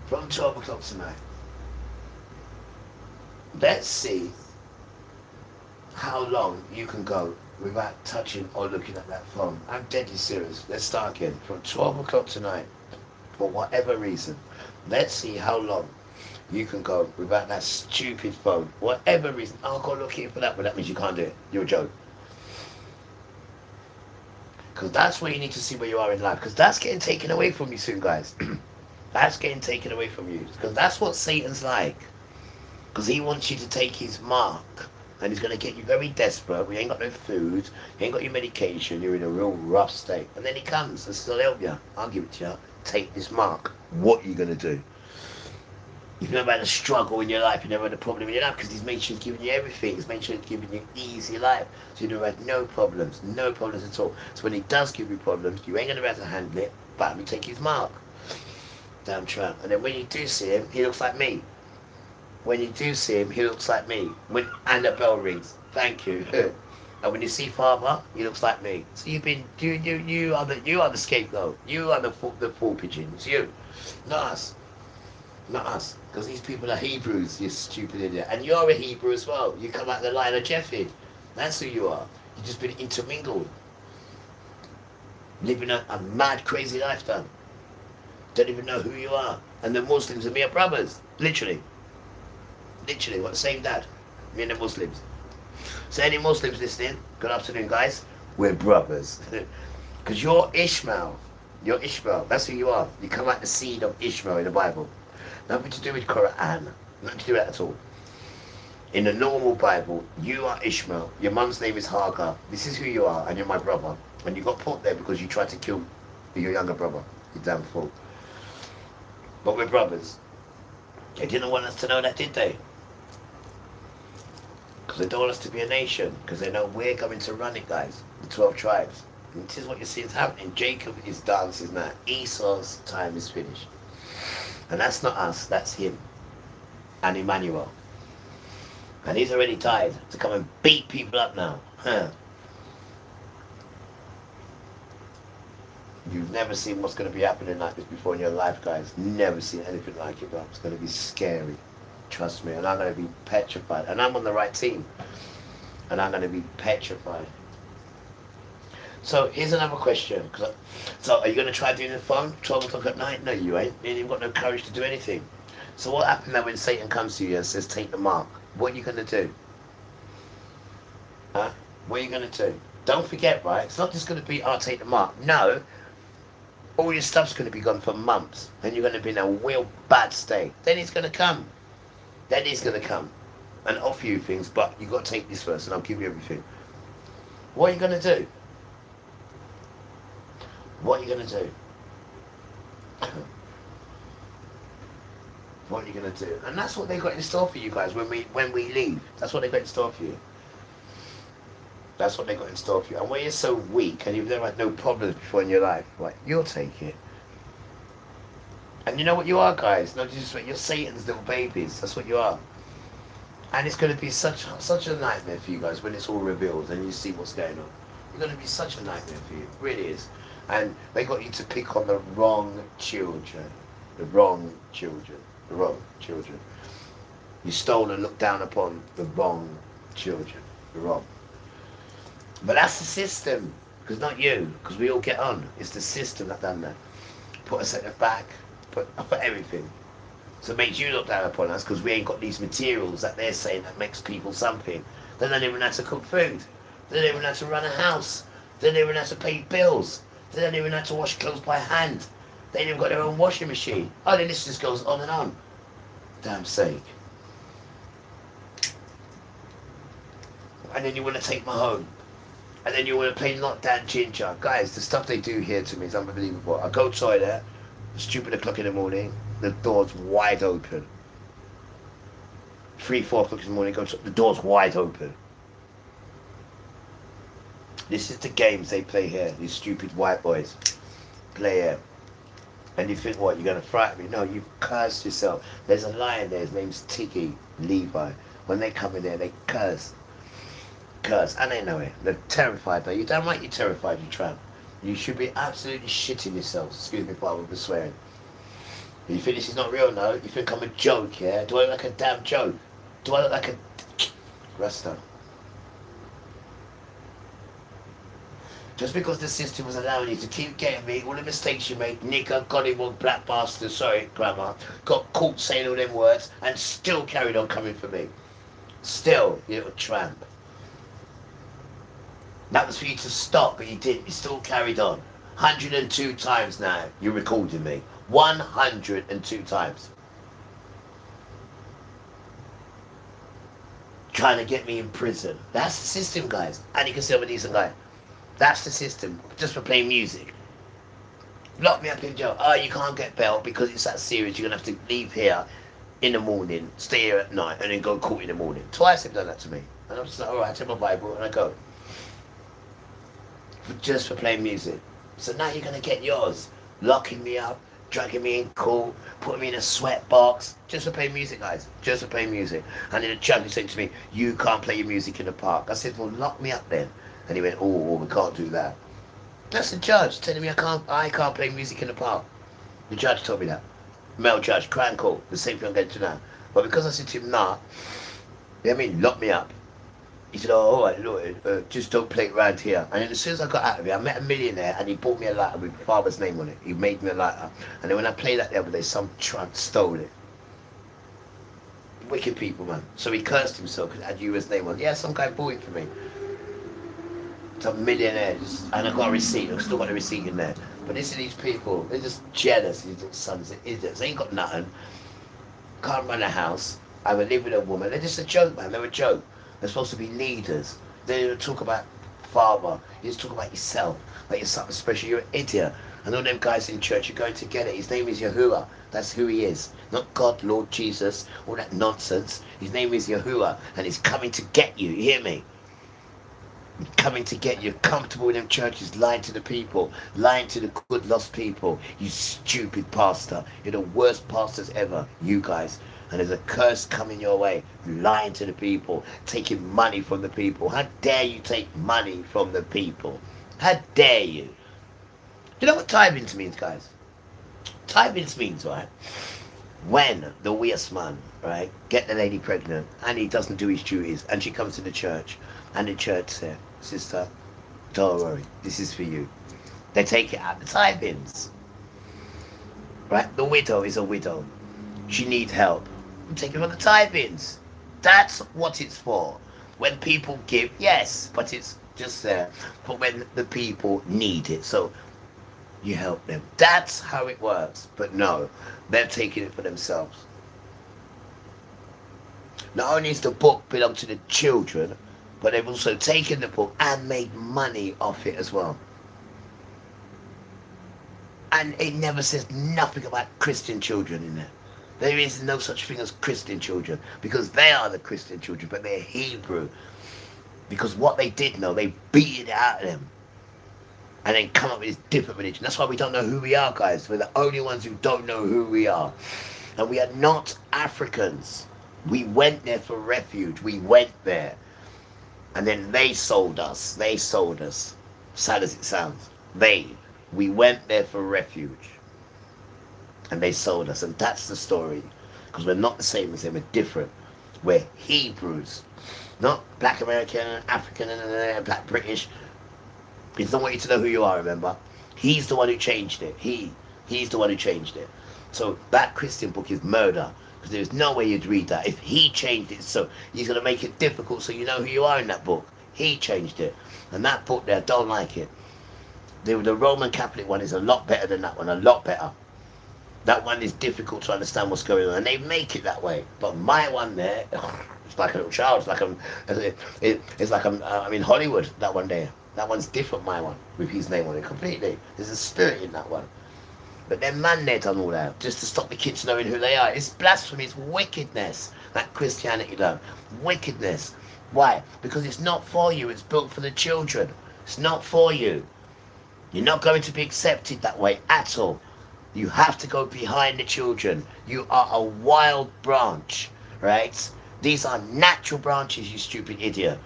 From 12 o'clock tonight, let's see how long you can go without touching or looking at that phone. I'm deadly serious. Let's start again. From 12 o'clock tonight, for whatever reason, let's see how long you can go without that stupid phone. Whatever reason. I'll go looking for that, but that means you can't do it. You're a joke. Because that's where you need to see where you are in life. Because that's getting taken away from you soon, guys. That's getting taken away from you. Because that's what Satan's like. Because he wants you to take his mark. And he's going to get you very desperate. We ain't got no food. You ain't got your medication. You're in a real rough state. And then he comes and says, I'll help you. I'll give it to you. Take this mark. What are you going to do? You've never had a struggle in your life. You've never had a problem in your life because he's made sure he's giving you everything. He's made sure he's giving you easy life. So you've never had no problems at all. So when he does give you problems, you ain't going to be able to handle it, but we take his mark. Damn tramp. And then when you do see him, he looks like me. When you do see him, he looks like me. And the bell rings. Thank you. And when you see Father, he looks like me. So you are the scapegoat. You are the fool pigeon. It's you, not us. Not us, because these people are Hebrews, you stupid idiot. And you're a Hebrew as well. You come out the line of Jeffy. That's who you are. You've just been intermingled. Living a mad, crazy lifestyle. Don't even know who you are. And the Muslims and me are brothers. Literally. Literally, we're the same dad. Me and the Muslims. So any Muslims listening, good afternoon, guys. We're brothers. Because you're Ishmael. You're Ishmael. That's who you are. You come out the seed of Ishmael in the Bible. Nothing to do with Quran. Nothing to do with that at all. In the normal Bible, you are Ishmael. Your mum's name is Hagar. This is who you are, and you're my brother. And you got put there because you tried to kill your younger brother. You damn fool. But we're brothers. They didn't want us to know that, did they? Because they don't want us to be a nation. Because they know we're going to run it, guys. The 12 tribes. And this is what you see is happening. Jacob is dances now. Esau's time is finished. And that's not us, that's him. And Emmanuel. And he's already tired to come and beat people up now. Huh. You've never seen what's going to be happening like this before in your life, guys. Never seen anything like it, bro. It's going to be scary. Trust me. And I'm going to be petrified. And I'm on the right team. And I'm going to be petrified. So here's another question. So are you going to try doing the phone 12 o'clock at night? No, you ain't. You ain't got no courage to do anything. So what happens now when Satan comes to you and says, take the mark? What are you going to do? Huh? What are you going to do? Don't forget, right? It's not just going to be, I'll take the mark. No. All your stuff's going to be gone for months. And you're going to be in a real bad state. Then he's going to come. Then he's going to come and offer you things. But you've got to take this first and I'll give you everything. What are you going to do? What are you going to do? What are you going to do? And that's what they got in store for you guys when we leave. That's what they got in store for you. That's what they got in store for you. And when you're so weak and you've never had no problems before in your life, right, you'll take it. And you know what you are, guys? No disrespect, you're Satan's little babies. That's what you are. And it's going to be such a nightmare for you guys when it's all revealed and you see what's going on. It's going to be such a nightmare for you. It really is. And they got you to pick on the wrong children. The wrong children. The wrong children. You stole and looked down upon the wrong children. The wrong. But that's the system. Because not you. Because we all get on. It's the system that done that. Put us at the back. Put everything. So it makes you look down upon us because we ain't got these materials that they're saying that makes people something. They don't even know how to cook food. They don't even know how to run a house. They don't even know how to pay bills. They don't even know how to wash clothes by hand. They ain't even got their own washing machine. Oh, then this just goes on and on. Damn sake. And then you want to take my home. And then you want to play Not That Ginger. Guys, the stuff they do here to me is unbelievable. I go toilet, stupid o'clock in the morning, the door's wide open. 3, 4 o'clock in the morning, the door's wide open. This is the games they play here, these stupid white boys play here. And you think, what, you're going to frighten me? No, you've cursed yourself. There's a lion there, his name's Tiggy Levi. When they come in there, they curse. Curse, and they know it. They're terrified, though. You don't right, you're terrified, you tramp. You should be absolutely shitting yourself. Excuse me, pardon for swearing. You think this is not real, no? You think I'm a joke, yeah? Do I look like a damn joke? Do I look like a Rasta? Just because the system was allowing you to keep getting me, all the mistakes you made, nigger, gollywog, black bastard, sorry, grammar, got caught saying all them words, and still carried on coming for me. Still, you little tramp. That was for you to stop, but you didn't. You still carried on. 102 times now, you're recording me. 102 times. Trying to get me in prison. That's the system, guys. And you can see I'm a decent guy. That's the system. Just for playing music. Lock me up in jail. Oh, you can't get bail because it's that serious. You're going to have to leave here in the morning, stay here at night, and then go court in the morning. Twice they've done that to me. And I'm just like, alright, I take my Bible and I go. Just for playing music. So now you're going to get yours. Locking me up, dragging me in court, putting me in a sweat box. Just for playing music, guys. Just for playing music. And then the judge was saying to me, you can't play your music in the park. I said, well, lock me up then. And he went, oh, we can't do that. That's the judge telling me I can't play music in the park. The judge told me that. Male judge, Crown Court, the same thing I'm going to now. But because I said to him, nah, you know what I mean, lock me up. He said, oh, all right, look, just don't play it around here. And then as soon as I got out of it, I met a millionaire and he bought me a lighter with my father's name on it. He made me a lighter. And then when I played that the other day, some tramp stole it. Wicked people, man. So he cursed himself because it had US name on it. Yeah, some guy bought it for me. Some millionaire. And I got a receipt. I've still got the receipt in there. But listen to these people. They're just jealous. These little sons of idiots. They ain't got nothing. Can't run a house. I would live with a woman. They're just a joke, man. They're a joke. They're supposed to be leaders. They don't talk about father. You just talk about yourself. Like you're something special. You're an idiot. And all them guys in church, you're going to get it. His name is Yahuwah. That's who he is. Not God, Lord Jesus, all that nonsense. His name is Yahuwah. And he's coming to get you. You hear me? He's coming to get you. You're comfortable in them churches, lying to the people. Lying to the good lost people. You stupid pastor. You're the worst pastors ever. You guys. And there's a curse coming your way, lying to the people, taking money from the people. How dare you take money from the people? How dare you? You know what tithings means, guys? Tithings means, right, when the weirdest man, right, get the lady pregnant and he doesn't do his duties and she comes to the church and the church says, sister, don't worry, this is for you. They take it out the tithings. Right? The widow is a widow. She needs help. Take it from the tithings. That's what it's for. When people give, yes, but it's just there for when the people need it. So you help them. That's how it works. But no, they're taking it for themselves. Not only is the book belong to the children, but they've also taken the book and made money off it as well. And it never says nothing about Christian children in there. There is no such thing as Christian children, because they are the Christian children, but they're Hebrew. Because what they did know, they beat it out of them. And then come up with this different religion. That's why we don't know who we are, guys. We're the only ones who don't know who we are. And we are not Africans. We went there for refuge. We went there. And then they sold us. They sold us. Sad as it sounds. We went there for refuge. And they sold us. And that's the story. Because we're not the same as them. We're different. We're Hebrews. Not black American, African, black British. He doesn't want you to know who you are, remember? He's the one who changed it. He's the one who changed it. So that Christian book is murder. Because there's no way you'd read that. If he changed it, so he's going to make it difficult so you know who you are in that book. He changed it. And that book there, I don't like it. The Roman Catholic one is a lot better than that one. A lot better. That one is difficult to understand what's going on. And they make it that way. But my one there, it's like a little child. It's like I'm in Hollywood, that one there. That one's different, my one, with his name on it completely. There's a spirit in that one. But then man, they've done all that just to stop the kids knowing who they are. It's blasphemy, it's wickedness. That Christianity done. Wickedness. Why? Because it's not for you, it's built for the children. It's not for you. You're not going to be accepted that way at all. You have to go behind the children. You are a wild branch, right? These are natural branches, you stupid idiot.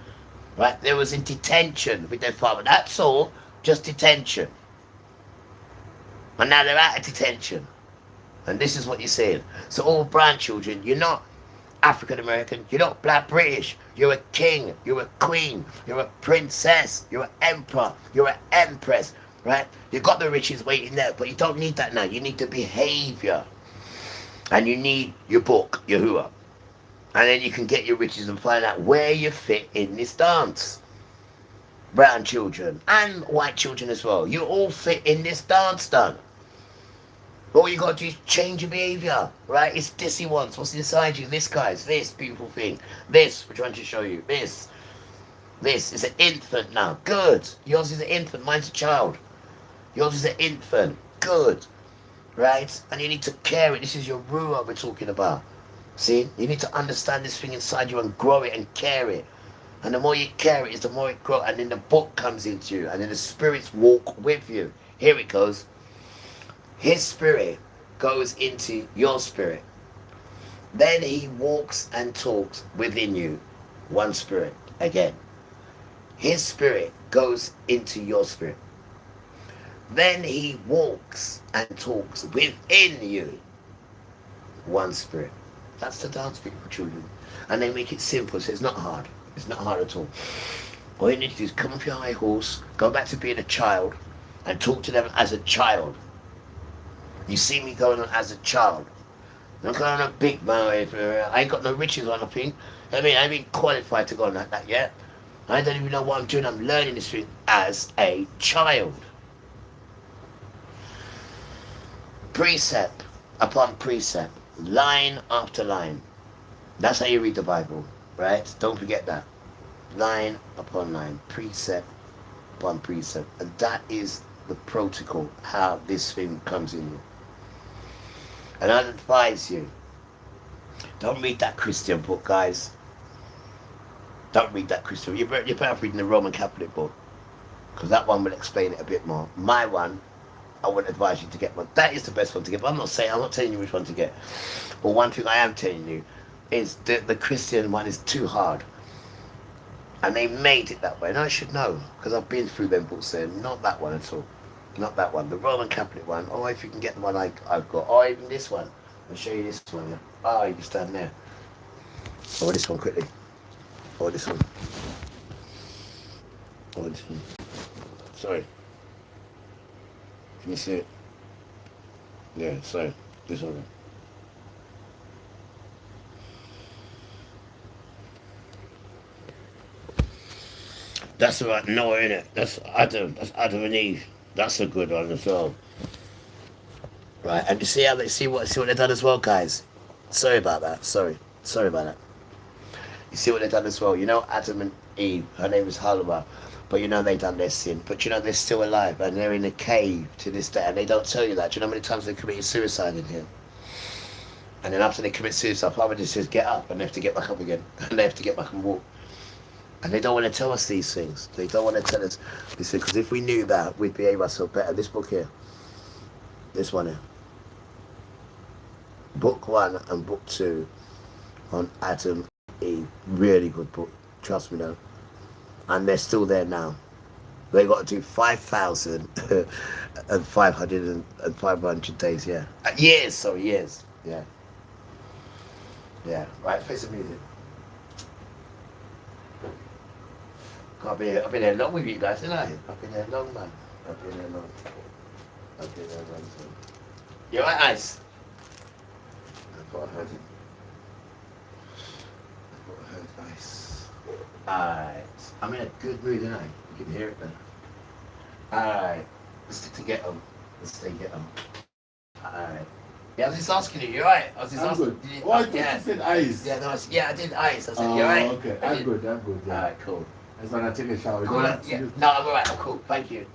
Right? They was in detention with their father. That's all. Just detention. And now they're out of detention. And this is what you're saying. So all brown children, you're not African American. You're not black British. You're a king. You're a queen. You're a princess. You're an emperor. You're an empress. Right? You've got the riches waiting there. But you don't need that now. You need the behavior. And you need your book, Yahuwah. And then you can get your riches and find out where you fit in this dance. Brown children and white children as well. You all fit in this dance done. All you got to do is change your behavior. Right? It's this he wants. What's inside you? This guy's this beautiful thing. This we're trying to show you. This is an infant now. Good. Yours is an infant. Mine's a child. Yours is an infant. Good. Right? And you need to care it. This is your ruah we're talking about. See, you need to understand this thing inside you and grow it and care it. And the more you care it, is the more it grows. And then the book comes into you. And then the spirits walk with you. Here it goes. His spirit goes into your spirit. Then he walks and talks within you. One spirit. Again. His spirit goes into your spirit. Then he walks and talks within you. One spirit. That's the dance people for children. And they make it simple, so it's not hard. It's not hard at all. All you need to do is come off your high horse, go back to being a child, and talk to them as a child. You see me going on as a child. I'm not going on a big man. I ain't got no riches or nothing. I mean, I ain't been qualified to go on like that yet. I don't even know what I'm doing. I'm learning this thing as a child. Precept upon precept. Line after line. That's how you read the Bible, right? Don't forget that. Line upon line, precept upon precept. And that is the protocol, how this thing comes in you. And I'd advise you, don't read that Christian book, guys. Don't read that Christian. You're better off reading the Roman Catholic book, because that one will explain it a bit more. My one, I would advise you to get one. That is the best one to get. But I'm not telling you which one to get. But one thing I am telling you is that the Christian one is too hard. And they made it that way. And I should know, because I've been through them books there. Not that one at all. Not that one. The Roman Catholic one. Oh, if you can get the one I've got. Oh, even this one. I'll show you this one. Yeah. Oh, you can stand there. Oh, this one quickly. Oh, this one. Oh, this one. Sorry. Can you see it? Yeah, so this one. That's about Noah, innit? That's Adam and Eve. That's a good one as well. Right, and you see how see what they've done as well, guys. Sorry about that. Sorry about that. You see what they've done as well. You know, Adam and Eve. Her name is Halwa. But you know they done their sin. But you know they're still alive and they're in a cave to this day. And they don't tell you that. Do you know how many times they committed suicide in here? And then after they commit suicide, Father just says, get up. And they have to get back up again. And they have to get back and walk. And they don't want to tell us these things. They don't want to tell us these things, because if we knew that, we'd behave ourselves better. This book here, this one here, book 1 and book 2 on Adam E. Really good book, trust me now. And they're still there now. They got to do 5,500 days, yeah. Years, sorry, years, yeah. Yeah, right, play some music. I've been here long with you guys, didn't I? I've been here long, man. I've been here long. I've been here long, so. You alright, Ice? I've got a heard it. I've got a heard Ice. Alright. I'm in a good mood, aren't I? You can hear it then. Alright. Let's stick to get them. Let's stay get them. Alright. Yeah, I was just asking you alright? I was just asking good. Oh, I thought you said Ice. Yeah, no, I did Ice. I said, you alright? Okay, I'm good, yeah. Alright, cool. I just want to take a shower. Cool. Yeah. No, I'm alright, I'm cool. Thank you.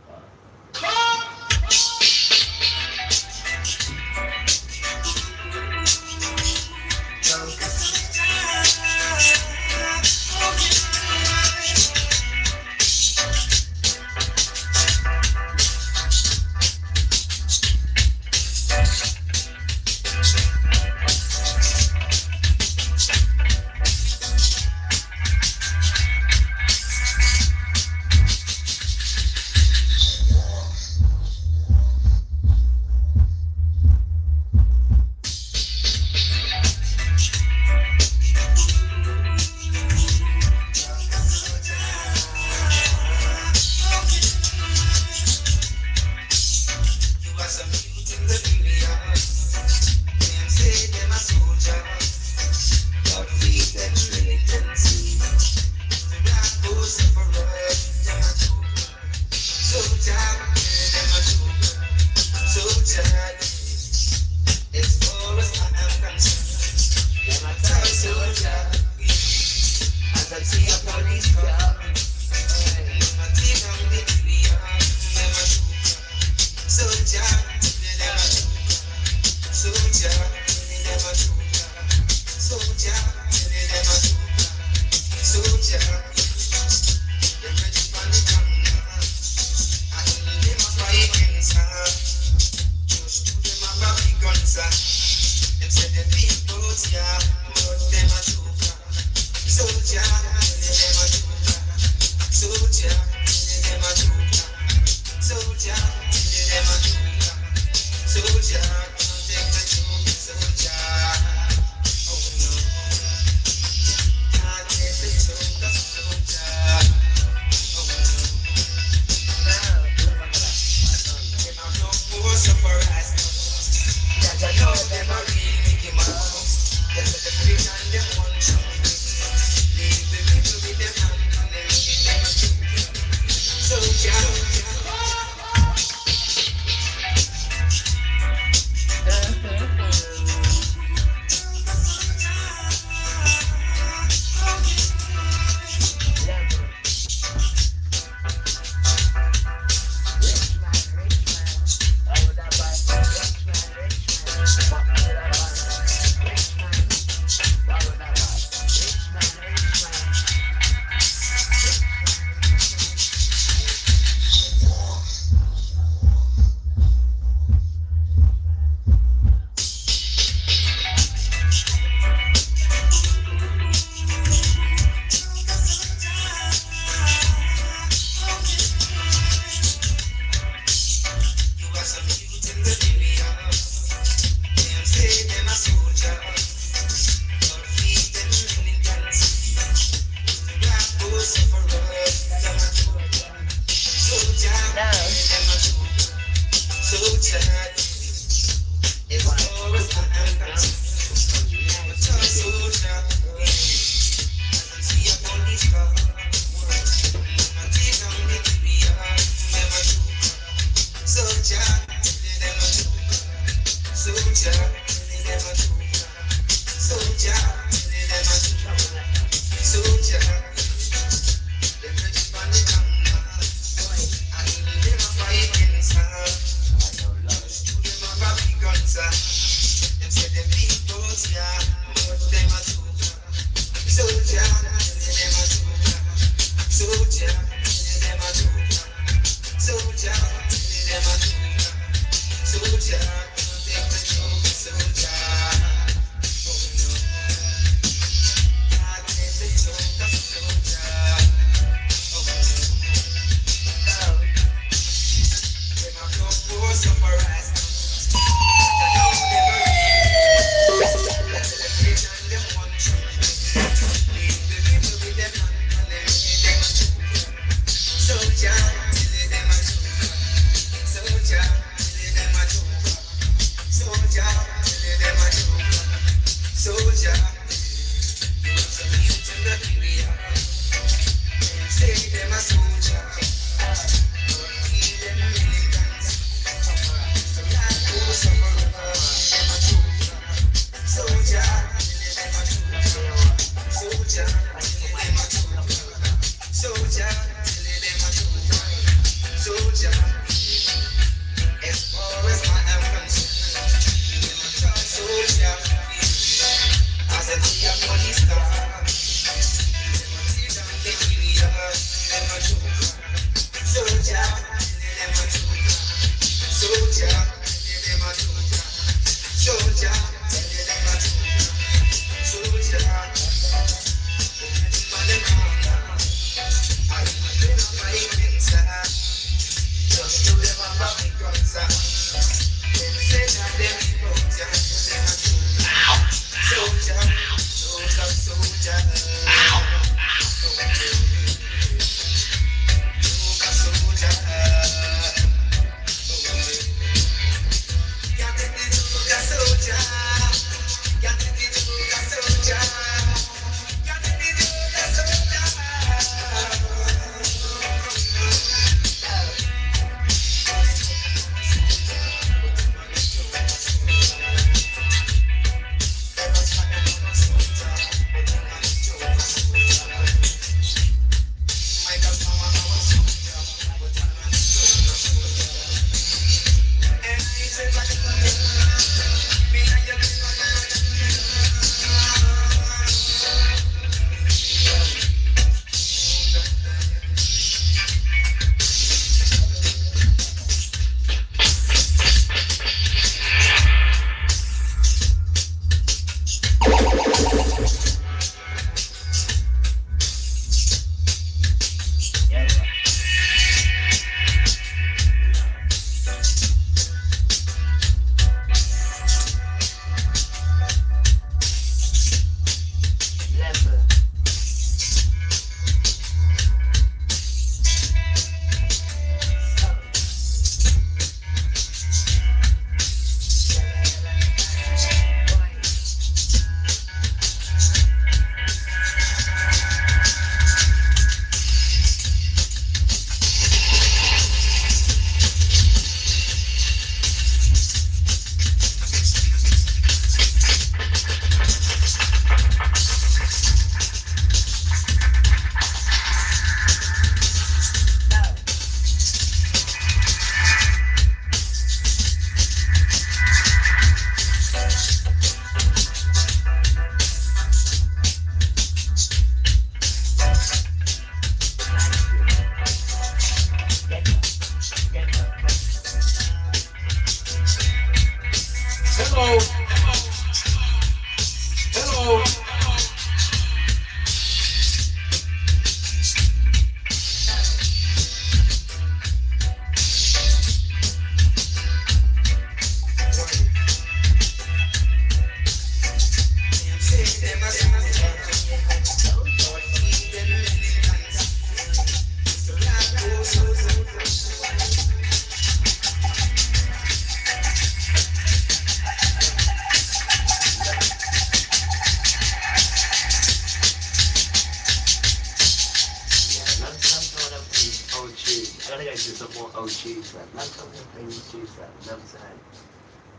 tunes, man. Not talking about playing these tunes, man. You know what I'm saying?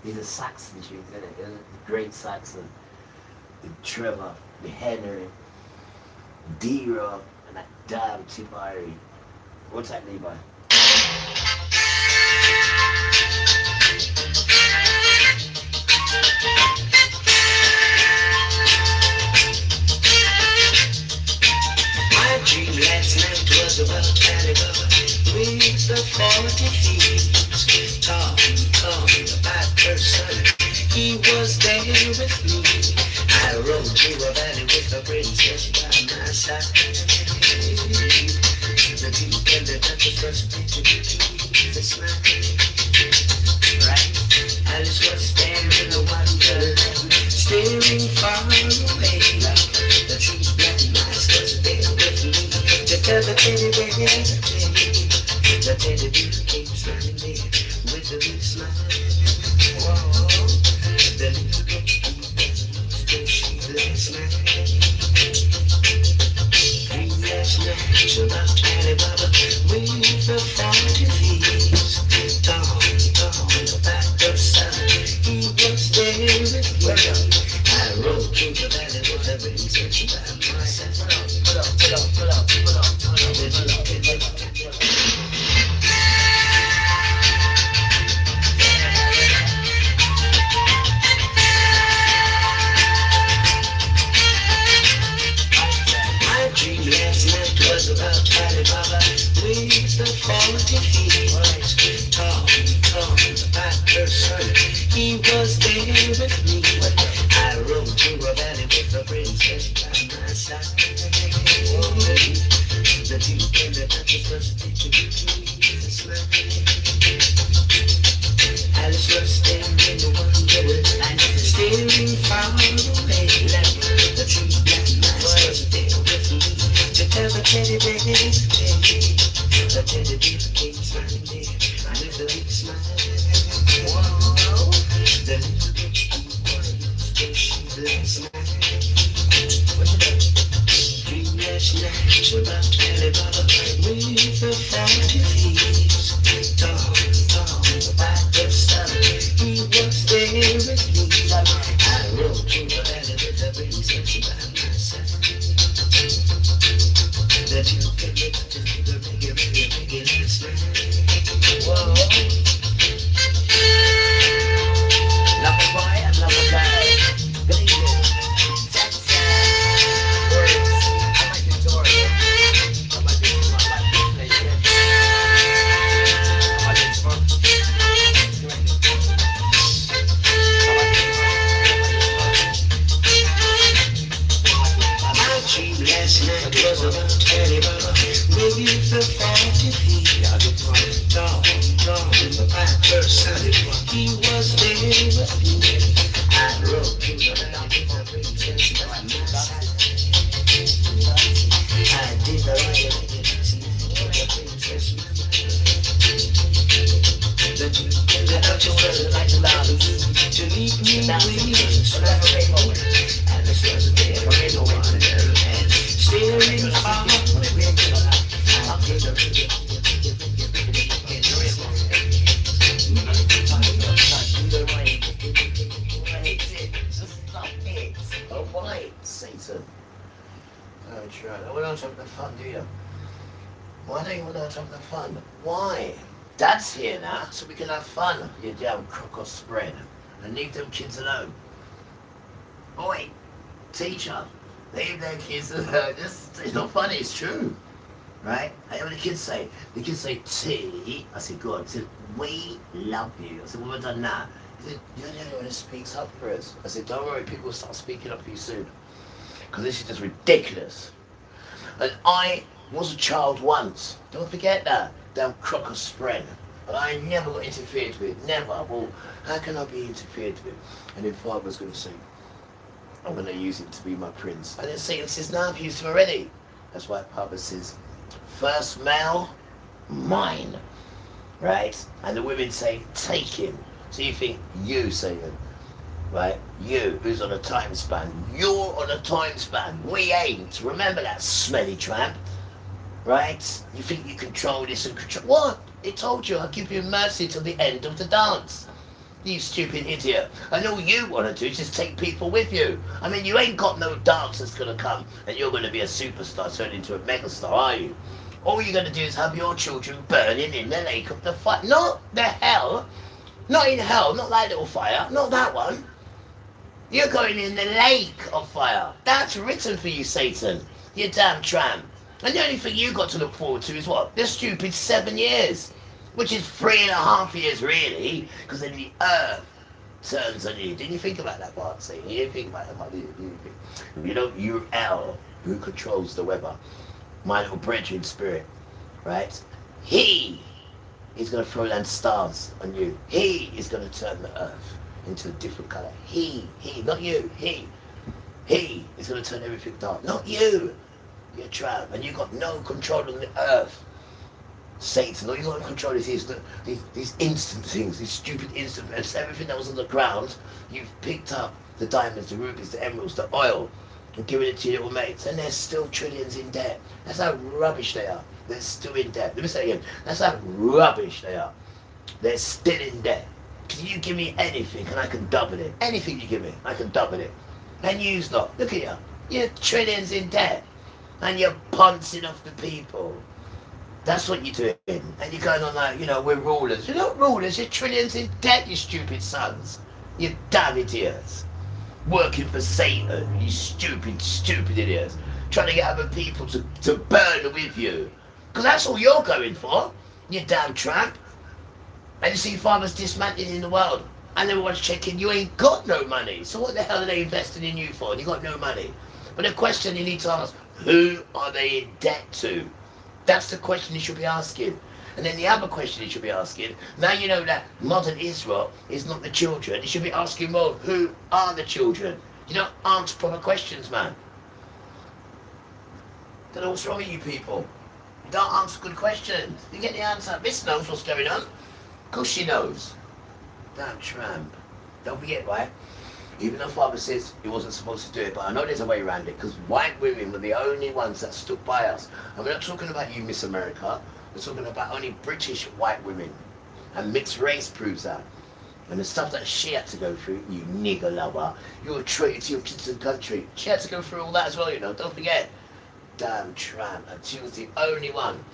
These are Saxon tunes, isn't it? The great Saxon, the Trevor, the Henry, D-Rock, and that damn Tipari. What's that, Levi? My dream last night was was about Alibaba with the 40 thieves. Talk about her son. He was there with me. I rode through a valley with a princess by my side. The Duke and the Duchess was pretty the smile. Right? Alice was standing in a wonderland, staring far away. The tree black mice was there with me. To tell the teddy bear hesitate. The teddy bear came smiling there with a big smile. Whoa. The little girl last night. Last night about Alibaba with the 40 thieves. Talk about the sun. He was there with me. I rode through the valley with the princess by my side. Pull up. My dream last night was about Alibaba with the 40 thieves. Talk about her son. He was there with me. I rode through a valley with the princess by my side. The Duke and the Duchess was the smile. Alice was standing in wonderland, staring far away. The tree black mice was there with me. To tell the teddy bear hesitate. The teddy bear came smiling there with a big smile. Whoa. The little girl was last night. What you doing? Dream last night about Alibaba with the 40 thieves. Talk about the sun. He was there with me. I rode through the valley with the princess by my side. The Duke and the Duchess with the reggae last night. Whoa. Love a boy and love a girl. Good evening. Words. I like your story. I like this place. I like this one. My dream last night was about Alibaba with the 40 thieves. Talk about her son. He was there with me. I rode through the valley with the princess by my side. I did the reggae with the princess. The Duke and the Duchess was like love to meet me with smile. Alice was there with wonderland, staring far away. I'll take the reggae. Oh boy, Satan. Oh, right. We don't have the fun, do you? Why don't you want to have the fun? Why? Dad's here now, so we can have fun, you damn crook or spread. And leave them kids alone. Boy, teacher, leave their kids alone. It's not funny, it's true. Right? I hear what the kids say. The kids say, T. I said, God. I said, we love you. I said, well, we've done that. He said, you're the only one who speaks up for us. I said, don't worry, people will start speaking up for you soon. Because this is just ridiculous. And I was a child once. Don't forget that. Damn crook of spread. But I never got interfered with. Never. Well, how can I be interfered with? And then Father was going to say, I'm going to use him to be my prince. And then Satan says, no, I've used him already. That's why Papa says, first male, mine. Right? And the women say, take him. So you think, you, Satan. Right? You, who's on a time span. You're on a time span. We ain't. Remember that, smelly tramp. Right? You think you control this and control... What? It told you I'll give you mercy till the end of the dance. You stupid idiot. And all you want to do is just take people with you. I mean, you ain't got no dance that's going to come and you're going to be a superstar, turn into a megastar, are you? All you're going to do is have your children burning in the lake of the fire. Not the hell. Not in hell. Not that little fire. Not that one. You're going in the lake of fire. That's written for you, Satan. You damn tramp. And the only thing you got to look forward to is what? This stupid 7 years, which is 3.5 years really, because then the earth turns on you. Didn't you think about that part? See, you didn't think about that part, did you? You know, Uriel, who controls the weather, my little brethren spirit, right? He is going to throw down stars on you. He is going to turn the earth into a different color. He, not you, he is going to turn everything dark, not you. You're a tramp, and you've got no control on the earth. Satan, all you got to control is these instant things, these stupid instant events. Everything that was on the ground, you've picked up the diamonds, the rubies, the emeralds, the oil, and given it to your little mates, and they're still trillions in debt. That's how rubbish they are. They're still in debt. Let me say it again. That's how rubbish they are. They're still in debt. Can you give me anything and I can double it? Anything you give me, I can double it. And you's not. Look at you. You're trillions in debt. And you're pouncing off the people. That's what you're doing. And you're going on like, you know, we're rulers. You're not rulers, you're trillions in debt, you stupid sons. You damn idiots. Working for Satan, you stupid, stupid idiots. Trying to get other people to burn with you. Because that's all you're going for, you damn tramp. And you see farmers dismantling in the world. And everyone's checking, you ain't got no money. So what the hell are they investing in you for? You got no money. But the question you need to ask, who are they in debt to? That's the question you should be asking. And then the other question you should be asking, now you know that modern Israel is not the children, you should be asking, well, who are the children? You don't answer proper questions, man. Don't know what's wrong with you people. You don't answer good questions. You get the answer. Miss knows what's going on. Of course she knows. Damn tramp. Don't forget, right? Even though Father says he wasn't supposed to do it, but I know there's a way around it, because white women were the only ones that stood by us. And we're not talking about you, Miss America. We're talking about only British white women. And mixed race proves that. And the stuff that she had to go through, you nigger lover, you're a traitor to your kids and country. She had to go through all that as well, you know, don't forget. Damn tramp. And she was the only one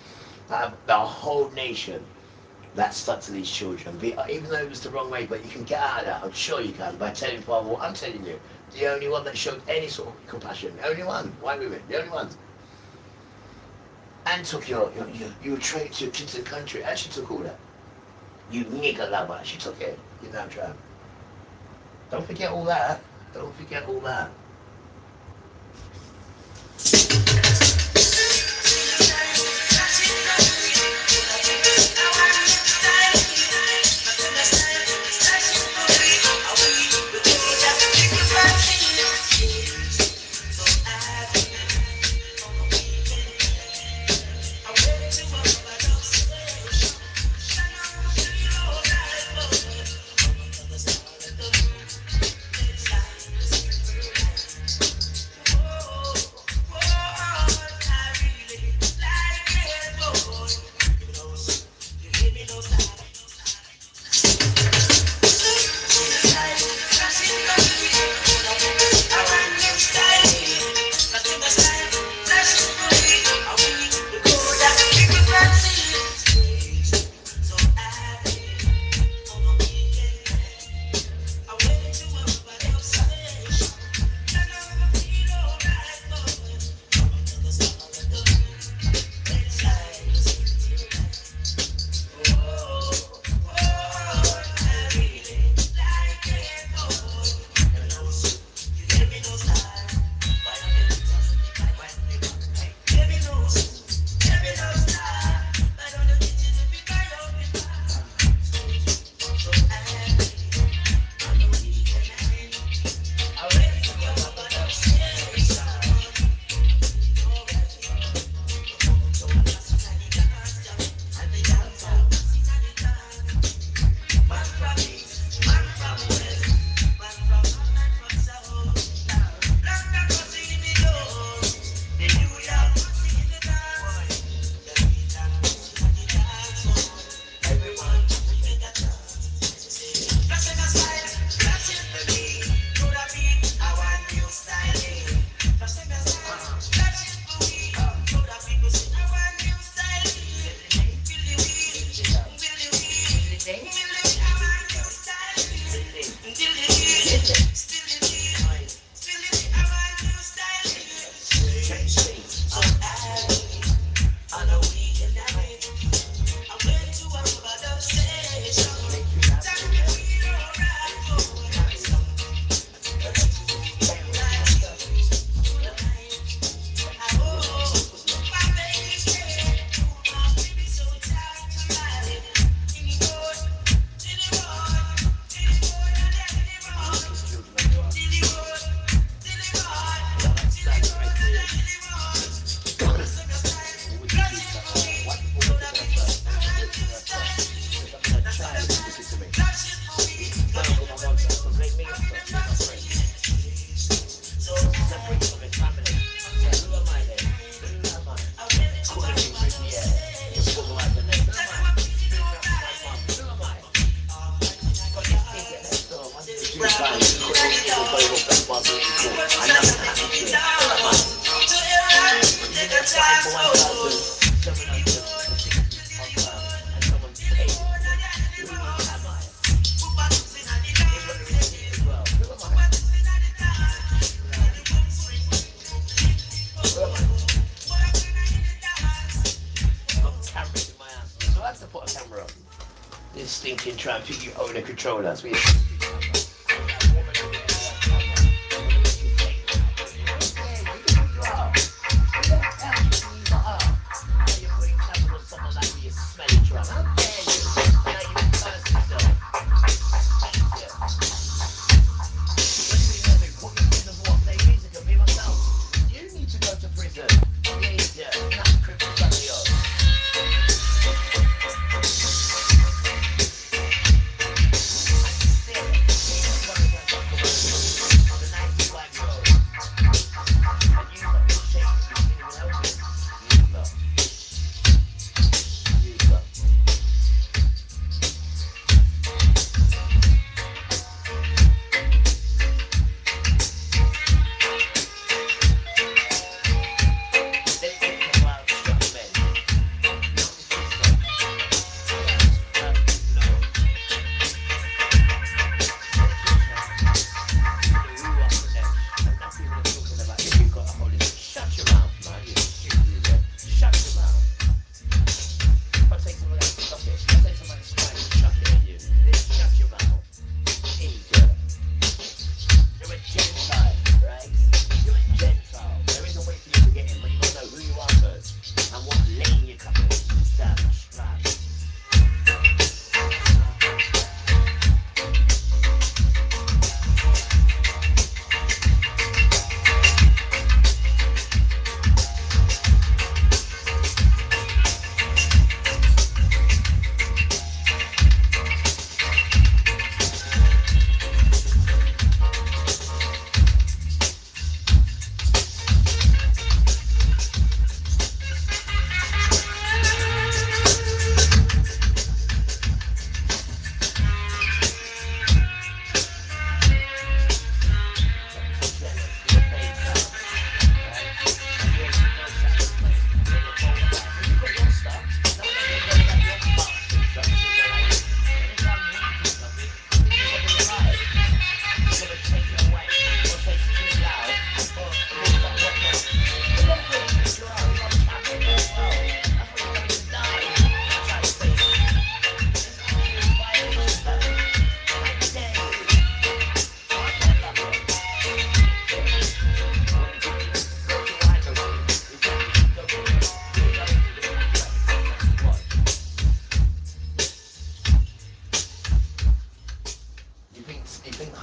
out of the whole nation that stuck to these children, even though it was the wrong way, but you can get out of that, I'm sure you can, by telling Father what I'm telling you. The only one that showed any sort of compassion, the only one, white women, the only ones. And took your trade to your kids and country, and she took all that. You nigger lover, she took it, you damn tramp. Don't forget all that, don't forget all that. So I have to put a camera on. This stinking tramp, you own a controller. So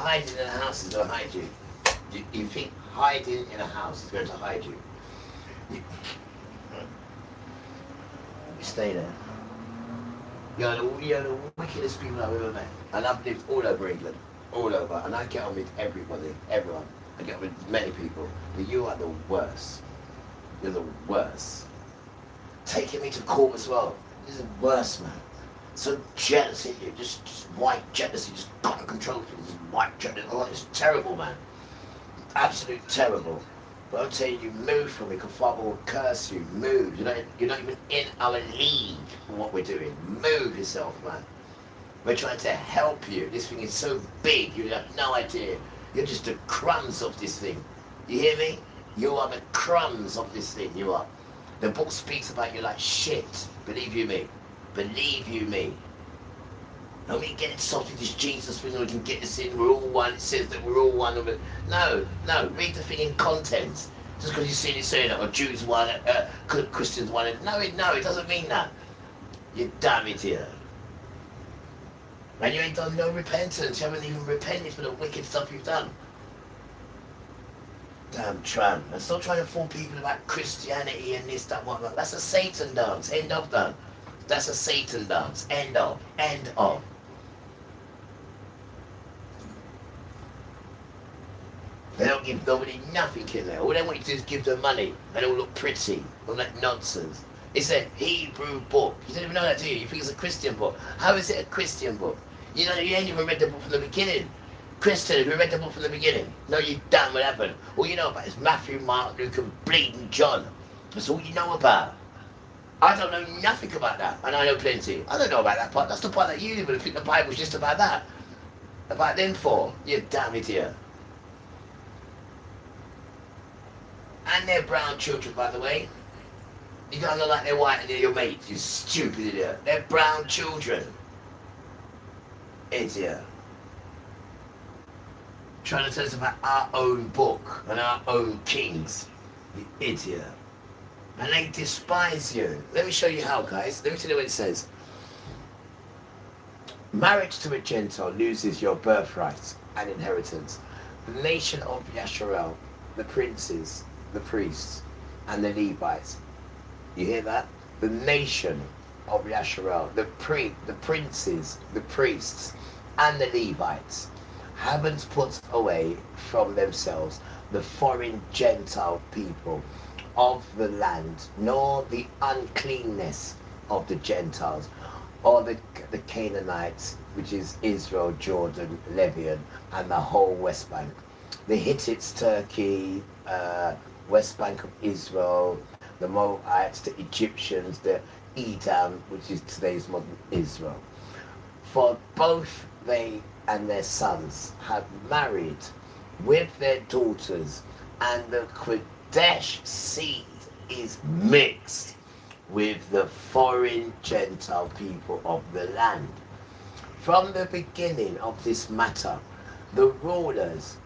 hiding in a house is going to hide you. You think hiding in a house is going to hide you. You stay there. You're the wickedest people I've ever met. And I've lived all over England, all over. And I get on with everybody, everyone. I get on with many people. But you are the worst. You're the worst. Taking me to court as well. This is the worst, man. So jealous in you, just white jealousy, just can't control things, just white jealousy. Oh, it's terrible, man. Absolute terrible. But I'm telling you, move from me, because Father will curse you. Move. You're not even in our league for what we're doing. Move yourself, man. We're trying to help you. This thing is so big, you have no idea. You're just the crumbs of this thing. You hear me? You are the crumbs of this thing, you are. The book speaks about you like shit. Believe you me. Believe you me. Don't we get insulted this Jesus thing, we can get this in, we're all one, it says that we're all one of it. No, read the thing in context. Just because you see it saying that, or Jews one, Christians one, no, it doesn't mean that. You damn idiot. And you ain't done no repentance, you haven't even repented for the wicked stuff you've done. Damn tramp. And stop trying to fool people about Christianity and this, that, what, that's a Satan dance, end of done. That's a Satan dance. End of. End of. They don't give nobody nothing in there. All they want you to do is give them money. They don't look pretty. All that nonsense. It's a Hebrew book. You don't even know that, do you? You think it's a Christian book. How is it a Christian book? You ain't even read the book from the beginning. Christian, have you read the book from the beginning? No, you damn what happened. All you know about is Matthew, Mark, Luke, and bleeding John. That's all you know about. I don't know nothing about that, and I know plenty. I don't know about that part. That's the part that you even think the Bible's just about that. About them four. You damn idiot. And they're brown children, by the way. You guys look like they're white and they're your mates, you stupid idiot. They're brown children. Idiot. Trying to tell us about our own book and our own kings. You idiot. And they despise you. Let me show you how, guys. Let me tell you what it says. Marriage to a Gentile loses your birthright and inheritance. The nation of Yasharel, the princes, the priests, and the Levites. You hear that? The nation of Yasharel, the princes, the priests, and the Levites haven't put away from themselves the foreign Gentile people of the land, nor the uncleanness of the Gentiles, or the Canaanites, which is Israel, Jordan, Lebanon, and the whole West Bank. The Hittites, Turkey, West Bank of Israel, the Moabites, the Egyptians, the Edom, which is today's modern Israel. For both they and their sons have married with their daughters, and the Kodesh seed is mixed with the foreign Gentile people of the land. From the beginning of this matter, the rulers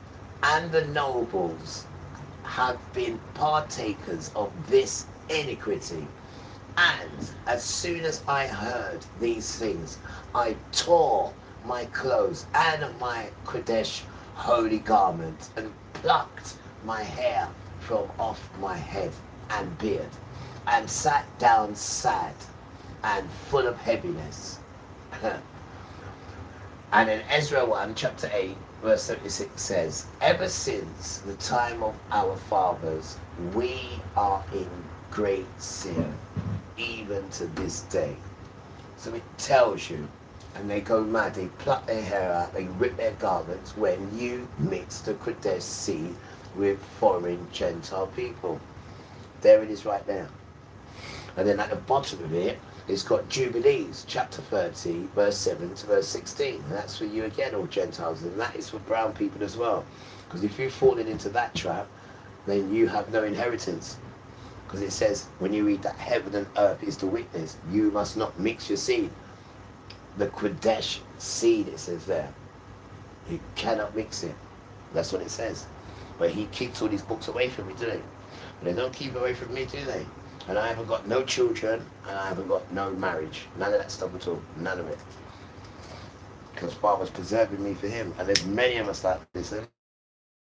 and the nobles have been partakers of this iniquity. And as soon as I heard these things, I tore my clothes and my Kodesh holy garment, and plucked my hair from off my head and beard, and sat down sad and full of heaviness. And in Ezra 1, chapter 8, verse 76 says, ever since the time of our fathers, we are in great sin, even to this day. So it tells you, and they go mad, they pluck their hair out, they rip their garments when you mix the Kodesh seed with foreign Gentile people. There it is right there. And then at the bottom of it, it's got Jubilees, chapter 30, verse 7 to verse 16. And that's for you again, all Gentiles, and that is for brown people as well. Because if you've fallen into that trap, then you have no inheritance. Because it says, when you read that heaven and earth is the witness, you must not mix your seed. The Kodesh seed, it says there. You cannot mix it. That's what it says. But he keeps all these books away from me, do they? But they don't keep away from me, do they? And I haven't got no children, and I haven't got no marriage. None of that stuff at all. None of it. Because Father's preserving me for him. And there's many of us like this.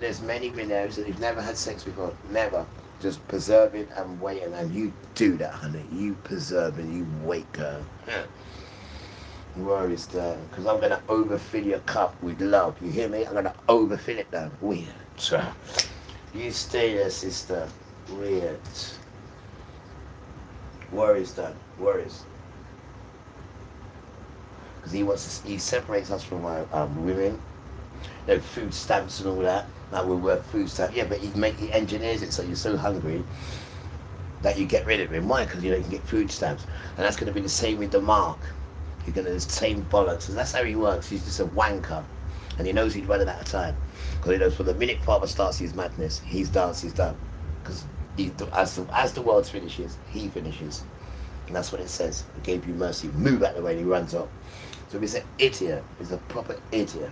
There's many millionaires that have never had sex before. Never. Just preserving and waiting. And you do that, honey. You preserve and you wait, girl. Yeah. Worries there. Because I'm going to overfill your cup with love. You hear me? I'm going to overfill it down. Weird. You stay there, sister. Weird. Worries done. Worries. Because he separates us from our women. You know, food stamps and all that. Now we're worth food stamps. Yeah, but he engineers it so you're so hungry that you get rid of it. Why? Because you know you can get food stamps. And that's going to be the same with the mark. You're going to the same bollocks. And that's how he works. He's just a wanker. And he knows he's running out of time. Because he knows from the minute Father starts his madness, he's done. Because as the world finishes, he finishes. And that's what it says. He gave you mercy. Move out of the way and he runs off. So he's an idiot. He's a proper idiot.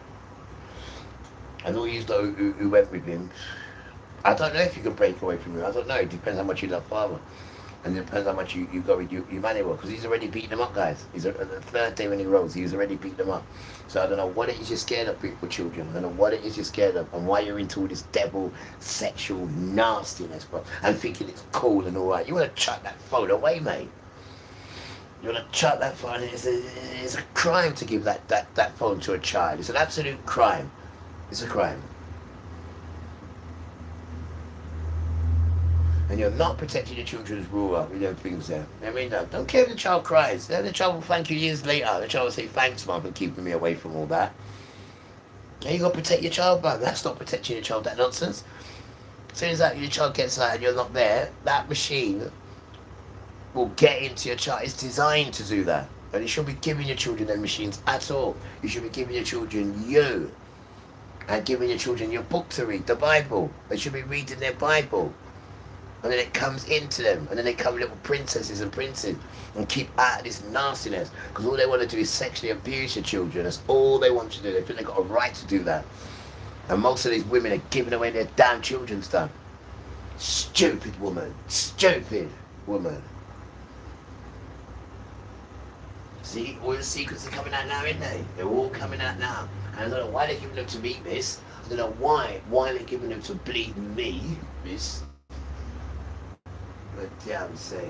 And all you know who went with him, I don't know if you can break away from him. I don't know. It depends how much you love Father. And it depends how much you go with Emmanuel. Because he's already beaten them up, guys. The third day when he rose, he's already beaten them up. So I don't know what it is you're scared of, people, children. I don't know what it is you're scared of and why you're into all this devil sexual nastiness, bro. And thinking it's cool and all right. You want to chuck that phone away, mate. You want to chuck that phone. It's a crime to give that phone to a child. It's an absolute crime. It's a crime. And you're not protecting your children's ruler with those things there. I mean, don't care if the child cries. The child will thank you years later. The child will say, thanks, Mum, for keeping me away from all that. And you got to protect your child, man. That's not protecting your child, that nonsense. As soon as your child gets out and you're not there, that machine will get into your child. It's designed to do that. And you shouldn't be giving your children them machines at all. You should be giving your children you. And giving your children your book to read, the Bible. They should be reading their Bible. And then it comes into them. And then they become little princesses and princes. And keep out of this nastiness. Because all they want to do is sexually abuse your children. That's all they want to do. They think they've got a right to do that. And most of these women are giving away their damn children's stuff. Stupid woman. Stupid woman. See, all the secrets are coming out now, aren't they? They're all coming out now. And I don't know why they're giving them to me, miss. I don't know why they're giving them to bleed me, miss. But damn sake.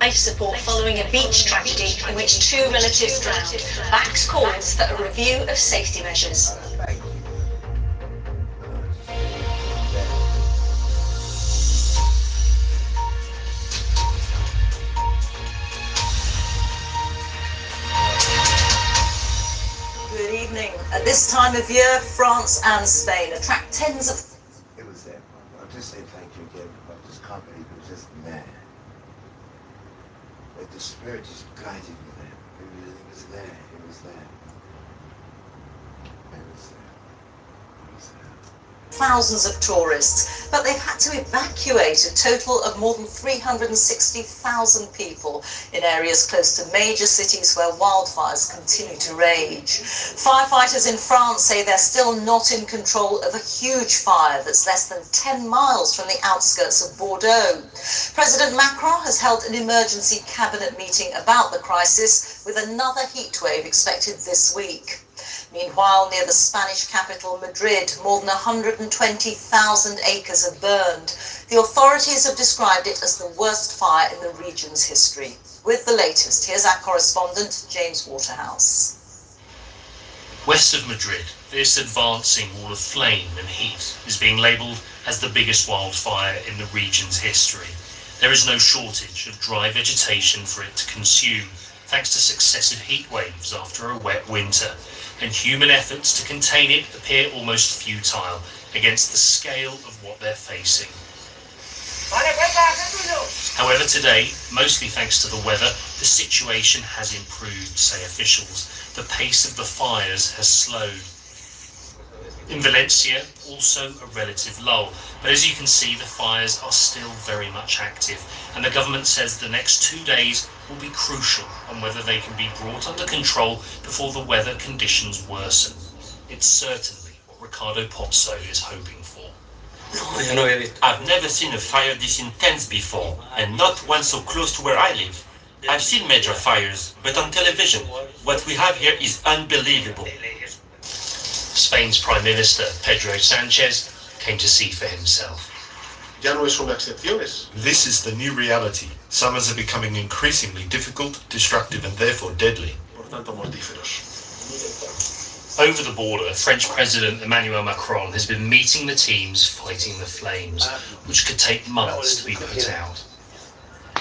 life support following a beach tragedy in which 2 relatives drowned, backs calls for a review of safety measures. Good evening. At this time of year, France and Spain attract tens of... It was that. I'll just say thank you again. I just can't believe it was just mad. Like the Spirit just guided me there. It was there. It was there. It was there. It was there. thousands of tourists, but they've had to evacuate a total of more than 360,000 people in areas close to major cities where wildfires continue to rage. Firefighters in France say they're still not in control of a huge fire that's less than 10 miles from the outskirts of Bordeaux. President Macron has held an emergency cabinet meeting about the crisis, with another heatwave expected this week. Meanwhile, near the Spanish capital, Madrid, more than 120,000 acres have burned. The authorities have described it as the worst fire in the region's history. With the latest, here's our correspondent, James Waterhouse. West of Madrid, this advancing wall of flame and heat is being labelled as the biggest wildfire in the region's history. There is no shortage of dry vegetation for it to consume, thanks to successive heat waves after a wet winter, and human efforts to contain it appear almost futile against the scale of what they're facing. However, today, mostly thanks to the weather, the situation has improved, say officials. The pace of the fires has slowed. In Valencia, also a relative lull, but as you can see, the fires are still very much active, and the government says the next 2 days will be crucial on whether they can be brought under control before the weather conditions worsen. It's certainly what Ricardo Pozzo is hoping for. I've never seen a fire this intense before, and not one so close to where I live. I've seen major fires, but on television. What we have here is unbelievable. Spain's Prime Minister, Pedro Sánchez, came to see for himself. This is the new reality. Summers are becoming increasingly difficult, destructive and therefore deadly. Over the border, French President Emmanuel Macron has been meeting the teams fighting the flames, which could take months to be put out.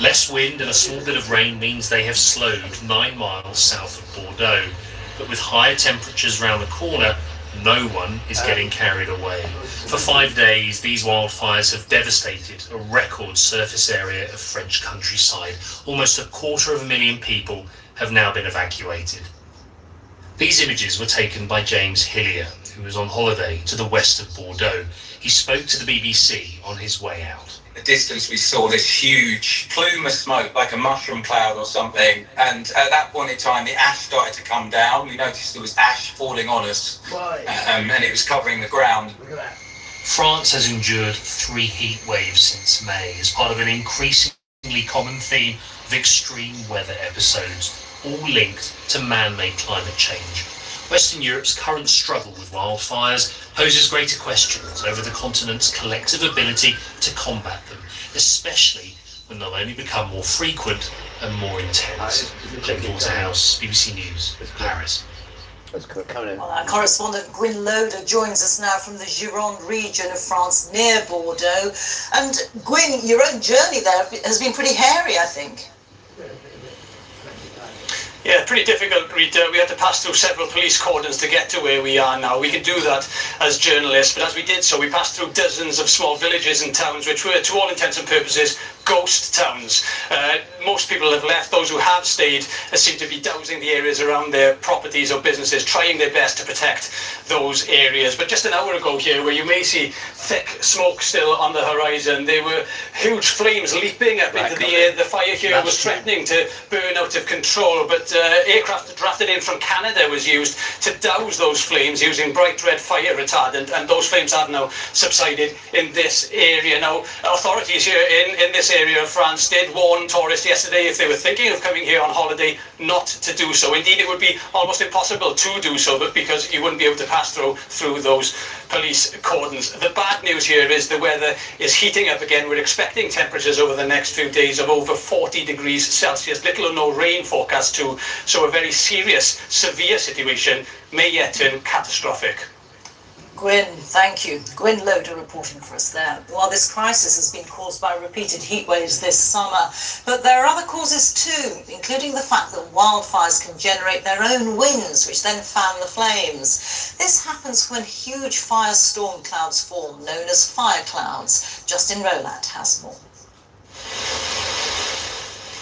Less wind and a small bit of rain means they have slowed 9 miles south of Bordeaux, but with higher temperatures round the corner, no one is getting carried away. For 5 days, these wildfires have devastated a record surface area of French countryside. Almost 250,000 people have now been evacuated. These images were taken by James Hillier, who was on holiday to the west of Bordeaux. He spoke to the BBC on his way out. In the distance we saw this huge plume of smoke, like a mushroom cloud or something, and at that point in time the ash started to come down. We noticed there was ash falling on us, and it was covering the ground. France has endured 3 heat waves since May as part of an increasingly common theme of extreme weather episodes, all linked to man-made climate change. Western Europe's current struggle with wildfires poses greater questions over the continent's collective ability to combat them, especially when they'll only become more frequent and more intense. James Waterhouse, BBC News, Paris. Well, our correspondent Gwyn Loader joins us now from the Gironde region of France near Bordeaux. And Gwyn, your own journey there has been pretty hairy, I think. Yeah, pretty difficult, Rita. We had to pass through several police cordons to get to where we are now. We can do that as journalists, but as we did so, we passed through dozens of small villages and towns, which were, to all intents and purposes, ghost towns. Most people have left. Those who have stayed seem to be dousing the areas around their properties or businesses, trying their best to protect those areas. But just an hour ago here, where you may see thick smoke still on the horizon, there were huge flames leaping up into the air. The fire here was threatening to burn out of control, but aircraft drafted in from Canada was used to douse those flames using bright red fire retardant, and those flames have now subsided in this area. Now, authorities here in this area of France did warn tourists yesterday, if they were thinking of coming here on holiday, not to do so. Indeed, it would be almost impossible to do so, but because you wouldn't be able to pass through those police cordons. The bad news here is the weather is heating up again. We're expecting temperatures over the next few days of over 40 degrees Celsius, little or no rain forecast too, so a very serious, severe situation may yet turn catastrophic. Gwyn, thank you. Gwyn Loader reporting for us there. While this crisis has been caused by repeated heat waves this summer, but there are other causes too, including the fact that wildfires can generate their own winds, which then fan the flames. This happens when huge firestorm clouds form, known as fire clouds. Justin Rowland has more.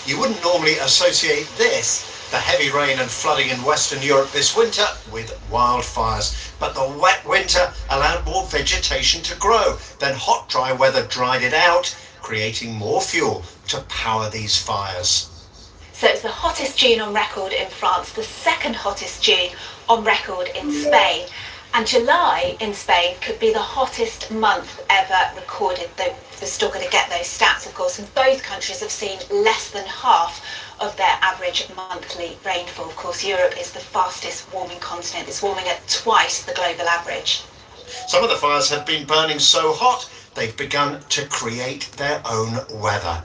You wouldn't normally associate this, the heavy rain and flooding in Western Europe this winter, with wildfires. But the wet winter allowed more vegetation to grow. Then hot, dry weather dried it out, creating more fuel to power these fires. So it's the hottest June on record in France, the second hottest June on record in Spain. And July in Spain could be the hottest month ever recorded. Though we're still going to get those stats, of course, and both countries have seen less than half of their average monthly rainfall. Of course, Europe is the fastest warming continent. It's warming at twice the global average. Some of the fires have been burning so hot, they've begun to create their own weather.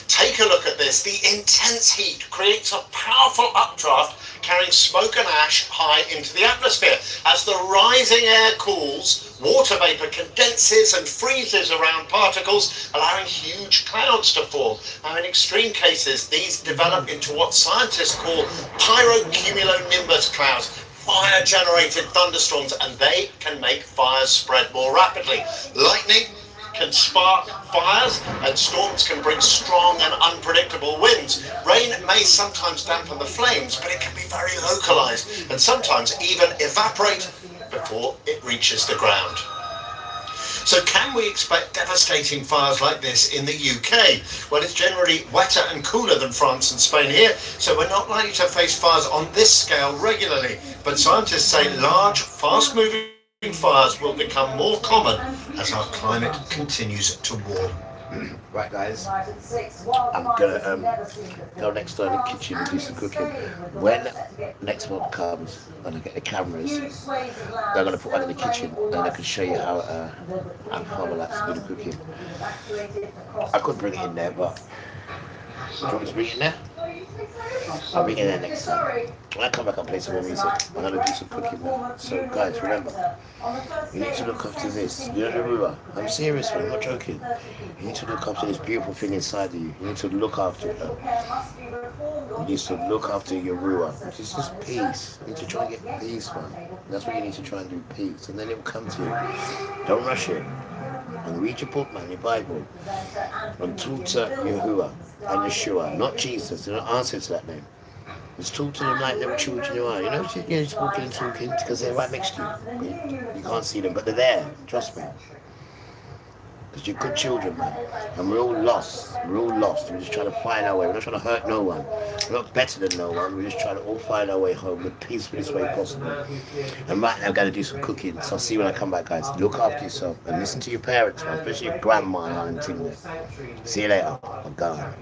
Take a look at this. The intense heat creates a powerful updraft carrying smoke and ash high into the atmosphere. As the rising air cools, water vapour condenses and freezes around particles, allowing huge clouds to form. Now, in extreme cases, these develop into what scientists call pyrocumulonimbus clouds, fire-generated thunderstorms, and they can make fires spread more rapidly. Lightning can spark fires, and storms can bring strong and unpredictable winds. Rain may sometimes dampen the flames, but it can be very localized and sometimes even evaporate before it reaches the ground. So can we expect devastating fires like this in the UK? Well, it's generally wetter and cooler than France and Spain here, so we're not likely to face fires on this scale regularly. But scientists say large, fast-moving fires will become more common as our climate continues to warm. Right, guys, I'm gonna go next door in the kitchen and do some cooking. When next month comes and I get the cameras, they're gonna put one in the kitchen and I can show you how Mama likes to do the cooking. I could bring it in there, but do you want me to bring it in there? I'll bring it in there next time. When I come back, I'll play some more music. I'm gonna do some cooking now. So, guys, remember, you need to look after this. You know the ruler. I'm serious, man. I'm not joking. You need to look after this beautiful thing inside of you. You need to look after it. You need to look after your ruler, which is just peace. You need to try and get peace, man. That's what you need to try and do, peace. And then it will come to you. Don't rush it. And read your book, man, your Bible. And talk to Yahuwah and Yeshua, not Jesus. They're not answer to that name. Just talk to them like little children you are. You know, you're just walking and talking because they're right next to you. You can't see them, but they're there. Trust me. Because you're good children, man. And we're all lost. We're all lost. We're just trying to find our way. We're not trying to hurt no one. We're not better than no one. We're just trying to all find our way home the peacefulest way possible. And right now, I've got to do some cooking. So I'll see you when I come back, guys. Look after yourself and listen to your parents, man. Especially your grandma and things. See you later. I'm gone.